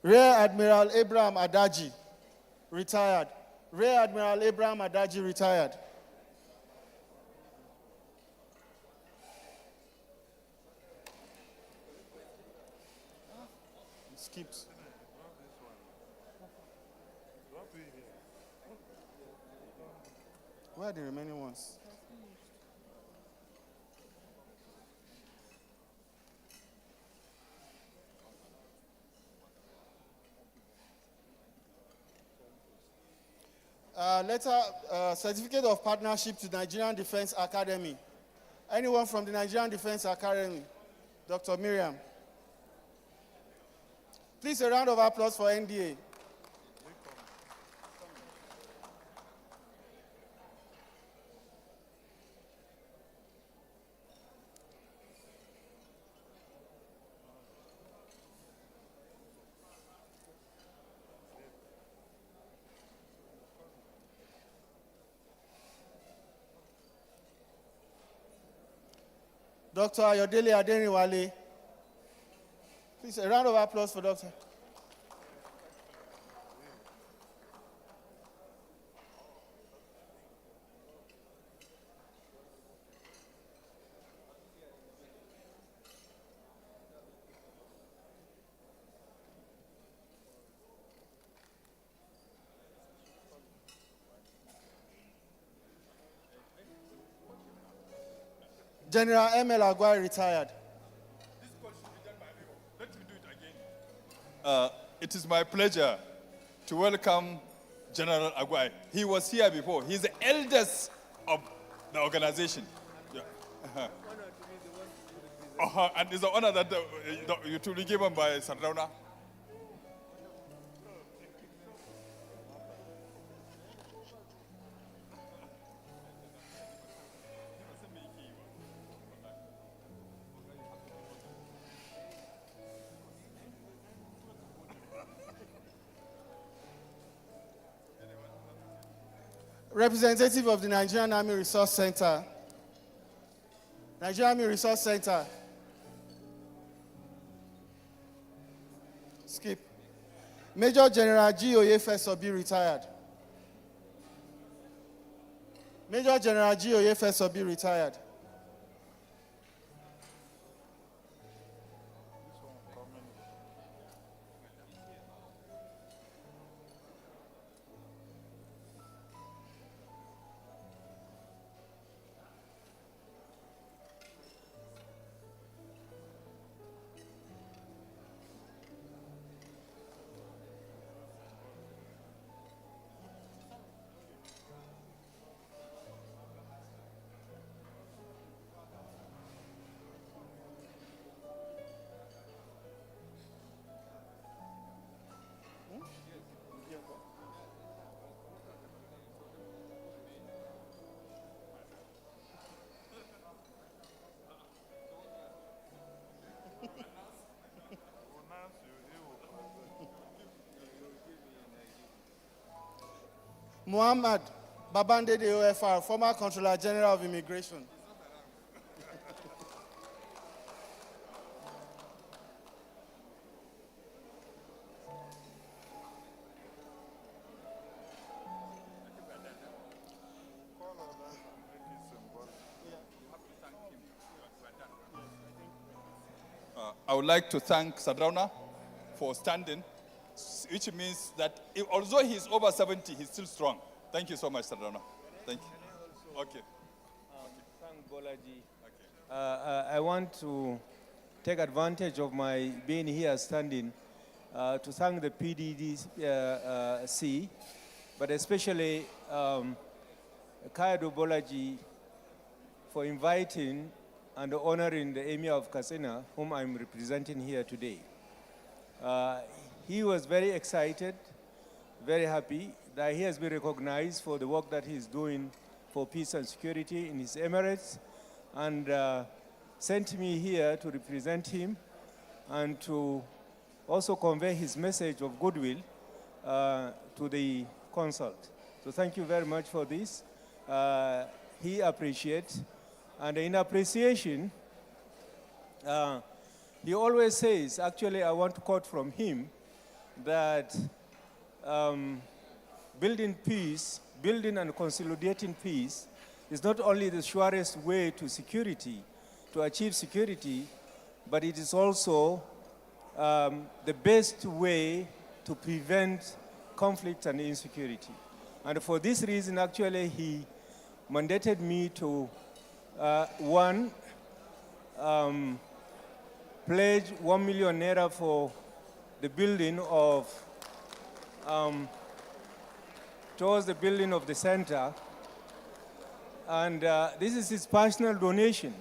Rear Admiral Abraham Adaji, retired. Rear Admiral Abraham Adaji, retired. Skipped. Where are the remaining ones? Certificate of partnership to Nigerian Defense Academy. Anyone from the Nigerian Defense Academy? Dr. Miriam. Please, a round of applause for NDA. Dr. Ayodele Adeniwale. Please, a round of applause for Dr. General M.L. Aguirre, retired. Let me do it again. It is my pleasure to welcome General Aguirre. He was here before. He's the eldest of the organization. Yeah. And it's an honor that you to be given by Sardauna. Representative of the Nigerian Army Resource Center. Nigerian Army Resource Center. Skip. Major General G. Oyefesobi retired. Major General G. Oyefesobi retired. Muhammad Babandede OFR, former Controller General of Immigration. I would like to thank Sardauna for standing, which means that although he's over 70, he's still strong. Thank you so much, Sardauna. Thank you. Okay. Thank Bolaji. I want to take advantage of my being here standing to thank the PBDC, but especially Kayado Bolaji for inviting and honoring the Emir of Katsina, whom I'm representing here today. He was very excited, very happy that he has been recognized for the work that he's doing for peace and security in his emirates, and sent me here to represent him and to also convey his message of goodwill to the consult. So thank you very much for this. He appreciates, and in appreciation, he always says, actually I want to quote from him, that building peace, building and consolidating peace is not only the surest way to security, to achieve security, but it is also the best way to prevent conflict and insecurity. And for this reason, actually, he mandated me to, one, pledge 1 million naira for the building of, towards the building of the center. And this is his personal donation.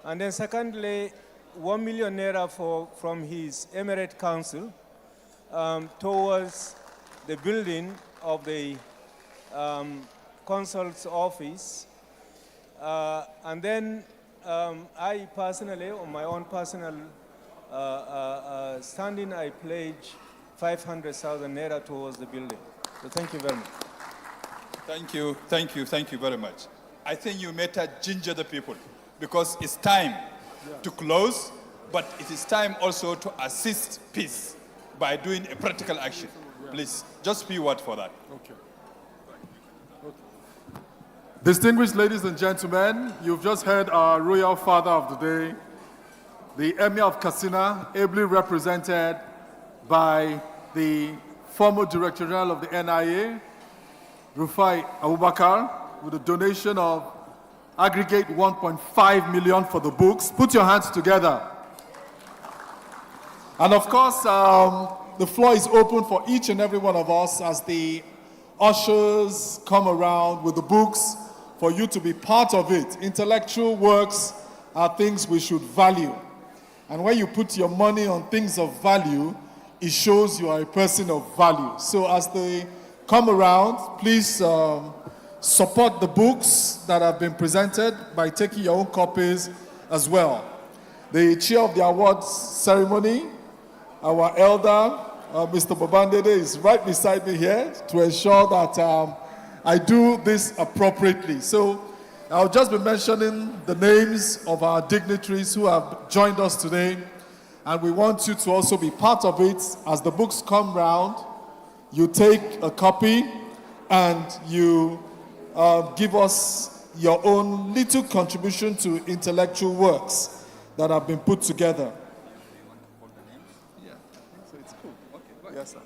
And then secondly, 1 million naira from his Emirate Council towards the building of the consul's office. And then I personally, on my own personal standing, I pledge 500,000 naira towards the building. So thank you very much. Thank you very much. I think you better ginger the people, because it's time to close, but it is time also to assist peace by doing a practical action. Please, just be word for that. Okay. Distinguished ladies and gentlemen, you've just heard our royal father of the day, the Emir of Katsina, ably represented by the former Director General of the NIA, Rufai Abubakar, with a donation of aggregate 1.5 million for the books. Put your hands together. And of course, the floor is open for each and every one of us as the ushers come around with the books for for you to be part of it. Intellectual works are things we should value. And when you put your money on things of value, it shows you are a person of value. So as they come around, please support the books that have been presented by taking your own copies as well. The chair of the awards ceremony, our elder, Mr. Babandede, is right beside me here to ensure that I do this appropriately. So I'll just be mentioning the names of our dignitaries who have joined us today, and we want you to also be part of it. As the books come round, you take a copy and you give us your own little contribution to intellectual works that have been put together. Yeah, so it's cool. Okay, yes, sir.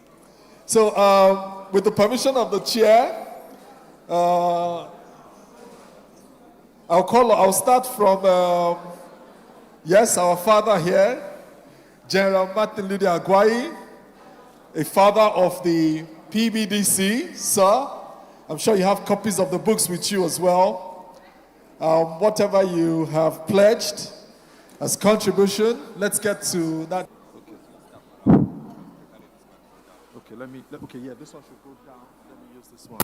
So, with the permission of the chair, I'll start from, yes, our father here, General Martin Luther Aguayi, a father of the PBDC, sir. I'm sure you have copies of the books with you as well. Whatever you have pledged as contribution, let's get to that. Okay, yeah, this one should go down. Let me use this one.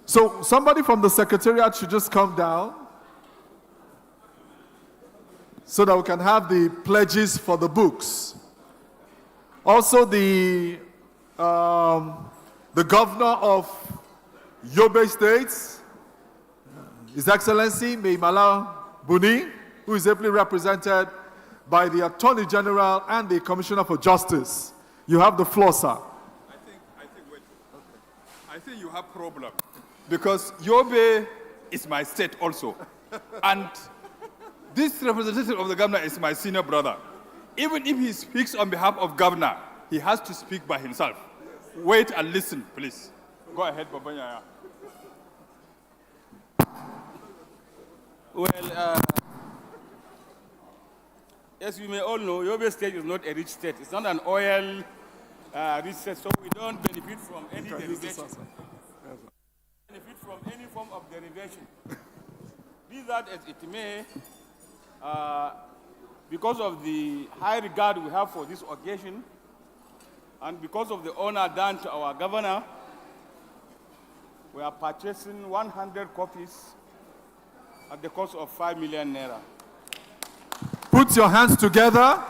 So somebody from the secretariat should just come down so that we can have the pledges for the books. Also, the governor of Yobe State, His Excellency Meimala Buni, who is ably represented by the Attorney General and the Commissioner for Justice. You have the floor, sir. I think you have problem because Yobe is my state also, and this representative of the governor is my senior brother. Even if he speaks on behalf of governor, he has to speak by himself. Wait and listen, please. Go ahead, Babanya. Well, as we may all know, Yobe State is not a rich state. It's not an oil rich state, so we don't benefit from any derivation. Benefit from any form of derivation. Be that as it may, because of the high regard we have for this occasion, and because of the honor done to our governor, we are purchasing 100 copies at the cost of 5 million naira. Put your hands together.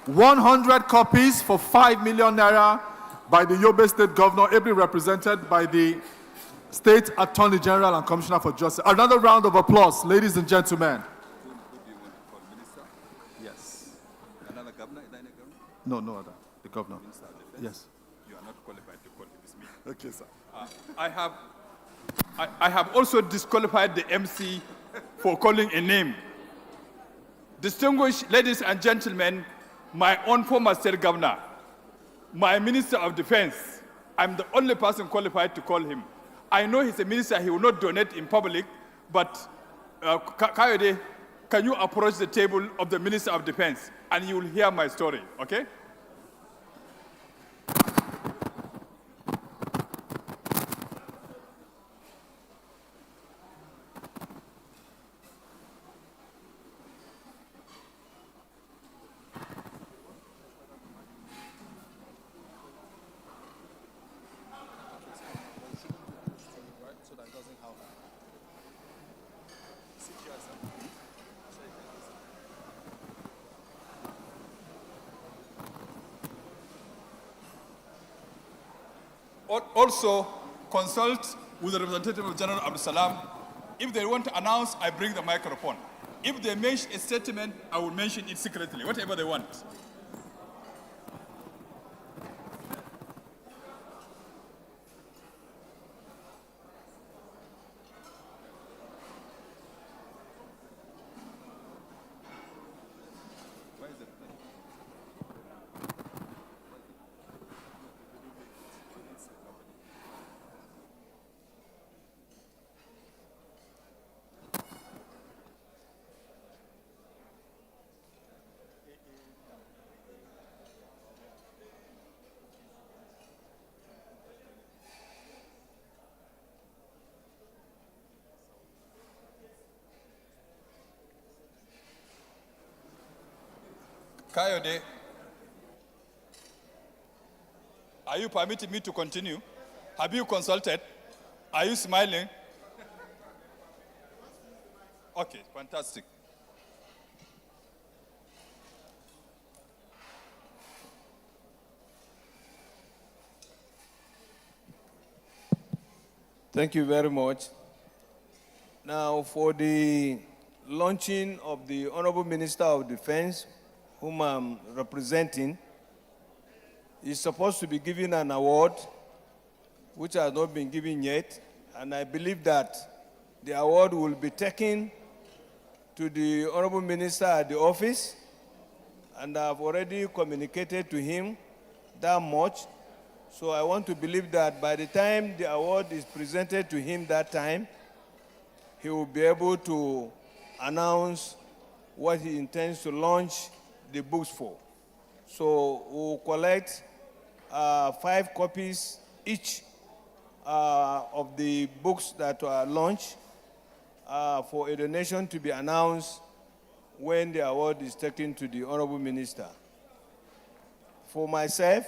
100 copies for 5 million naira by the Yobe State Governor, ably represented by the State Attorney General and Commissioner for Justice. Another round of applause, ladies and gentlemen. Yes. Another governor? No other. The governor. Yes. You are not qualified to call him. It's me. Okay, sir. I have also disqualified the MC for calling a name. Distinguished ladies and gentlemen, my own former state governor, my Minister of Defense, I'm the only person qualified to call him. I know he's a minister, he will not donate in public, but Kayode, can you approach the table of the Minister of Defense and you will hear my story, okay? Also, consult with the representative of General Abdul Salam. If they want to announce, I bring the microphone. If they mention a statement, I will mention it secretly, whatever they want. Kayode, are you permitting me to continue? Have you consulted? Are you smiling? Okay, fantastic. Thank you very much. Now, for the launching of the Honorable Minister of Defense, whom I'm representing, is supposed to be given an award, which has not been given yet, and I believe that the award will be taken to the Honorable Minister at the office, and I've already communicated to him that much. So I want to believe that by the time the award is presented to him that time, he will be able to announce what he intends to launch the books for. So we'll collect 5 copies each of the books that are launched for a donation to be announced when the award is taken to the Honorable Minister. For myself,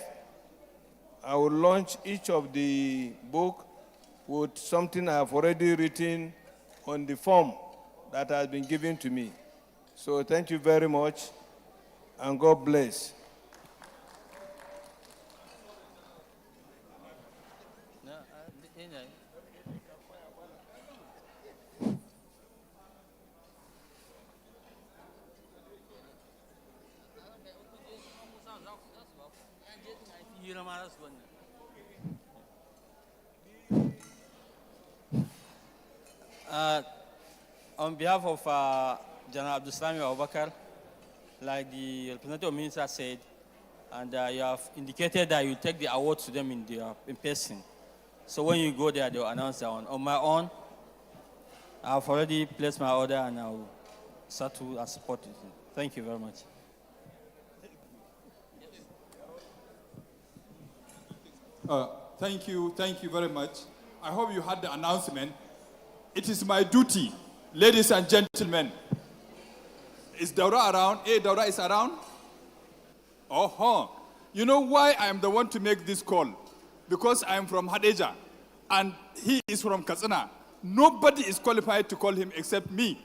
I will launch each of the book with something I have already written on the form that has been given to me. So thank you very much, and God bless. On behalf of General Abdulsalami Abubakar, like the representative minister said, and you have indicated that you take the award to them in person. So when you go there, they'll announce that one. On my own, I've already placed my order and I'll start to support it. Thank you very much. Thank you very much. I hope you heard the announcement. It is my duty, ladies and gentlemen. Is Daura around? Hey, Daura is around? Oh, you know why I am the one to make this call? Because I am from Hadeja, and he is from Katsina. Nobody is qualified to call him except me,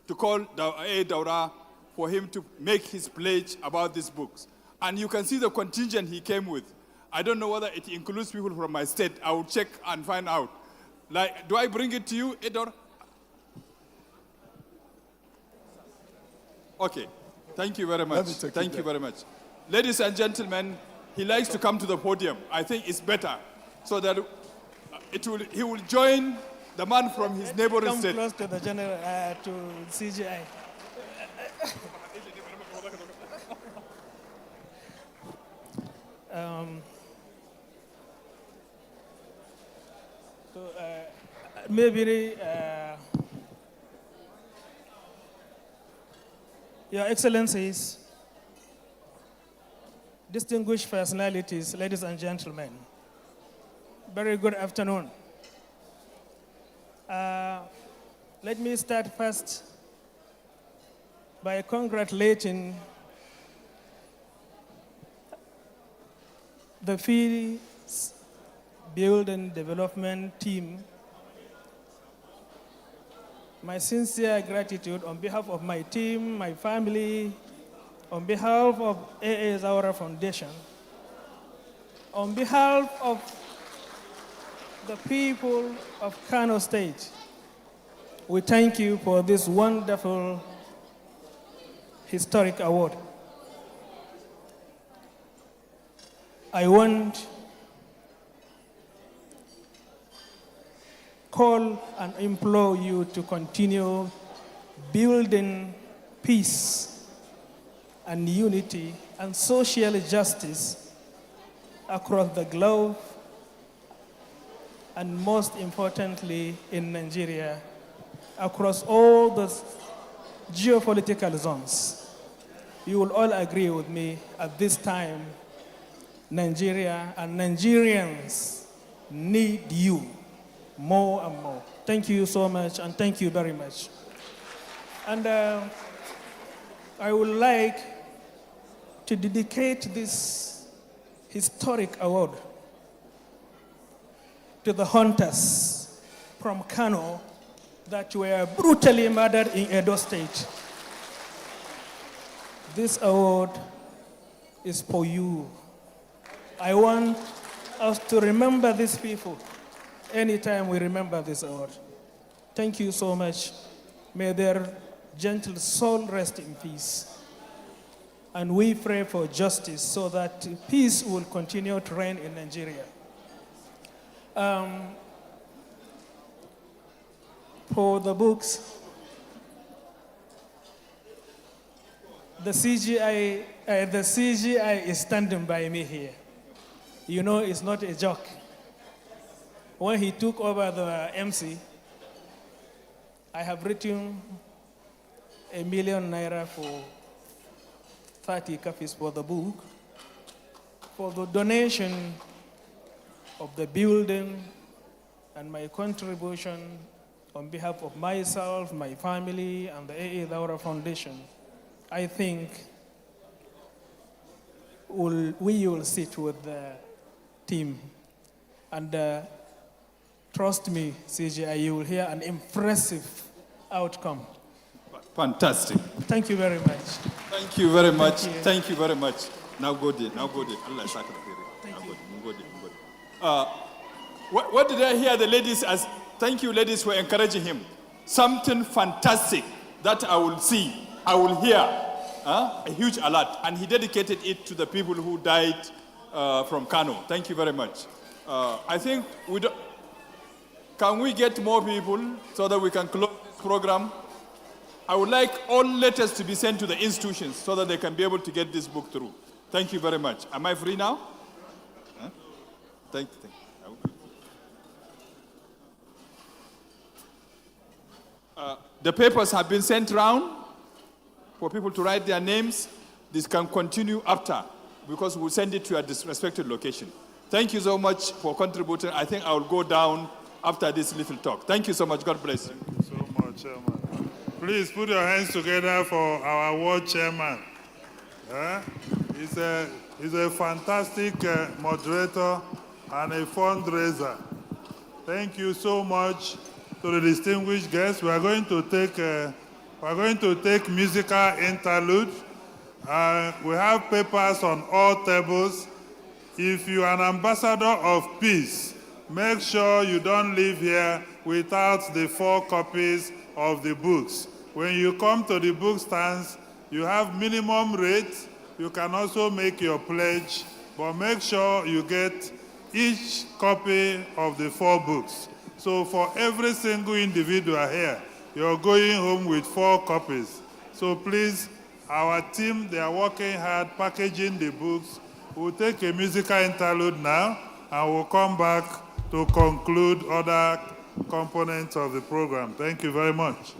to call Daura for him to make his pledge about these books. And you can see the contingent he came with. I don't know whether it includes people from my state. I will check and find out. Like, do I bring it to you, Edor? Okay. Thank you very much. Thank you very much. Ladies and gentlemen, he likes to come to the podium. I think it's better so that he will join the man from his neighboring state. Come close to the general, to CGI. Maybe Your Excellencies, distinguished personalities, ladies and gentlemen, very good afternoon. Let me start first by congratulating the Peace Building Development team. My sincere gratitude on behalf of my team, my family, on behalf of AA Zaura Foundation, on behalf of the people of Kano State, we thank you for this wonderful historic award. I want call and implore you to continue building peace and unity and social justice across the globe, and most importantly in Nigeria, across all the geopolitical zones. You will all agree with me at this time, Nigeria and Nigerians need you more and more. Thank you so much, and thank you very much. And I would like to dedicate this historic award to the hunters from Kano that were brutally murdered in Edo State. This award is for you. I want us to remember these people anytime we remember this award. Thank you so much. May their gentle soul rest in peace. And we pray for justice so that peace will continue to reign in Nigeria. For the books, the CGI is standing by me here. You know, it's not a joke. When he took over the MC, I have written ₦1 million for 30 copies for the book, for the donation of the building and my contribution on behalf of myself, my family, and the A.A. Daura Foundation. I think we will sit with the team. And trust me, CGI, you will hear an impressive outcome. Fantastic. Thank you very much. Thank you very much. Thank you. Thank you very much. Now go there. Allah saka alheri. Thank you. What did I hear the ladies as? Thank you, ladies, for encouraging him. Something fantastic that I will see, I will hear. A huge alert. And he dedicated it to the people who died from Kano. Thank you very much. I think can we get more people so that we can close this program? I would like all letters to be sent to the institutions so that they can be able to get this book through. Thank you very much. Am I free now? Huh? Thank you. The papers have been sent around for people to write their names. This can continue after because we'll send it to a respected location. Thank you so much for contributing. I think I will go down after this little talk. Thank you so much. God bless you. Thank you so much, Chairman. Please put your hands together for our award chairman. He's a fantastic moderator and a fundraiser. Thank you so much to the distinguished guests. We are going to take musical interlude. We have papers on all tables. If you are an ambassador of peace, make sure you don't leave here without the 4 copies of the books. When you come to the book stands, you have minimum rate. You can also make your pledge, but make sure you get each copy of the 4 books. So for every single individual here, you're going home with 4 copies. So please, our team, they are working hard packaging the books. We'll take a musical interlude now, and we'll come back to conclude other components of the program. Thank you very much.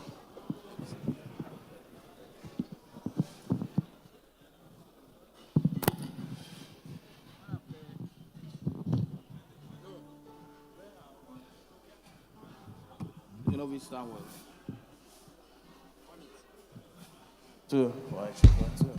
You know which song was? 2. Why? 2.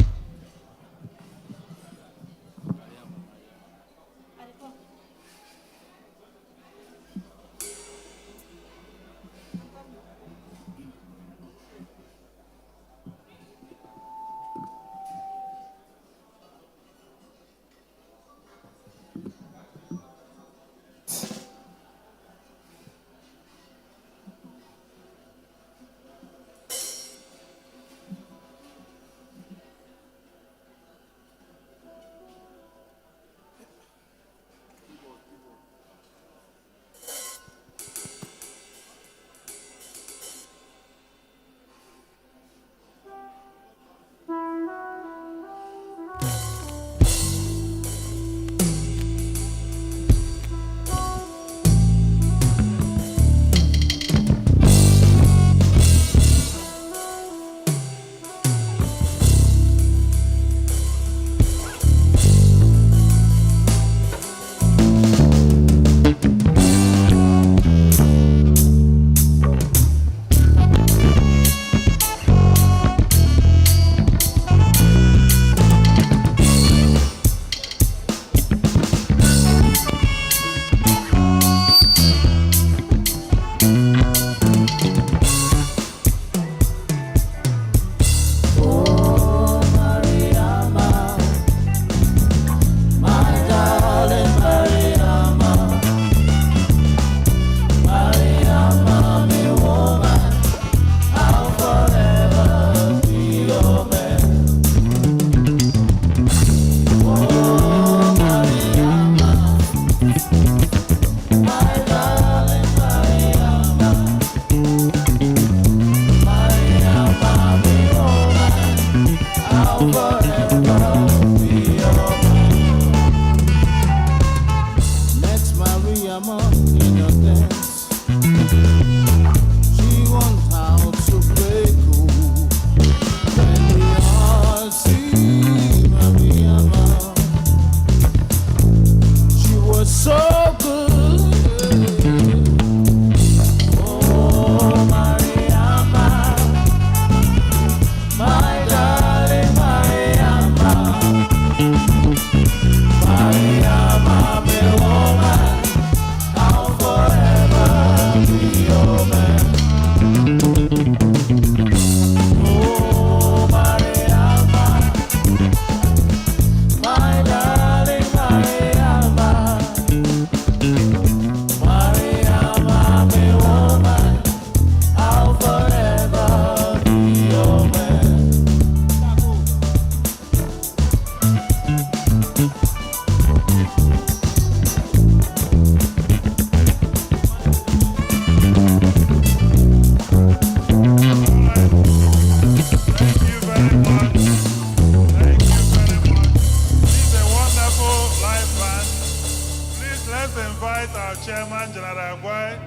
first invite our chairman, General Agwai,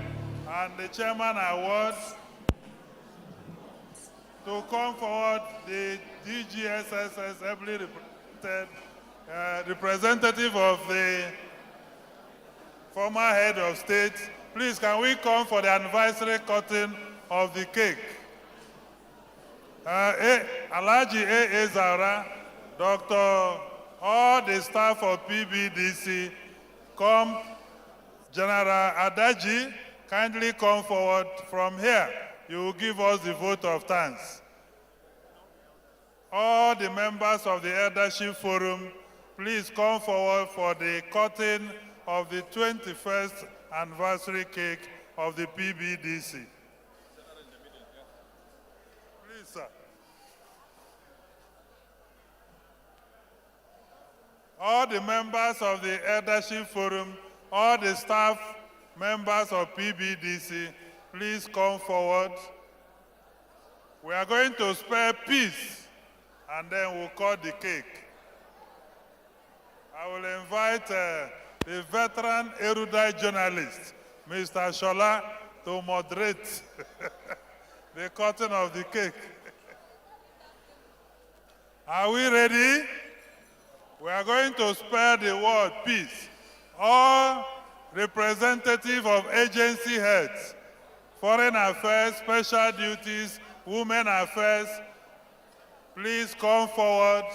and the chairman awards to come forward, the DGSSS ably represented representative of the former head of state. Please, can we come for the anniversary cutting of the cake? Alaji A. Zara, Dr. all the staff of PBDC, come. General Adaji, kindly come forward from here. You will give us the vote of thanks. All the members of the Eldership Forum, please come forward for the cutting of the 21st anniversary cake of the PBDC. Please, sir. All the members of the Eldership Forum, all the staff members of PBDC, please come forward. We are going to spare peace, and then we'll cut the cake. I will invite the veteran erudite journalist, Mr. Shola, to moderate the cutting of the cake. Are we ready? We are going to spare the word peace. All representatives of agency heads, foreign affairs, special duties, women affairs, please come forward.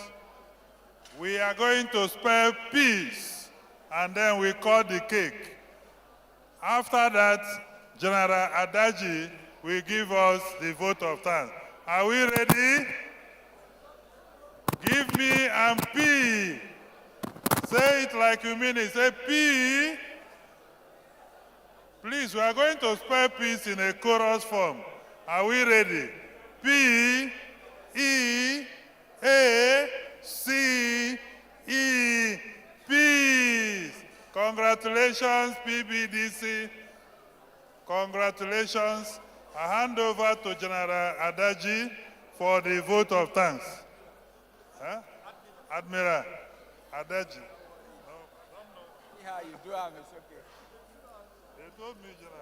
We are going to spare peace, and then we cut the cake. After that, General Adaji will give us the vote of thanks. Are we ready? Give me and P. Say it like you mean it. Say P. Please, we are going to spell peace in a chorus form. Are we ready? P, E, A, C, E, peace. Congratulations, PBDC. Congratulations. I hand over to General Adaji for the vote of thanks. Huh? Admiral Adaji. No, I don't know. See how you do it, it's okay. They told me, General.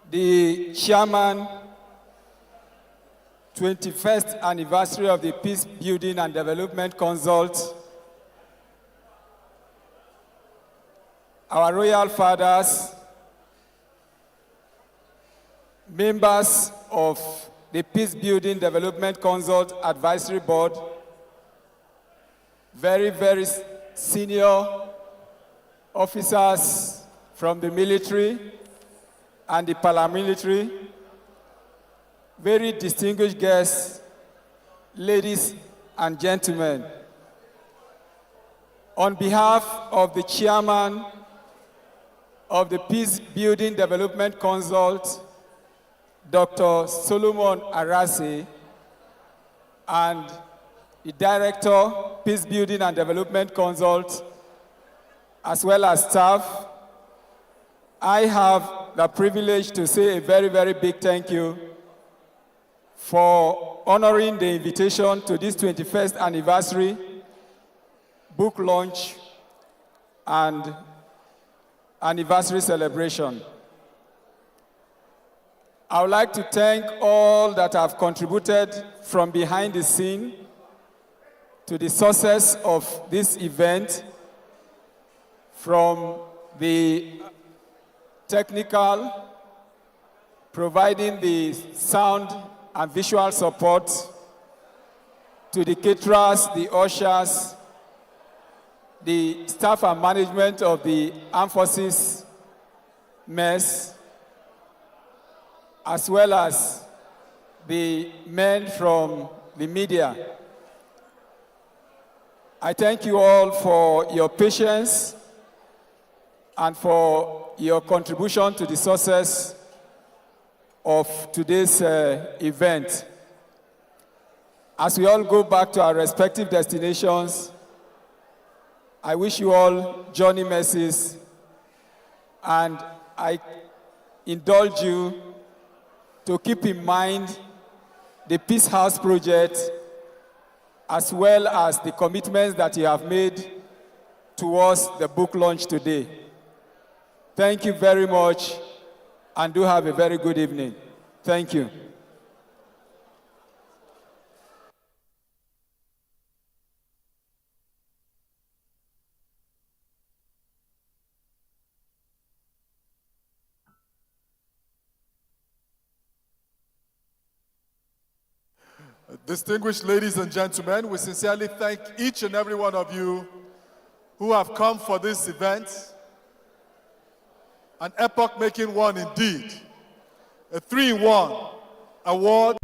The chairman, 21st anniversary of the Peace Building and Development Consult, our royal fathers, members of the Peace Building Development Consult Advisory Board, very, very senior officers from the military and the paramilitary, very distinguished guests, ladies and gentlemen. On behalf of the chairman of the Peace Building Development Consult, Dr. Solomon Arase, and the director, Peace Building and Development Consult, as well as staff, I have the privilege to say a very, very big thank you for honoring the invitation to this 21st anniversary book launch and anniversary celebration. I would like to thank all that have contributed from behind the scene to the success of this event, from the technical, providing the sound and visual support, to the caterers, the ushers, the staff and management of the Armed Forces Mess, as well as the men from the media. I thank you all for your patience and for your contribution to the success of today's event. As we all go back to our respective destinations, I wish you all journey mercies, and I indulge you to keep in mind the Peace House project, as well as the commitments that you have made towards the book launch today. Thank you very much, and do have a very good evening. Thank you. Distinguished ladies and gentlemen, we sincerely thank each and every one of you who have come for this event. An epoch-making one indeed. A 3-in-1 award.